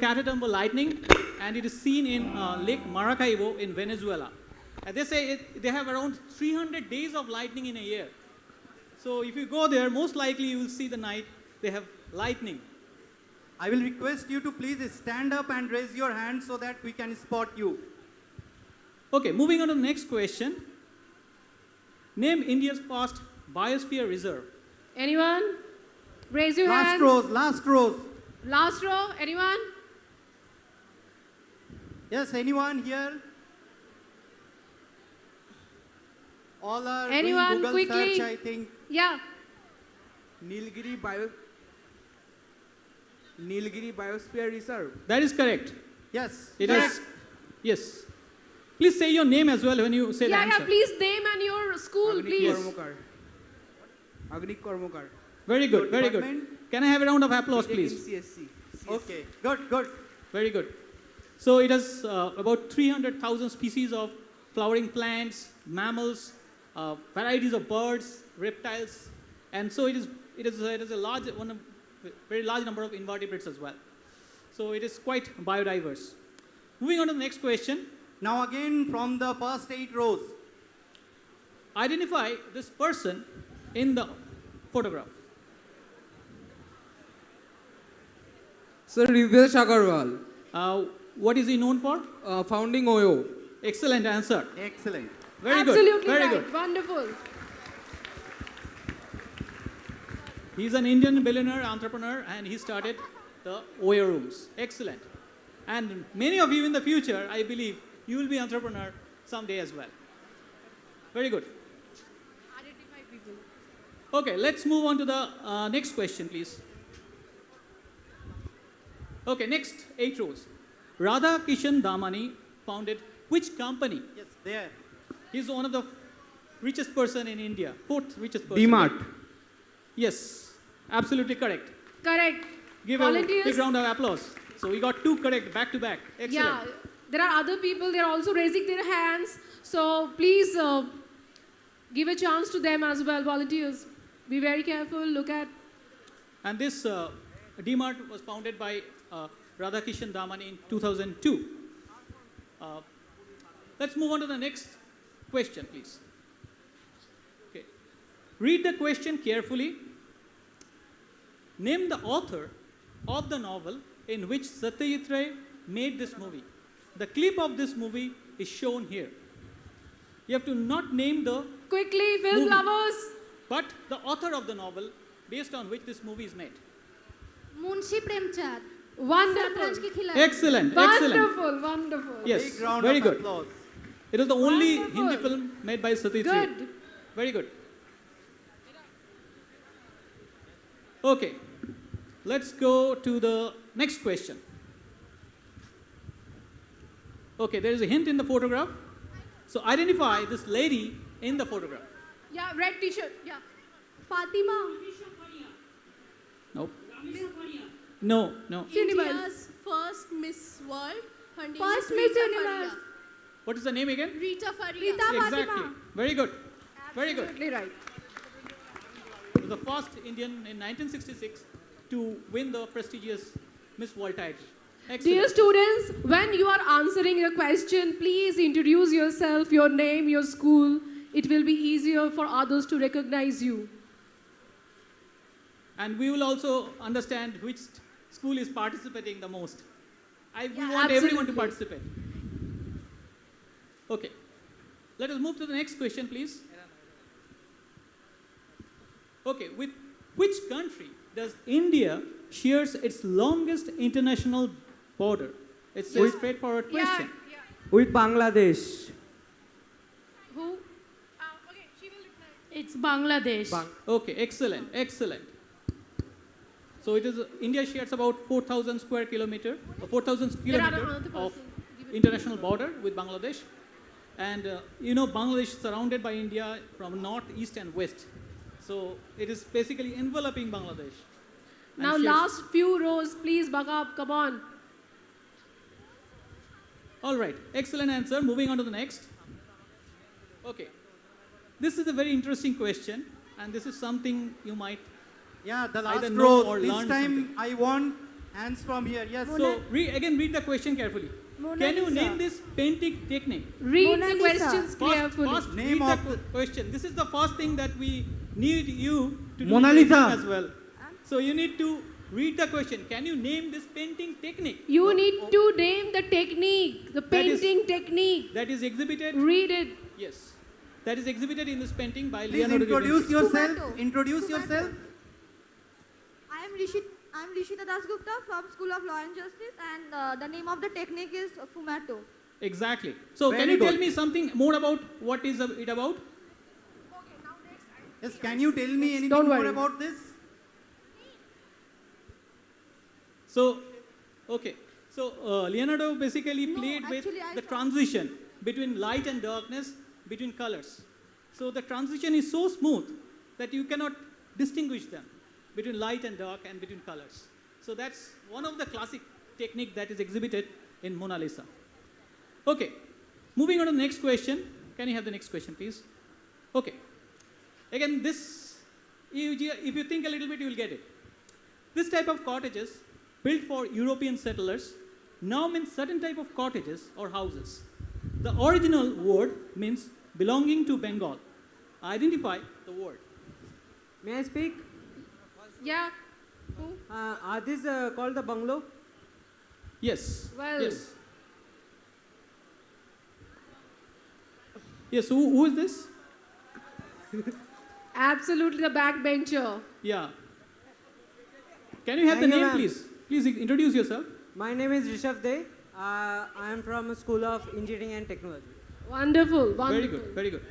Catatumbo lightning, and it is seen in Lake Maracaibo in Venezuela. And they say they have around 300 days of lightning in a year. So if you go there, most likely you will see the night they have lightning. I will request you to please stand up and raise your hand so that we can spot you. Okay, moving on to the next question. Name India's first biosphere reserve. Anyone? Raise your Last hand. rows, last rows. Last row. Anyone? Yes, anyone here? All are Anyone? doing Google Quickly. search, I think. Yeah. Nilgiri Biosphere Reserve. That is correct. Yes. It is. Yes. Please say your name as well when you say the Yeah, answer. yeah. Please name and your school, please. Agni Kormokar. Very good, very good. Department? Can I have a round of applause, In please? CSC. Okay, good. Very good. So it has about 300,000 species of flowering plants, mammals, varieties of birds, reptiles, and so it is a very large number of invertebrates as well. So it is quite biodiverse. Moving on to the next question. Now again from the first 8 rows. Identify this person in the photograph. Sir, Rivesh Agarwal. What is he known for? Founding OYO. Excellent answer. Excellent. Very Absolutely good. Very right. good. Wonderful. He's an Indian billionaire entrepreneur and he started the OYO rooms. Excellent. And many of you in the future, I believe, you will be entrepreneur someday as well. Very good. Identify people. Okay, let's move on to the next question, please. Okay, next 8 rows. Radha Kishan Damani founded which company? Yes, there. He's one of the richest person in India, 4th richest person. DMart. Yes, absolutely correct. Correct. Give a Volunteers? big round of applause. So we got 2 correct back to back. Excellent. Yeah. There are other people. They are also raising their hands. So please give a chance to them as well, volunteers. Be very careful. Look at. And this DMart was founded by Radhakishan Damani in 2002. Let's move on to the next question, please. Okay. Read the question carefully. Name the author of the novel in which Satyajit Ray made this movie. The clip of this movie is shown here. You have to not name the Quickly, film movie, lovers. but the author of the novel based on which this movie is made. Munshi Premchand. Wonderful. शतरंज की खिलाड़ी. Excellent, excellent. Wonderful, wonderful. Yes, Big round very of good. applause. It was the only Wonderful. Hindi film made by Satyajit Ray. Good. Very good. Okay, let's go to the next question. Okay, there is a hint in the photograph. So identify this lady in the photograph. Yeah, red t-shirt. Yeah. Fatima. Nope. No, no. India's first Miss World. Her name First is Miss Rita Universe. Faria. What is the name again? Rita Faria. Rita Exactly. Fatima. Very good. Very good. Absolutely right. Was the first Indian in 1966 to win the prestigious Miss World title. Dear Excellent. students, when you are answering a question, please introduce yourself, your name, your school. It will be easier for others to recognize you. And we will also understand which school is participating the most. We want absolutely. everyone to participate. Okay. Let us move to the next question, please. Okay, with which country does India shares its longest international border? It's a straightforward question. With Bangladesh. Who? It's Bangladesh. Okay, excellent, excellent. So it is India shares about 4,000 square kilometer, 4,000 kilometer of international border with Bangladesh, and you know Bangladesh is surrounded by India from north, east, and west. So it is basically enveloping Bangladesh. And Now shares- last few rows, please buck up, come on. All right, excellent answer. Moving on to the next. Okay, this is a very interesting question, and this is something you might Yeah, the either last know row. or This learn time something. I want hands from here. Yes. So again, read the question carefully. Mona Can you Lisa. name this painting technique? Read Mona the Lisa. questions carefully. First, Name read of the question. This is the first thing that we need you to do Mona in the exam Lisa. as well. So you need to read the question. Can you name this painting technique? You need to name the technique, the That is- painting technique. That is exhibited. Read it. Yes. That is exhibited in this painting by Please Leonardo da introduce Vinci. yourself. Tomato. Introduce Tomato. yourself. I am Rishita Dasgupta from School of Law and Justice, and the name of the technique is Fumato. Exactly. So Very can you tell good. me something more about what is it about? Yes. Can you tell me anything Don't more worry. about this? So, okay. So Leonardo basically played with actually I the thought- transition between light and darkness, between colors. So the transition is so smooth that you cannot distinguish them between light and dark and between colors. So that's one of the classic technique that is exhibited in Mona Lisa. Okay, moving on to the next question. Can you have the next question, please? Okay. Again, this, if you think a little bit, you will get it. This type of cottages built for European settlers now means certain type of cottages or houses. The original word means belonging to Bengal. Identify the word. May I speak? Yeah. Who? Are these called the bungalow? Yes. Well. Yes. Yes, who is this? Absolutely the backbencher. Yeah. Can you have the Thank you, name, ma'am. please? Please introduce yourself. My name is Rishabh De. I am from a School of Engineering and Technology. Wonderful, wonderful. Very good, very good.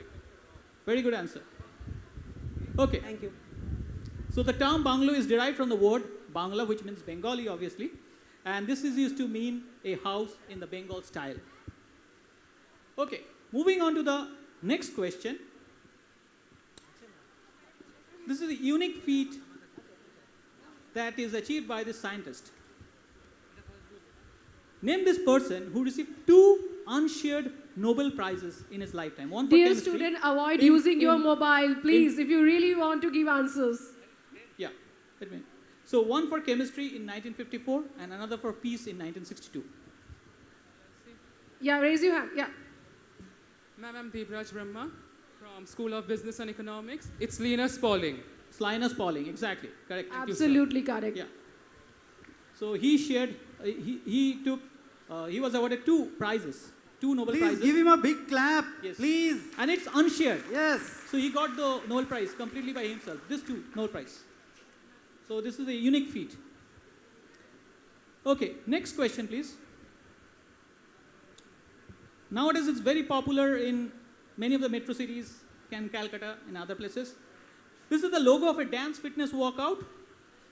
Very good answer. Okay. Thank you. So the term bungalow is derived from the word Bangla, which means Bengali, obviously. And this is used to mean a house in the Bengal style. Okay, moving on to the next question. This is a unique feat that is achieved by this scientist. Name this person who received 2 unshared Nobel Prizes in his lifetime. One for Dear chemistry. student, avoid using your mobile, please, in- if you really want to give answers. Yeah, wait a minute. So one for chemistry in 1954 and another for peace in 1962. Yeah, raise your hand. Yeah. Ma'am, I'm Debraj Brahma from School of Business and Economics. It's Linus Pauling. It's Linus Pauling, exactly. Correct. Thank you, sir. Absolutely correct. Yeah. So he shared, he was awarded 2 prizes, 2 Nobel Please Prizes. give him a big clap. Yes. Please. And it's unshared. Yes. So he got the Nobel Prize completely by himself. This 2 Nobel Prize. So this is a unique feat. Okay, next question, please. Nowadays, it's very popular in many of the metro cities, Calcutta, and other places. This is the logo of a dance fitness walkout.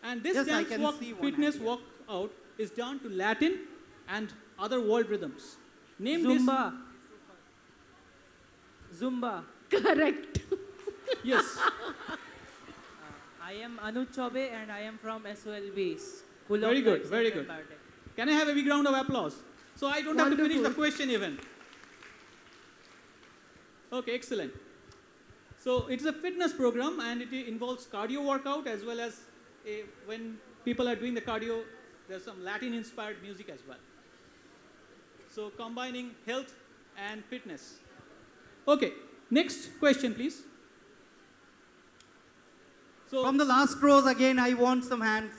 And this Yes, I dance can see one fitness hand, walkout is done to Latin and other world rhythms. Name Zumba. Zumba. Correct. this. Yes. I am Anuj Chaube and I am from SOLB Full of Very good, life very science good. and biotech. Can I have a big round of applause? So I don't have to finish the Wonderful. question even. Okay, excellent. So it's a fitness program and it involves cardio workout as well as when people are doing the cardio, there's some Latin inspired music as well. So combining health and fitness. Okay, next question please. So From the last rows again, I want some hands.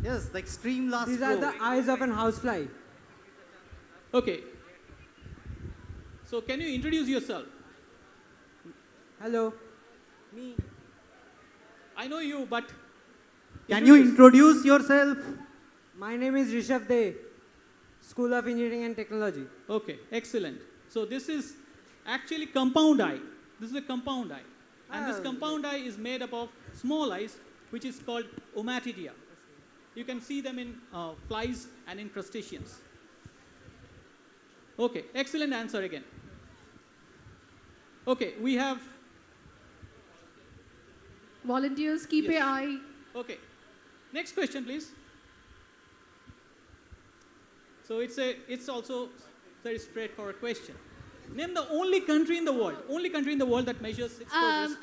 Yes, the extreme last These row. are the eyes of an housefly. okay. So can you introduce yourself? Hello. Me. I know you, but Can you introduce yourself? My name is Rishabh De, School of Engineering and Technology. Okay, excellent. So this is actually compound eye. This is a compound eye. And this compound eye is made up of small eyes, which is called ommatidia. You can see them in flies and in crustaceans. Okay, excellent answer again. Okay, we have, Volunteers, keep Yes. an eye. okay. Next question, please. So it's also very straightforward question. Name the only country in the world that measures its progress.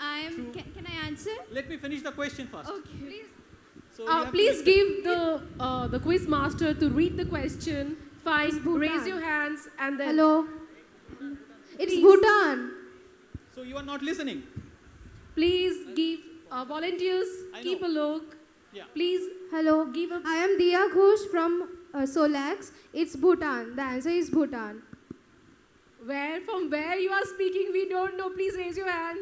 Can I answer? Let me finish the question first. Okay. So you have to Please listen. give the quiz master to read the question. Fine, raise your hands and then. Hello. It's Please. Bhutan. So you are not listening. Please give volunteers, I keep know. a look. Yeah. Please Hello. give a. I am Diya Ghosh from Solax. It's Bhutan. The answer is Bhutan. From where you are speaking, we don't know. Please raise your hand.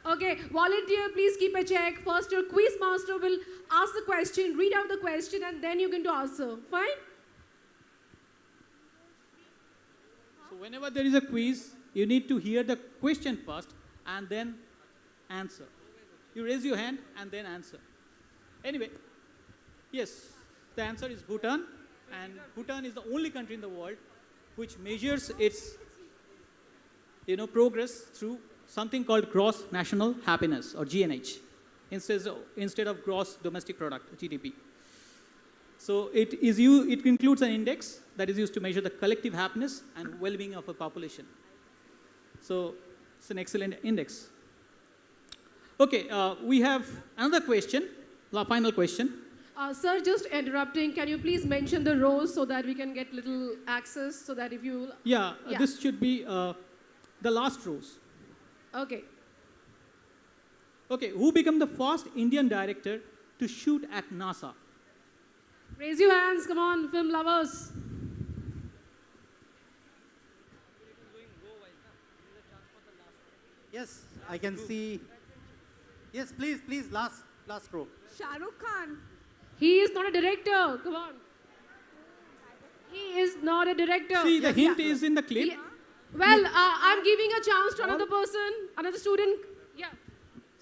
Okay, volunteer, please keep a check. First, your quiz master will ask the question, read out the question, and then you can do answer. Fine? So whenever there is a quiz, you need to hear the question first and then answer. You raise your hand and then answer. Anyway, yes, the answer is Bhutan. And Bhutan is the only country in the world which measures its progress through something called gross national happiness, or GNH, instead of gross domestic product, GDP. So it includes an index that is used to measure the collective happiness and well-being of a population. So it's an excellent index. Okay, we have another question, final question. Sir, just interrupting, can you please mention the rows so that we can get little access so that if you... Yeah, this should be the last rows. Okay. Okay, who became the first Indian director to shoot at NASA? Raise your hands, come on, film lovers. Yes, I can see. Yes, please, last row. Shah Rukh Khan. He is not a director, come on. He is not a director. See, the hint is in the clip. Well, I'm giving a chance to another person, another student. Yeah.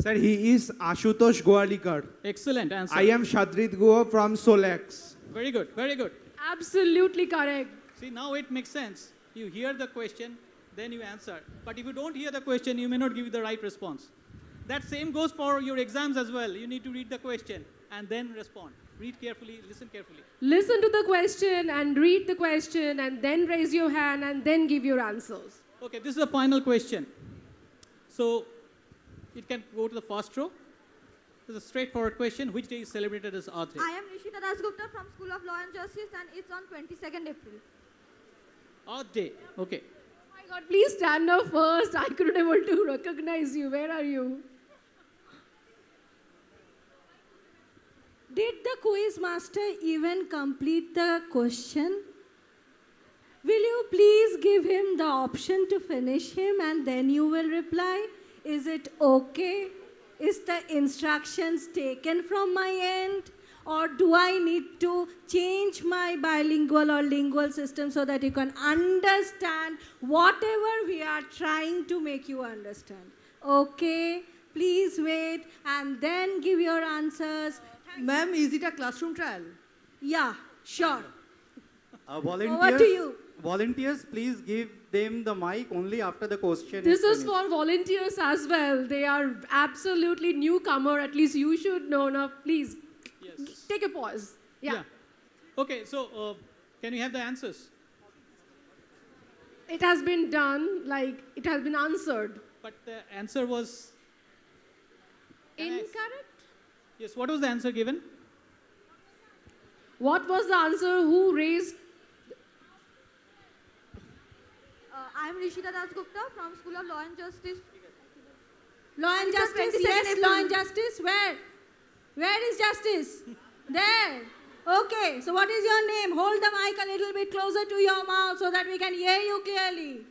Sir, he is Ashutosh Goalikar. Excellent answer. I am Shadrit Goa from Solex. Very good, very good. Absolutely correct. See, now it makes sense. You hear the question, then you answer. But if you don't hear the question, you may not give the right response. That same goes for your exams as well. You need to read the question and then respond. Read carefully, listen carefully. Listen to the question and read the question and then raise your hand and then give your answers. Okay, this is the final question. So, it can go to the first row. This is a straightforward question. Which day is celebrated as Earth Day? I am Nishita Dasgupta from School of Law and Justice, and it's on 22nd April. Earth Day. Okay. Oh my God, please stand up first. I couldn't able to recognize you. Where are you? Did the quiz master even complete the question? Will you please give him the option to finish him and then you will reply? Is it okay? Is the instructions taken from my end? Or do I need to change my bilingual or lingual system so that you can understand whatever we are trying to make you understand? Okay, please wait and then give your answers. Ma'am, is it a classroom trial? Yeah, sure. Volunteers, Over to you. Volunteers, please give them the mic only after the question This is finished. for volunteers as well. They are absolutely newcomer. At least you should know. Now, please. Take a pause. Yeah. Okay, so can we have the answers? It has been done, like it has been answered. But the answer was Incorrect? yes. What was the answer given? What was the answer? Who raised? I am Rishita Dasgupta from School of Law and Justice. Law and It's on justice, 22nd yes, April. law and justice. Where? Where is justice? There. Okay, so what is your name? Hold the mic a little bit closer to your mouth so that we can hear you clearly.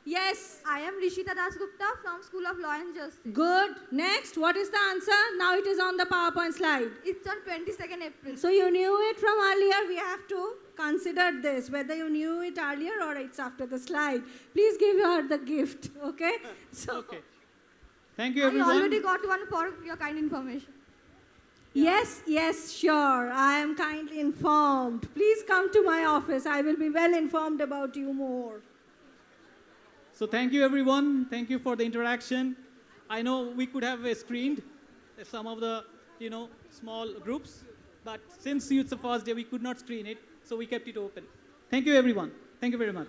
Yes. I am Rishita Dasgupta from School of Law and Justice. Good. Next, what is the answer? Now it is on the PowerPoint slide. It's on 22nd April. So you knew it from earlier. We have to consider this, whether you knew it earlier or it's after the slide. Please give her the gift, okay? So, Okay. Thank you, I everyone. already got one for your kind information. yes, yes, sure. I am kindly informed. Please come to my office. I will be well informed about you more. So thank you, everyone. Thank you for the interaction. I know we could have screened some of the, small groups, but since it's the first day, we could not screen it, so we kept it open. Thank you, everyone. Thank you very much.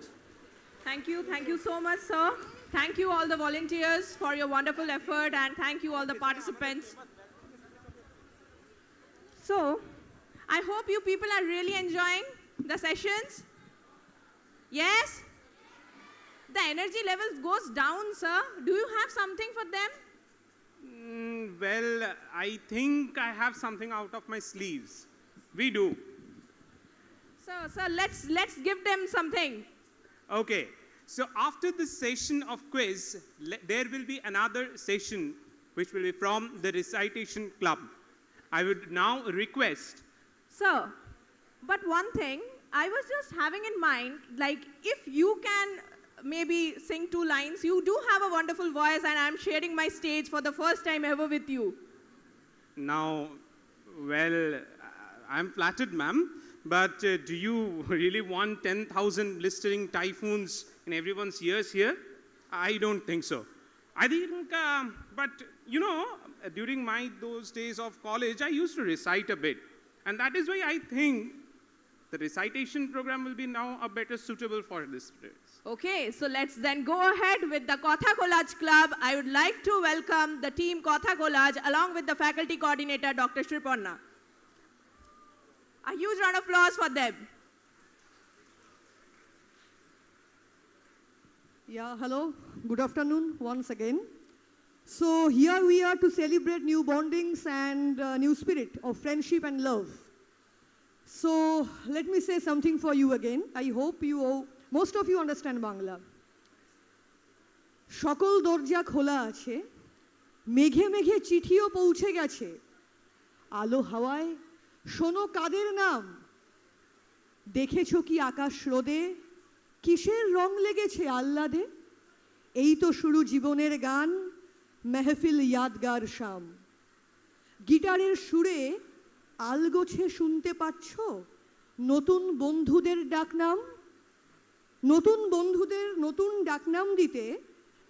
Thank you so much, sir. Thank you all the volunteers for your wonderful effort, and thank you all the participants. So, I hope you people are really enjoying the sessions. Yes? The energy levels goes down, sir. Do you have something for them? Well, I think I have something out of my sleeves. We do. Sir, let's give them something. Okay. So after this session of quiz, there will be another session which will be from the recitation club. I would now request. Sir, but one thing, I was just having in mind, like if you can maybe sing 2 lines, you do have a wonderful voice and I'm sharing my stage for the first time ever with you. Now, well, I'm flattered, ma'am, but do you really want 10,000 blistering typhoons in everyone's ears here? I don't think so. I think, but during those days of college, I used to recite a bit. And that is why I think the recitation program will be now a better suitable for this. Okay, so let's then go ahead with the Kotha Collage Club. I would like to welcome the team Kotha Collage along with the faculty coordinator, Dr. Shriponna. A huge round of applause for them. Yeah, hello. Good afternoon once again. So here we are to celebrate new bondings and new spirit of friendship and love. So let me say something for you again. I hope most of you understand Bangla. সকল দরজা খোলা আছে, মেঘে মেঘে চিঠিও পৌঁছে গেছে, আলো হাওয়ায় শোনো কাদের নাম, দেখেছো কি আকাশ রোদে, কিসের রং লেগেছে আহ্লাদে, এই তো শুরু জীবনের গান, মেহফিল ইয়াদগার শাম। গিটারের সুরে আলগোছে শুনতে পাচ্ছ নতুন বন্ধুদের ডাকনাম, নতুন বন্ধুদের নতুন ডাকনাম দিতে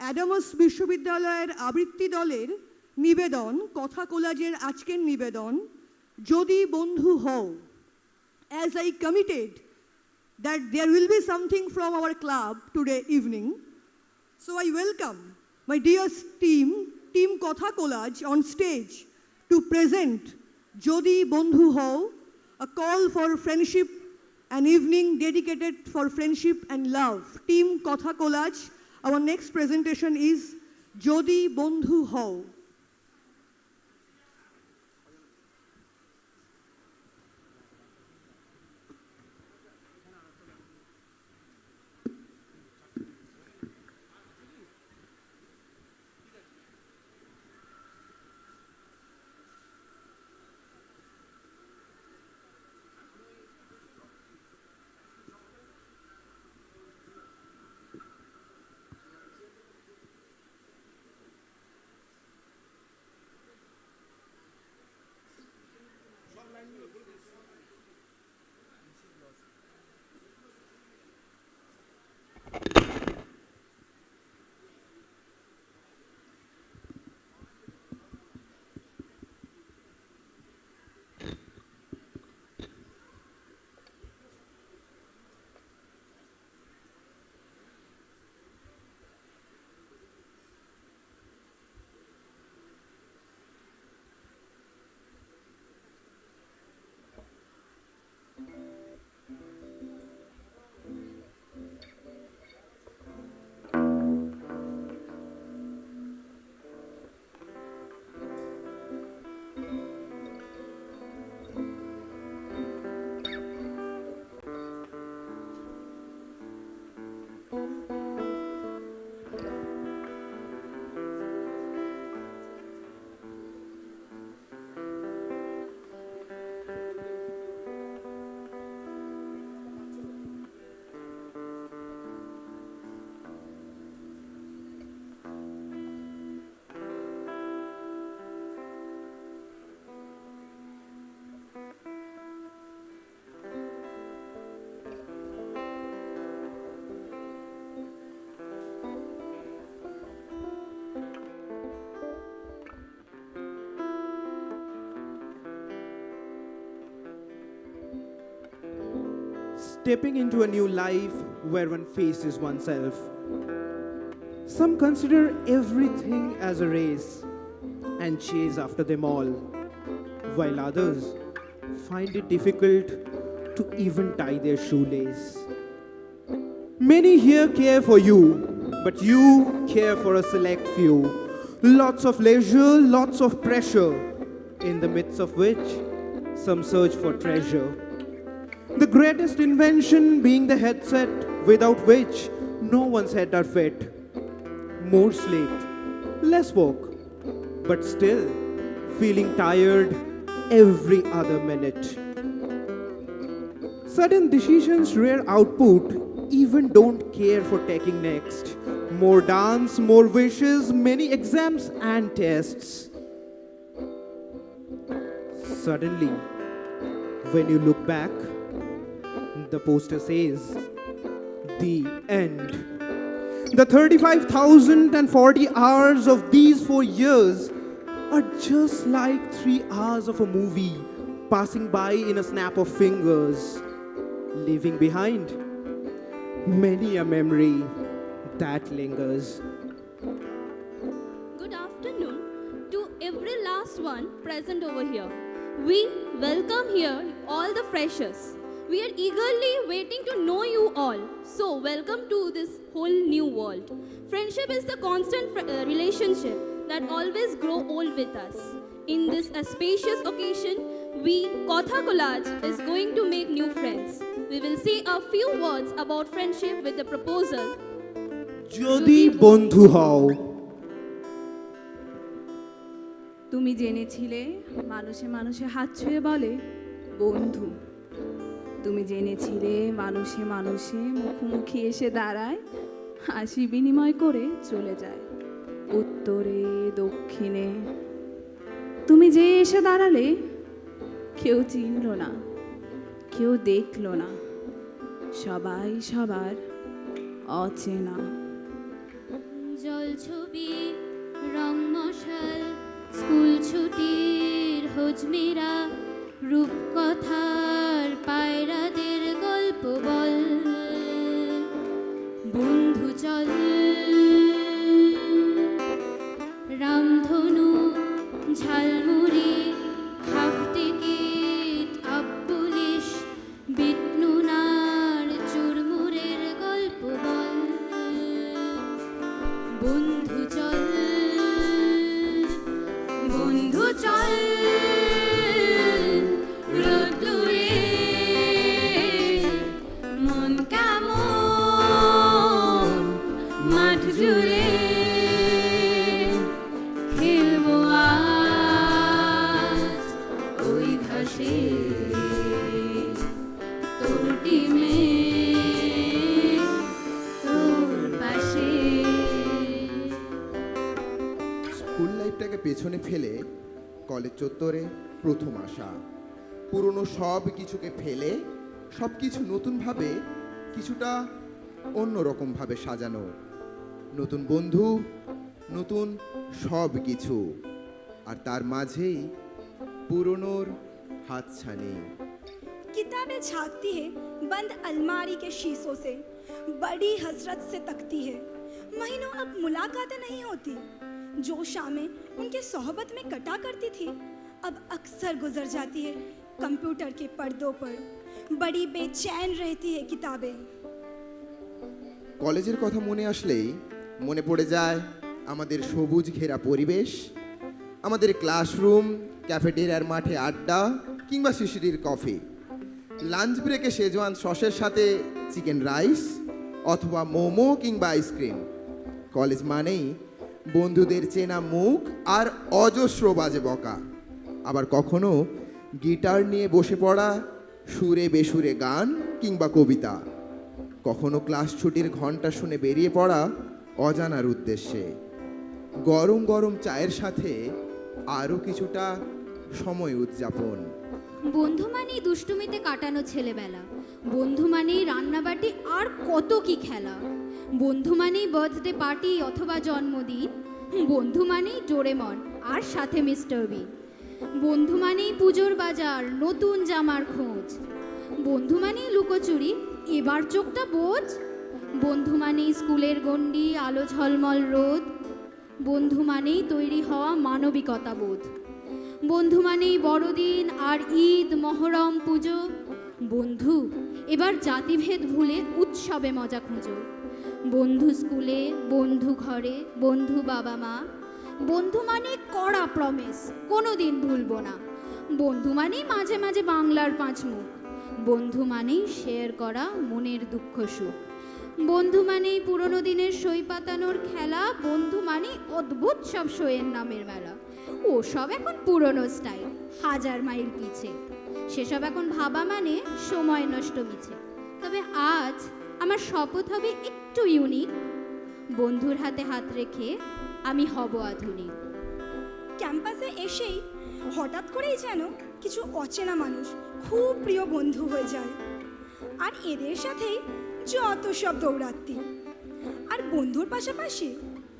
অ্যাডামাস বিশ্ববিদ্যালয়ের আবৃত্তি দলের নিবেদন, কথা কোলাজের আজকের নিবেদন, যদি বন্ধু হও। As I committed that there will be something from our club today evening, so I welcome my dear team Kotha Collage on stage to present Jodi Bondhu Hao, a call for friendship, an evening dedicated for friendship and love. Team Kotha Collage, our next presentation is Jodi Bondhu Hao. stepping into a new life where one faces oneself. Some consider everything as a race and chase after them all, while others find it difficult to even tie their shoelace. Many here care for you, but you care for a select few. Lots of leisure, lots of pressure, in the midst of which some search for treasure. The greatest invention being the headset, without which no one's head are fit. More sleep, less work, but still feeling tired every other minute. Sudden decisions, rare output, even don't care for taking next. More dance, more wishes, many exams and tests. Suddenly, when you look back, the poster says, the end. The 35,040 hours of these 4 years are just like 3 hours of a movie passing by in a snap of fingers, leaving behind many a memory that lingers. Good afternoon to every last one present over here. We welcome here all the freshers. We are eagerly waiting to know you all. So welcome to this whole new world. Friendship is the constant relationship that always grow old with us. In this auspicious occasion, we, Kotha Collage, is going to make new friends. We will say a few words about friendship with the proposal. যদি বন্ধু হও, তুমি জেনেছিলে মানুষে মানুষে হাত ছুঁয়ে বলে বন্ধু। তুমি জেনেছিলে মানুষে মানুষে মুখোমুখি এসে দাঁড়ায়, হাসি বিনিময় করে চলে যায় উত্তরে দক্ষিণে। তুমি যে এসে দাঁড়ালে কেউ চিনল না, কেউ দেখল না, সবাই সবার অচেনা। জলছবি, রং মশাল, স্কুল ছুটির হোজমেরা, রূপকথার পায়রাদের গল্প বল, বন্ধু চল, রামধনু, ঝালমুড়ি, হাফ টিকিট, আপ পুলিশ, বিটনুনার চুরমুরের গল্প বল, বন্ধু চল, বন্ধু চল, রোদ্দুরে মন কেমন মাঠ জুড়ে খেলবো আজ ওই ঘাসে তোর টিমে তোর পাশে। স্কুল লাইফটাকে পেছনে ফেলে কলেজ চত্বরে প্রথম আসা, পুরনো সব কিছুকে ফেলে সব কিছু নতুনভাবে কিছুটা অন্যরকমভাবে সাজানো, নতুন বন্ধু, নতুন সব কিছু, আর তার মাঝেই পুরনোর হাতছানি। किताबें झांकती है बंद अलमारी के शीशों से, बड़ी हसरत से तकती है, महीनों अब मुलाकातें नहीं होती। जो शामें उनके सोहबत में कटा करती थी अब अक्सर गुजर जाती है कंप्यूटर के पर्दों पर, बड़ी बेचैन रहती है किताबें। কলেজের কথা মনে আসলেই মনে পড়ে যায় আমাদের সবুজ ঘেরা পরিবেশ, আমাদের ক্লাসরুম, ক্যাফেটেরিয়ার মাঠে আড্ডা কিংবা শিশিরের কফি, লাঞ্চ ব্রেকে শেজওয়ান সসের সাথে চিকেন রাইস অথবা মোমো কিংবা আইসক্রিম। কলেজ মানেই বন্ধুদের চেনা মুখ আর অজস্র বাজে বকা, আবার কখনো গিটার নিয়ে বসে পড়া, সুরে বেসুরে গান কিংবা কবিতা, কখনো ক্লাস ছুটির ঘন্টা শুনে বেরিয়ে পড়া অজানার উদ্দেশ্যে, গরম গরম চায়ের সাথে আরও কিছুটা সময় উদযাপন। বন্ধু মানেই দুষ্টুমিতে কাটানো ছেলেবেলা, বন্ধু মানেই রান্নাবাটি আর কত কি খেলা, বন্ধু মানেই বার্থডে পার্টি অথবা জন্মদিন, বন্ধু মানেই ডোরেমন আর সাথে মিস্টার বিন, বন্ধু মানেই পুজোর বাজার, নতুন জামার খোঁজ, বন্ধু মানেই লুকোচুরি, এবার চোখটা বোঝ। বন্ধু মানেই স্কুলের গণ্ডি, আলো ঝলমল রোদ। বন্ধু মানেই তৈরি হওয়া মানবিকতা বোধ। বন্ধু মানেই বড়দিন আর ঈদ, মহরম, পুজো। বন্ধু এবার জাতিভেদ ভুলে উৎসবে মজা খুঁজো। বন্ধু স্কুলে, বন্ধু ঘরে, বন্ধু বাবা মা। বন্ধু মানে কড়া প্রমিস, কোনো দিন ভুলবো না। বন্ধু মানেই মাঝে মাঝে বাংলার পাঁচ মুখ। বন্ধু মানেই শেয়ার করা মনের দুঃখ সুখ। বন্ধু মানেই পুরনো দিনের সই পাতানোর খেলা। বন্ধু মানেই অদ্ভুত সব সইয়ের নামের মেলা। ও সব এখন পুরনো স্টাইল, হাজার মাইল পিছে। সেসব এখন ভাবা মানে সময় নষ্ট মিছে। তবে আজ আমার শপথ হবে একটু ইউনিক। বন্ধুর হাতে হাত রেখে আমি হব আধুনিক। ক্যাম্পাসে এসেই হঠাৎ করেই যেন কিছু অচেনা মানুষ খুব প্রিয় বন্ধু হয়ে যায়। আর এদের সাথেই যত সব দৌড়াত্তি। আর বন্ধুর পাশাপাশি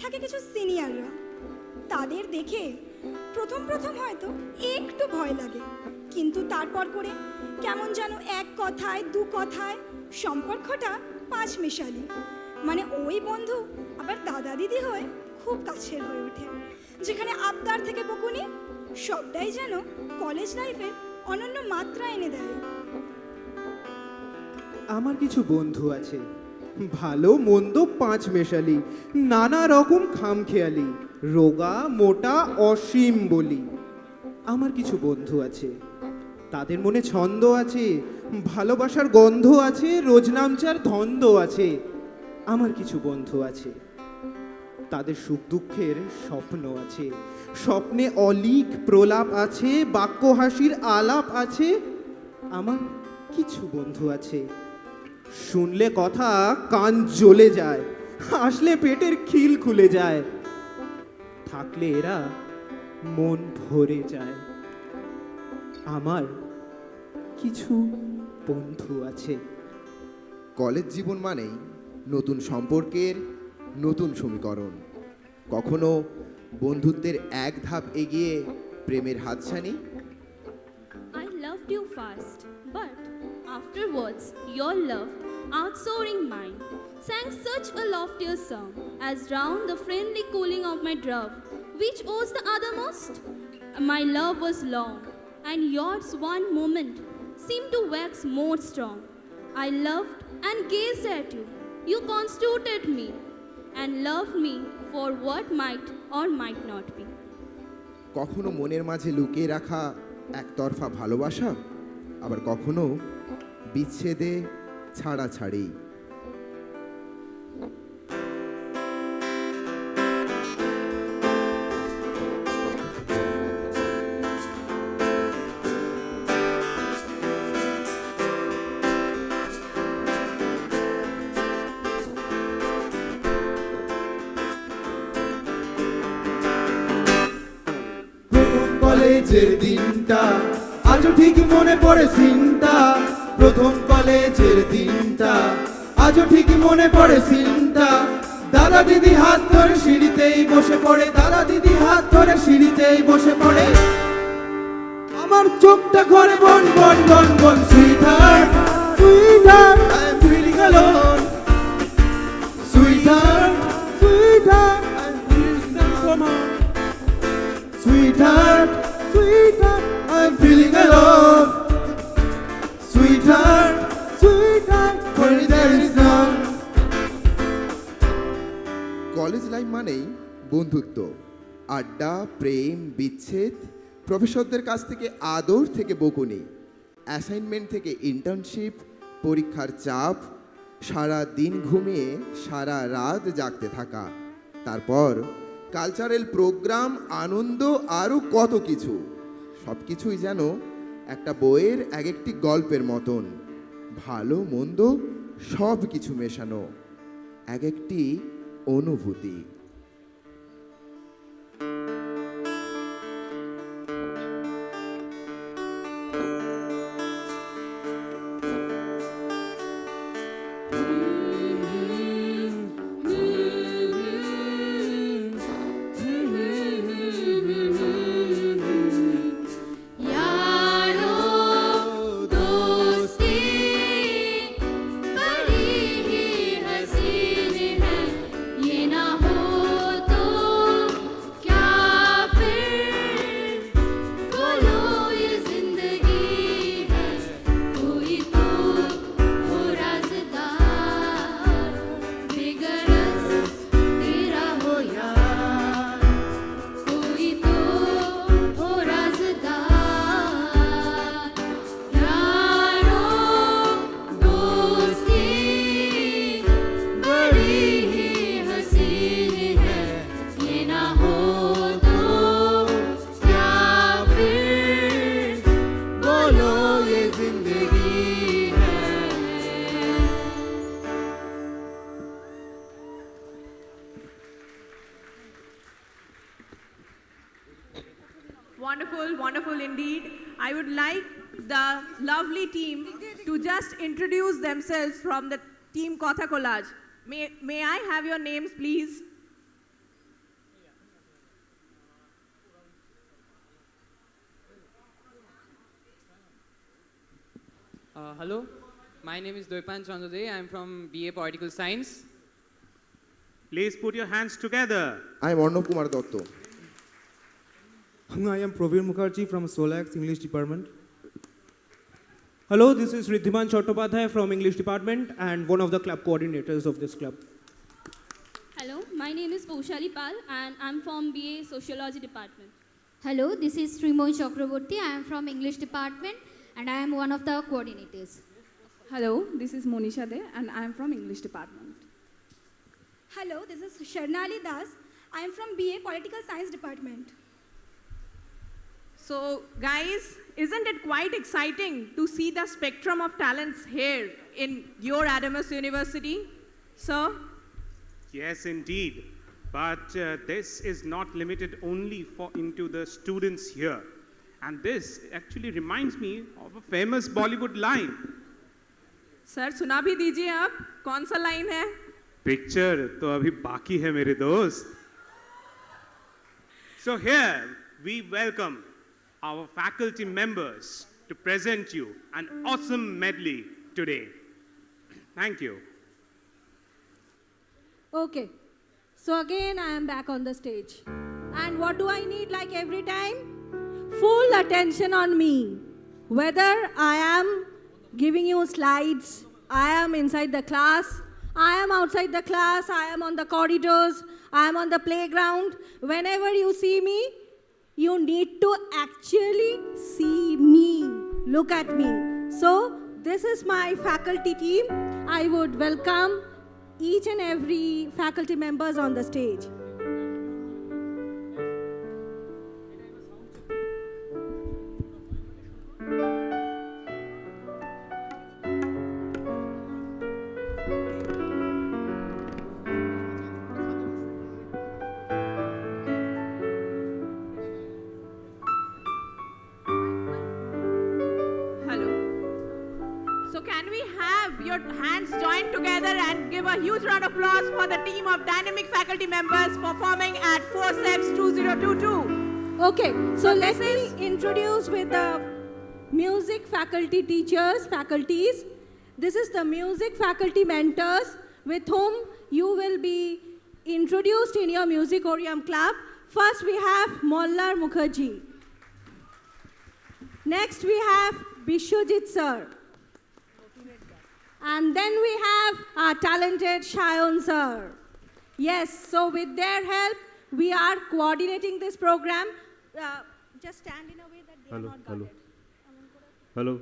থাকে কিছু সিনিয়ররা। তাদের দেখে প্রথম হয়তো একটু ভয় লাগে, কিন্তু তারপর করে কেমন যেন এক কথায় দু কথায় সম্পর্কটা পাঁচ মিশালি। মানে ওই বন্ধু আবার দাদা দিদি হয়ে খুব কাছের হয়ে ওঠে, যেখানে আবদার থেকে বকুনি সবটাই যেন কলেজ লাইফের অনন্য মাত্রা এনে দেয়। আমার কিছু বন্ধু আছে, ভালো মন্দ পাঁচ মেশালি, নানা রকম খামখেয়ালি, রোগা মোটা অসীম বলি। আমার কিছু বন্ধু আছে, তাদের মনে ছন্দ আছে, ভালোবাসার গন্ধ আছে, রোজনামচার ধন্দ আছে। আমার কিছু বন্ধু আছে, তাদের সুখ দুঃখের স্বপ্ন আছে, স্বপ্নে অলিক প্রলাপ আছে, বাক্য হাসির আলাপ আছে। আমার কিছু বন্ধু আছে, শুনলে কথা কান জ্বলে যায়, হাসলে পেটের খিল খুলে যায়, থাকলে এরা মন ভরে যায়। আমার কিছু বন্ধু আছে। কলেজ জীবন মানেই নতুন সম্পর্কের নতুন সমীকরণ। কখনো বন্ধুত্বের এক ধাপ এগিয়ে প্রেমের হাতছানি। I loved you fast, but afterwards your love, outsoaring mine, sang such a loftier song as round the friendly cooling of my dove, which owes the othermost. My love was long, and yours one moment seemed to wax more strong. I loved and gazed at you. You constituted me, and loved me for what might or might not be. কখনো মনের মাঝে লুকিয়ে রাখা একতরফা ভালোবাসা, আবার কখনো বিচ্ছেদে ছাড়াছাড়ি। কলেজের দিনটা আজও ঠিক মনে পড়ে সিনটা। প্রথম কলেজের দিনটা আজও ঠিক মনে পড়ে সিনটা। দাদা দিদি হাত ধরে সিঁড়িতেই বসে পড়ে, দাদা দিদি হাত ধরে সিঁড়িতেই বসে পড়ে। আমার চোখটা ঘরে বন বন বন বন। Sweetheart sweetheart I am feeling alone. Sweetheart sweetheart I am feeling alone. Sweetheart, sweetheart, I'm feeling alone. Sweetheart, sweetheart, when there is none. College life মানেই বন্ধুত্ব, আড্ডা, প্রেম, বিচ্ছেদ, প্রফেসরদের কাছ থেকে আদর থেকে বকুনি, অ্যাসাইনমেন্ট থেকে ইন্টার্নশিপ, পরীক্ষার চাপ, সারা দিন ঘুমিয়ে সারা রাত জাগতে থাকা, তারপর কালচারাল প্রোগ্রাম, আনন্দ, আরও কত কিছু। সব কিছুই যেন একটা বইয়ের এক একটি গল্পের মতন, ভালো মন্দ সব কিছু মেশানো, এক একটি অনুভূতি। यारो दोस्ती wonderful indeed. I would like the lovely team to just introduce themselves from the team Kotha Collage. May I have your names, please? Hello, my name is Doipan Chandode. I am from BA Political Science. Please put your hands together. I am Arnav Kumar Dotto. I am Praveen Mukherjee from Solax English Department. Hello, this is Riddhiman Chattopadhyay from English Department and one of the club coordinators of this club. Hello, my name is Paushali Pal and I'm from BA Sociology Department. Hello, this is Srimoy Chakraborty. I am from English Department and I am one of the coordinators. Hello, this is Monisha De and I am from English Department. Hello, this is Sharnali Das. I am from BA Political Science Department. So, guys, isn't it quite exciting to see the spectrum of talents here in your Adamus University, sir? Yes, indeed. But this is not limited only into the students here. And this actually reminds me of a famous Bollywood line. Sir, सुना भी दीजिए आप कौन सा line है? Picture तो अभी बाकी है मेरे दोस्त. So here we welcome our faculty members to present you an awesome medley today. Thank you. Okay, so again I am back on the stage. And what do I need like every time? Full attention on me. Whether I am giving you slides, I am inside the class, I am outside the class, I am on the corridors, I am on the playground. Whenever you see me, you need to actually see me. Look at me. So this is my faculty team. I would welcome each and every faculty members on the stage. Join together and give a huge round of applause for the team of dynamic faculty members performing at Forceps 2022. Okay, so let me introduce with the music faculty teachers, faculties. This is the music faculty mentors with whom you will be introduced in your musicorium club. First we have Mollar Mukherjee. Next we have Bishwajit sir. And then we have our talented Shayon sir. Yes, so with their help, we are coordinating this program. Just stand in a way that they are not guarded. Hello.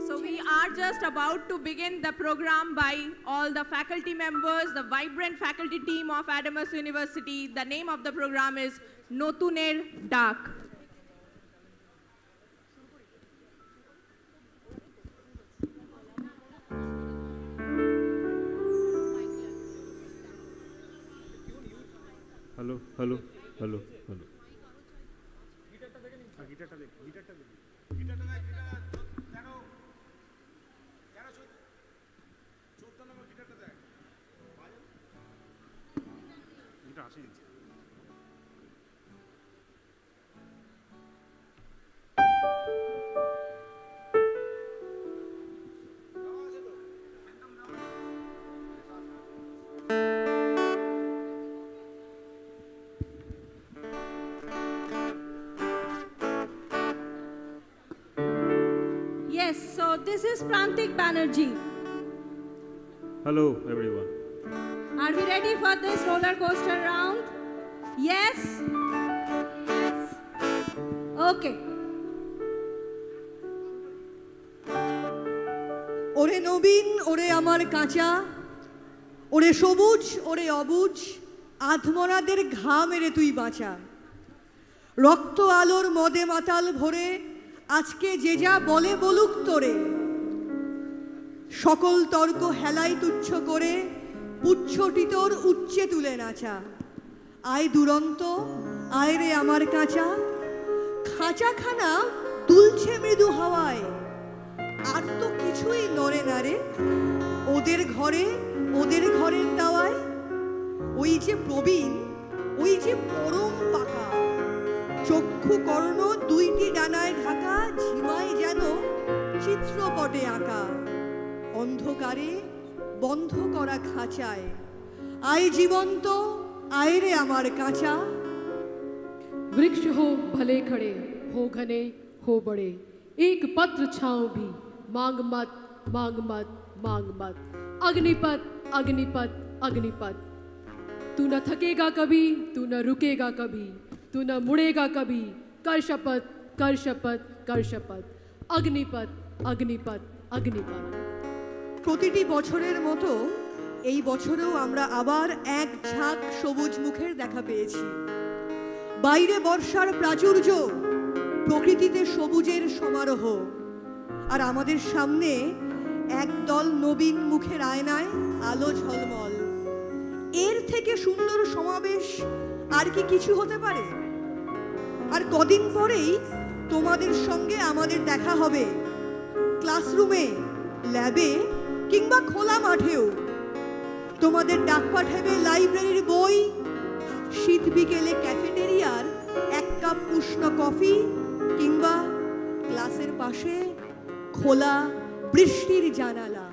So we are just about to begin the program by all the faculty members, the vibrant faculty team of Adamus University. The name of the program is Notuner Dak. Hello, hello, hello, hello. Yes, so this is Prantik Banerjee. Hello, everyone. Are we ready for this roller coaster round? Yes? Yes. Okay. ওরে নবীন ওরে আমার কাঁচা ওরে সবুজ ওরে অবুজ আধমরাদের ঘামেরে তুই বাঁচা রক্ত আলোর মদে মাতাল ভরে আজকে যে যা বলে বলুক তোরে সকল তর্ক হেলাই তুচ্ছ করে পুচ্ছটি তোর উচ্চে তুলে নাচা আয় দুরন্ত আয় রে আমার কাঁচা খাঁচাখানা দুলছে মৃদু হাওয়ায়, আর তো কিছুই নড়ে না রে ওদের ঘরে, ওদের ঘরের দাওয়ায়। ওই যে প্রবীণ, ওই যে পরম পাকা, চক্ষু কর্ণ দুইটি ডানায় ঢাকা, ঝিমায় যেন চিত্রপটে আঁকা। অন্ধকারে বন্ধ করা খাঁচায়, আয় জীবন্ত, আয় রে আমার কাঁচা। वृक्ष हो भले खड़े, हो घने हो बड़े, एक पत्र छाँव भी मांग मत, मांग मत, मांग मत। अग्निपथ, अग्निपथ, अग्निपथ। तू न थकेगा कभी, तू न रुकेगा कभी, तू न मुड़ेगा कभी। कर शपथ, कर शपथ, कर शपथ। अग्निपथ, अग्निपथ, अग्निपथ। প্রতিটি বছরের মতো এই বছরেও আমরা আবার এক ঝাঁক সবুজ মুখের দেখা পেয়েছি। বাইরে বর্ষার প্রাচুর্য, প্রকৃতিতে সবুজের সমারোহ, আর আমাদের সামনে একদল নবীন মুখের আয়নায় আলো ঝলমল। এর থেকে সুন্দর সমাবেশ আর কি কিছু হতে পারে? আর কদিন পরেই তোমাদের সঙ্গে আমাদের দেখা হবে, ক্লাসরুমে, ল্যাবে কিংবা খোলা মাঠেও। তোমাদের ডাক পাঠাবে লাইব্রেরির বই, শীত বিকেলে ক্যাফেটেরিয়ার এক কাপ উষ্ণ কফি, কিংবা ক্লাসের পাশে খোলা বৃষ্টির জানালা।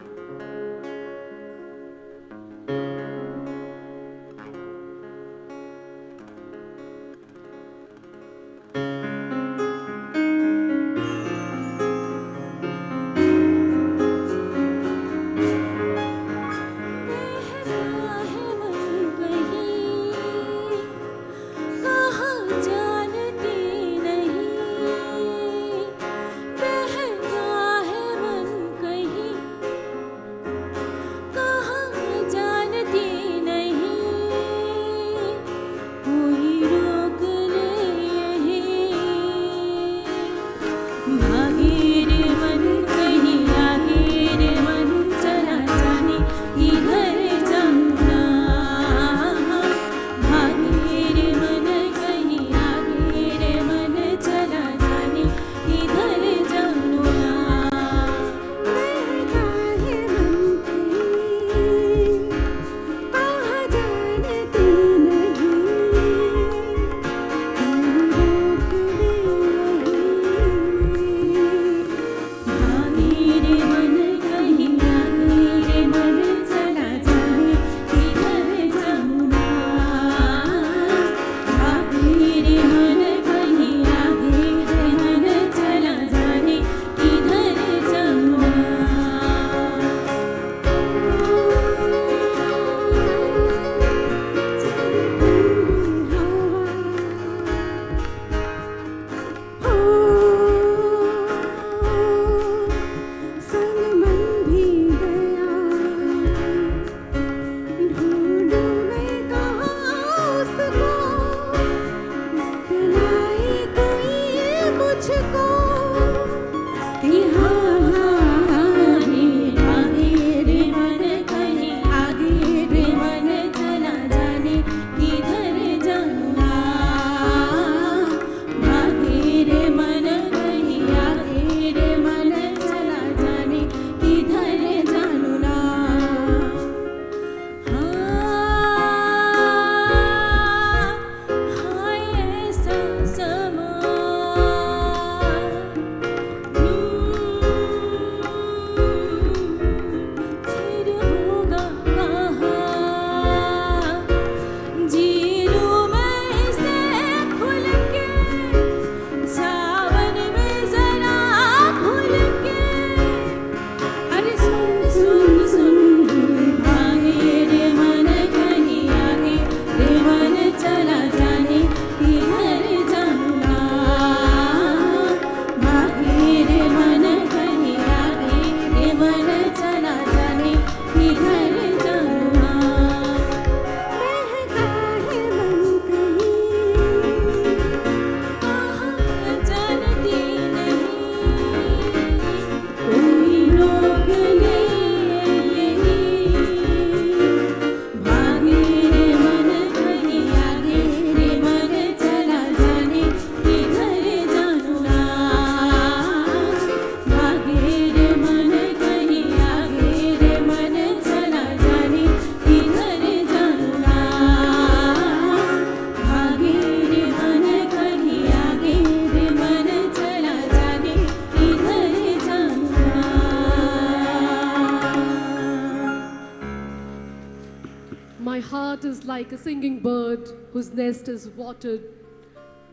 heart is like a singing bird whose nest is watered.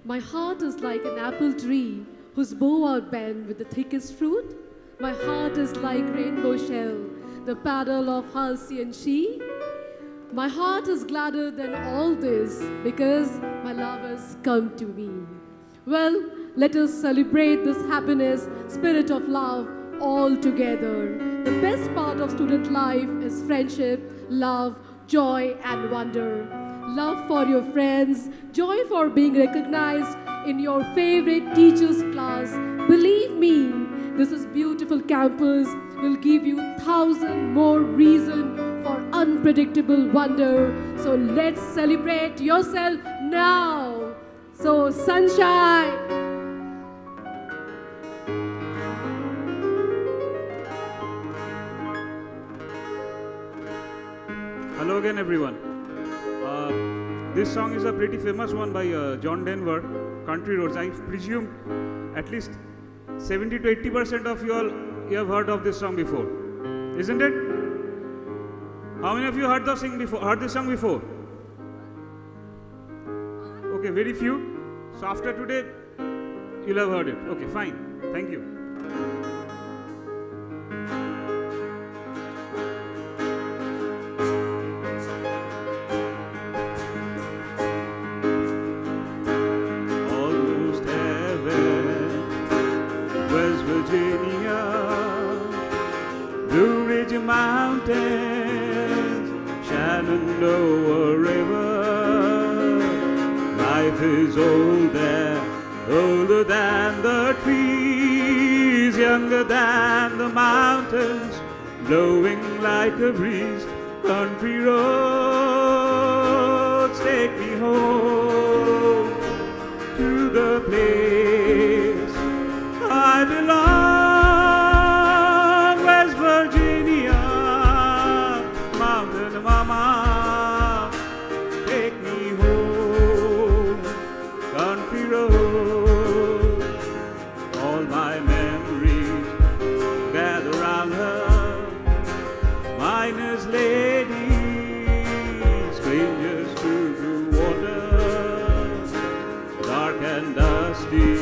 My heart is like an apple tree whose bough are bent with the thickest fruit. My heart is like rainbow shell, the paddle of halcyon she. My heart is gladder than all this because my love has come to me. Well, let us celebrate this happiness, spirit of love, all together. The best part of student life is friendship, love, joy, and wonder. Love for your friends, joy for being recognized in your favorite teacher's class. Believe me, this is beautiful campus will give you 1,000 more reasons for unpredictable wonder. So let's celebrate yourself now. So sunshine. Hello again, everyone. This song is a pretty famous one by John Denver, Country Roads. I presume at least 70 to 80% of you all have heard of this song before, isn't it? How many of you heard this song before? Okay, very few. So after today, you'll have heard it. Okay, fine. Thank you. Almost heaven, West Virginia, Blue Ridge Mountains, Shenandoah River. Life is old there, older than the trees, younger than the mountains, blowing like a breeze. Country roads take me home to the place I belong. West Virginia, mountain mama, take me home. Country road, all my memories gather round her. Miner's lady, strangers to the water, dark and dusty,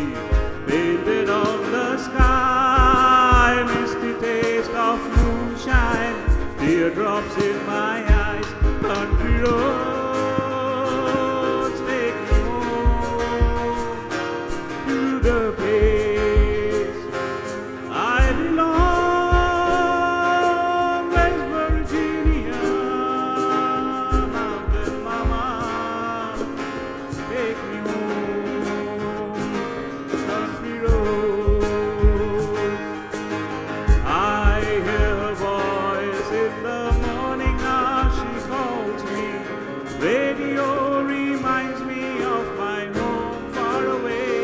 painted on the sky, misty taste of moonshine, teardrops in my eyes. Country roads take me home to the place I belong. West Virginia, mountain mama, take me home. Country roads. I hear her voice in the morning as she calls me. Radio reminds me of my home far away.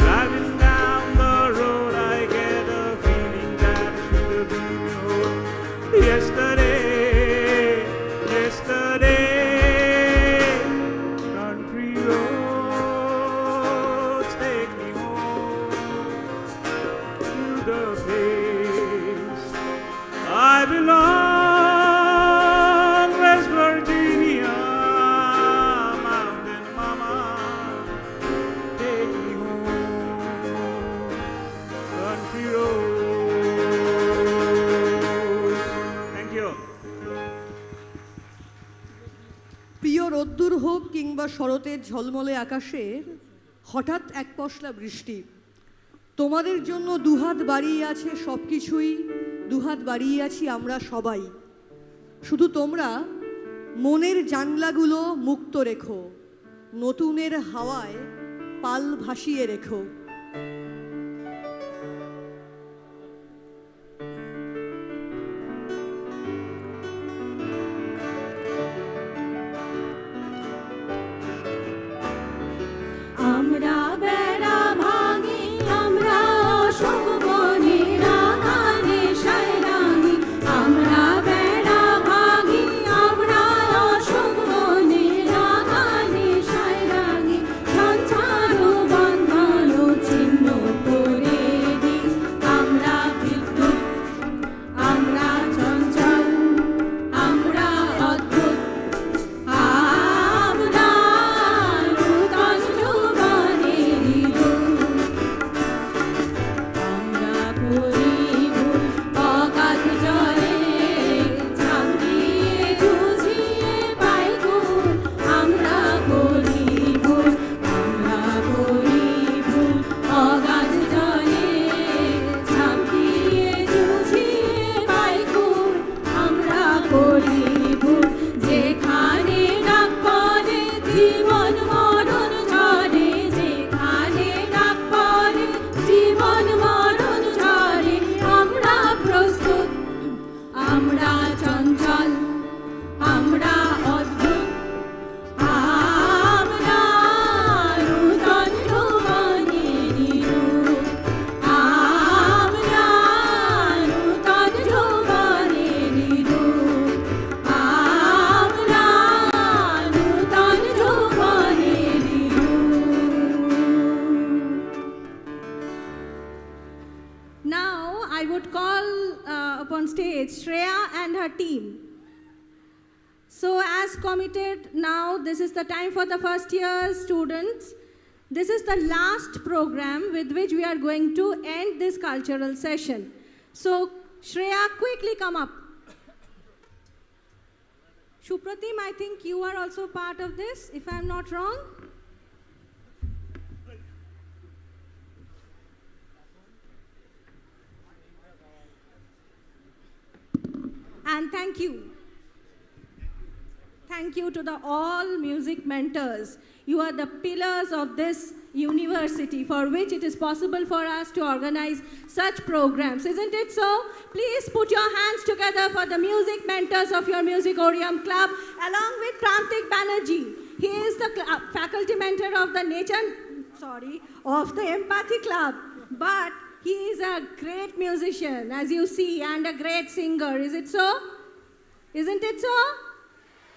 Driving down the road, I get a feeling that should have been home yesterday. Country roads take me home to the place I belong. West Virginia, mountain mama, take me home. Country roads. Thank you. প্রিয় রোদ্দুর হোক কিংবা শরতের ঝলমলে আকাশের হঠাৎ এক পশলা বৃষ্টি, তোমাদের জন্য দুহাত বাড়িয়ে আছে সব কিছুই, দুহাত বাড়িয়ে আছি আমরা সবাই। শুধু তোমরা মনের জানলাগুলো মুক্ত রেখো, নতুনের হাওয়ায় পাল ভাসিয়ে রেখো। আমরা বেড়া ভাঙি, আমরা অশোক বনের আগানে সায়রানি। আমরা বেড়া ভাঙি, আমরা অশোক বনের আগানে সায়রানি। ঝঞ্ঝানো বাঁধানো upon stage Shreya and her team. So as committed, now this is the time for the first year students. This is the last program with which we are going to end this cultural session. So Shreya, quickly come up. Shupratim, I think you are also part of this, if I am not wrong. And thank you. Thank you to the all music mentors. You are the pillars of this university for which it is possible for us to organize such programs. Isn't it so? Please put your hands together for the music mentors of your Musicorium Club along with Prantik Banerjee. He is the faculty mentor of the of the Empathy Club. But he is a great musician, as you see, and a great singer. Is it so? Isn't it so?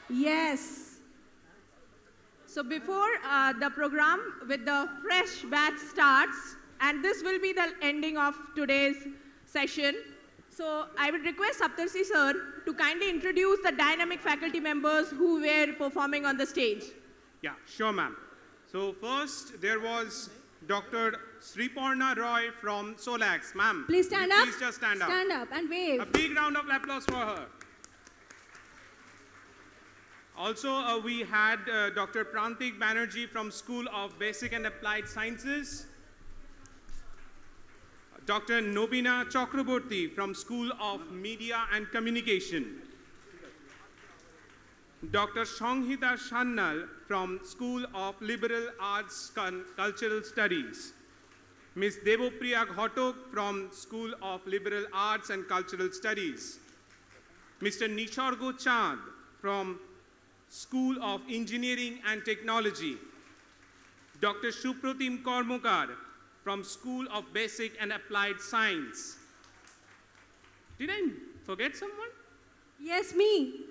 Yes. So before the program with the fresh batch starts, and this will be the ending of today's session, so I would request Saptarshi sir to kindly introduce the dynamic faculty members who were performing on the stage. Yeah, sure, ma'am. So first, there was Dr. Sriparna Roy from Solax. Ma'am, Please stand up. Please just stand up. Stand up and wave. A big round of applause for her. Also, we had Dr. Prantik Banerjee from School of Basic and Applied Sciences. Dr. Nobina Chakraborty from School of Media and Communication. Dr. Shanghita Shannal from School of Liberal Arts Cultural Studies. Ms. Devopriya Ghotok from School of Liberal Arts and Cultural Studies. Mr. Nishargo Chand from School of Engineering and Technology. Dr. Shupratim Kormokar from School of Basic and Applied Science. Did I forget someone? Yes, me.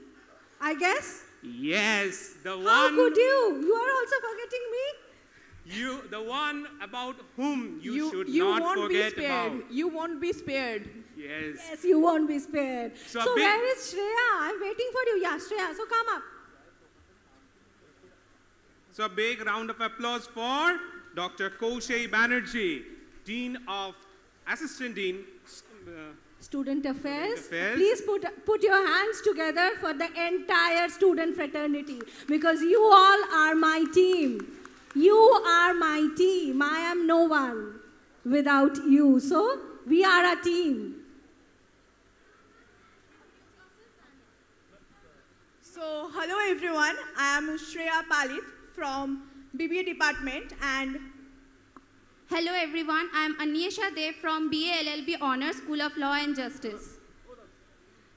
I guess. Yes, the one. How could you? You are also forgetting me? The one about whom you should you not won't forget be spared. about. You won't be spared. Yes. Yes, you won't be spared. So So a big- where is Shreya? I'm waiting for you. Yeah, Shreya, so come up. So a big round of applause for Dr. Koshay Banerjee, Assistant Dean, Student Affairs. Affairs. Please put your hands together for the entire student fraternity because you all are my team. You are my team. I am no one without you. So we are a team. So, hello everyone. I am Shreya Palit from BBA department and Hello everyone, I am Anyesha Dev from BA LLB Honors, School of Law and Justice.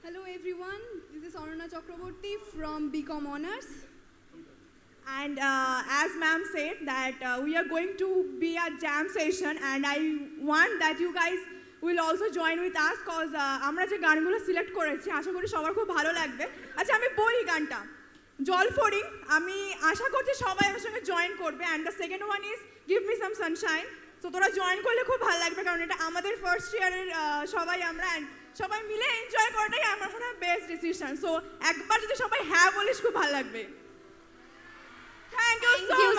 Hello everyone, this is Aruna Chakraborty from BCom Honors. And as ma'am said that we are going to be a jam session and I want that you guys will also join with us cause আমরা যে গানগুলো select করেছি আশা করি সবার খুব ভালো লাগবে। আচ্ছা আমি বলি গানটা জল ফড়িং আমি আশা করছি সবাই আমার সঙ্গে জয়েন করবে and the second one is give me some sunshine so তোরা জয়েন করলে খুব ভালো লাগবে কারণ এটা আমাদের ফার্স্ট ইয়ারের সবাই আমরা সবাই মিলে এনজয় করাটাই আমার মনে হয় বেস্ট ডিসিশন সো একবার যদি সবাই হ্যাঁ বলিস খুব ভালো লাগবে Thank you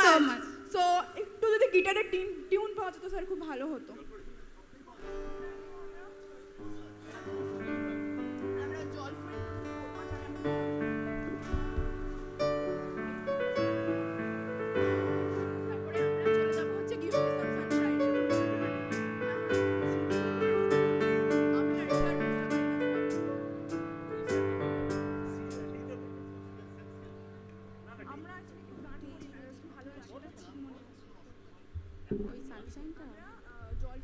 so much. So, একটু যদি গিটারের টিউন পাওয়া যেত স্যার খুব ভালো হতো ওই সানশাইনটা জল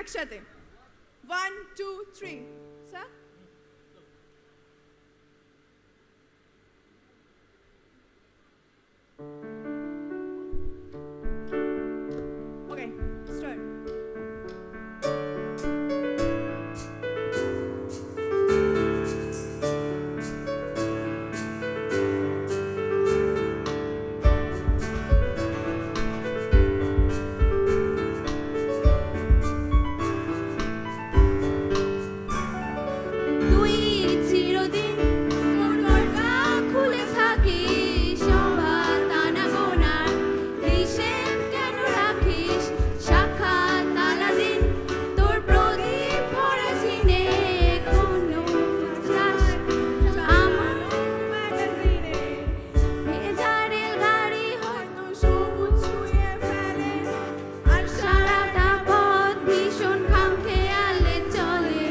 একসাথে 1 2 3 স্যার ওকে স্টার্ট তুই চিরদিন মোর দরজা খুলে থাকিস সবার তানা গোনার হিসেব কেন রাখিস শাখা তালা দিন তোর প্রদীপ ভরা চিনে কোনো চাস আমার ম্যাগাজিনে ভেজা রেলগাড়ি হয়তো সবুজ ছুঁয়ে ফেলে আর সারাটা পথ ভীষণ খামখেয়ালে চলে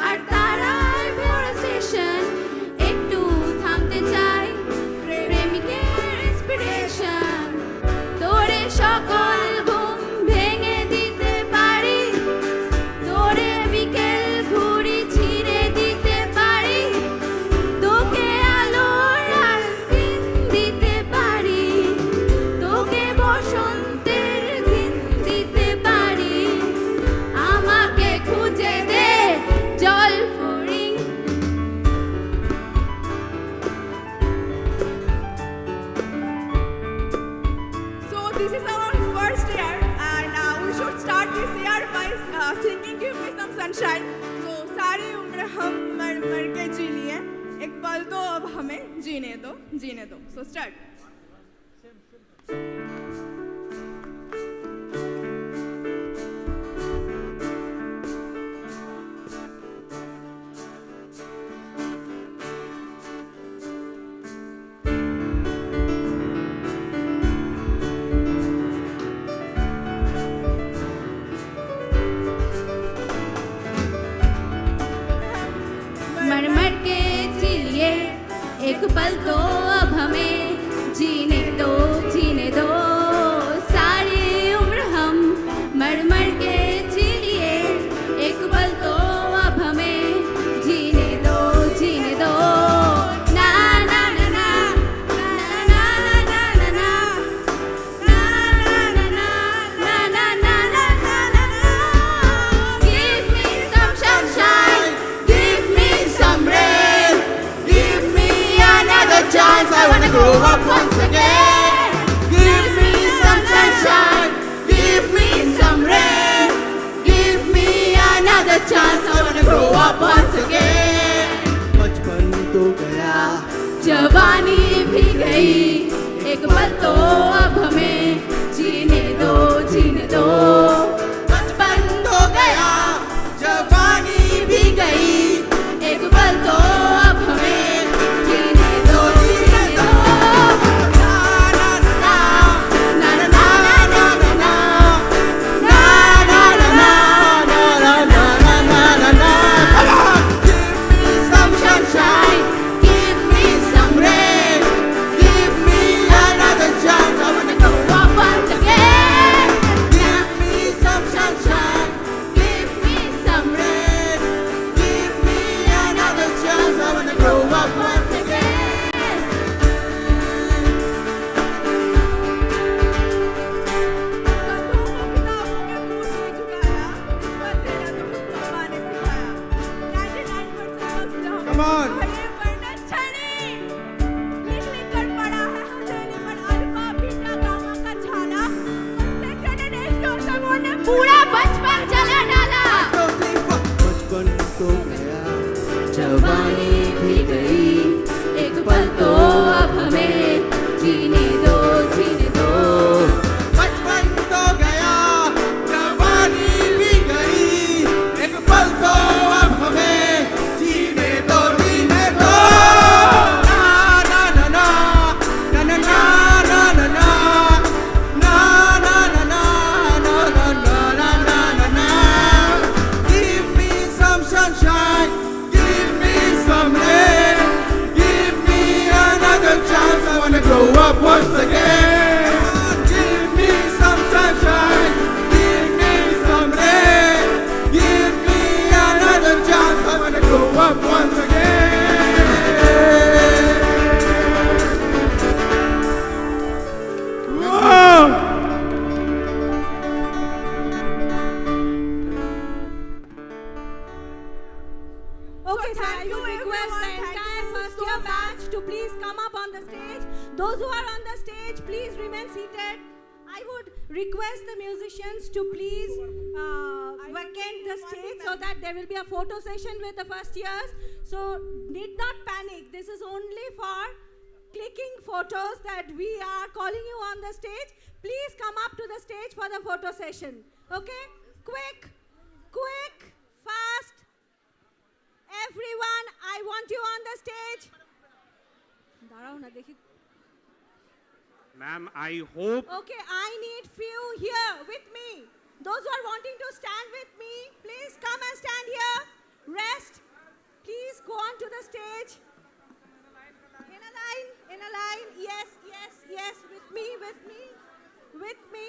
আর তারাই ভরা স্টেশন একটু থামতে চাই প্রেমিকের ইন্সপিরেশন তোরে সকল ঘুম ভেঙে দিতে পারি তোরে বিকেল ঘুড়ি ছিঁড়ে দিতে পারি তোকে আলোর আর দিন দিতে পারি তোকে বসন্তের দিন দিতে পারি আমাকে খুঁজে দে জল ফড়িং So this is our first year, and we should start this year by singing "Give Me Some Sunshine." So सारी उम्र हम मर मर के जी लिए, एक पल तो अब हमें जीने दो. So start. मर मर के जी लिए एक पल तो अब हमें जीने दो सारी उम्र हम मर मर के जी लिए एक पल तो अब हमें जीने दो ना ना ना ना ना ना ना ना Give me some sunshine, give me some rain, give me another chance. I wanna grow up once again. Give me some sunshine, give me some rain, give me another chance. I wanna grow up once again. बचपन तो गया जवानी भी गई एक पल तो अब हमें जीने दो बचपन तो गया जवानी भी गई एक पल तो अब हमें जीने दो ना ना ना ना ना ना ना ना ना ना ना ना ना Give me some sunshine, give me some rain, give me another chance. I wanna grow up once again. Give me some sunshine, give me some rain, give me another chance. I wanna grow up once again. Come on. पूरा बचपन चला डाला बचपन तो गया जवानी भी गई एक पल तो अब हमें जीने दो बचपन तो गया जवानी भी गई एक पल तो अब हमें जीने दो ना ना ना ना ना ना ना ना ना ना ना ना ना ना ना ना ना ना give me some sunshine, give me some rain, give me another chance. I wanna grow up once again. Give me some sunshine, Those who are on the stage, please remain seated. I would request the musicians to please vacate the stage so that there will be a photo session with the first years. So need not panic. This is only for clicking photos that we are calling you on the stage. Please come up to the stage for the photo session. Okay? Quick, quick, fast. Everyone, I want you on the stage. দাঁড়াও না দেখি Ma'am, I hope. Okay, I need few here with me. Those who are wanting to stand with me, please come and stand here. Rest. Please go on to the stage. In a line, in a line. Yes, yes, yes. With me, with me, with me.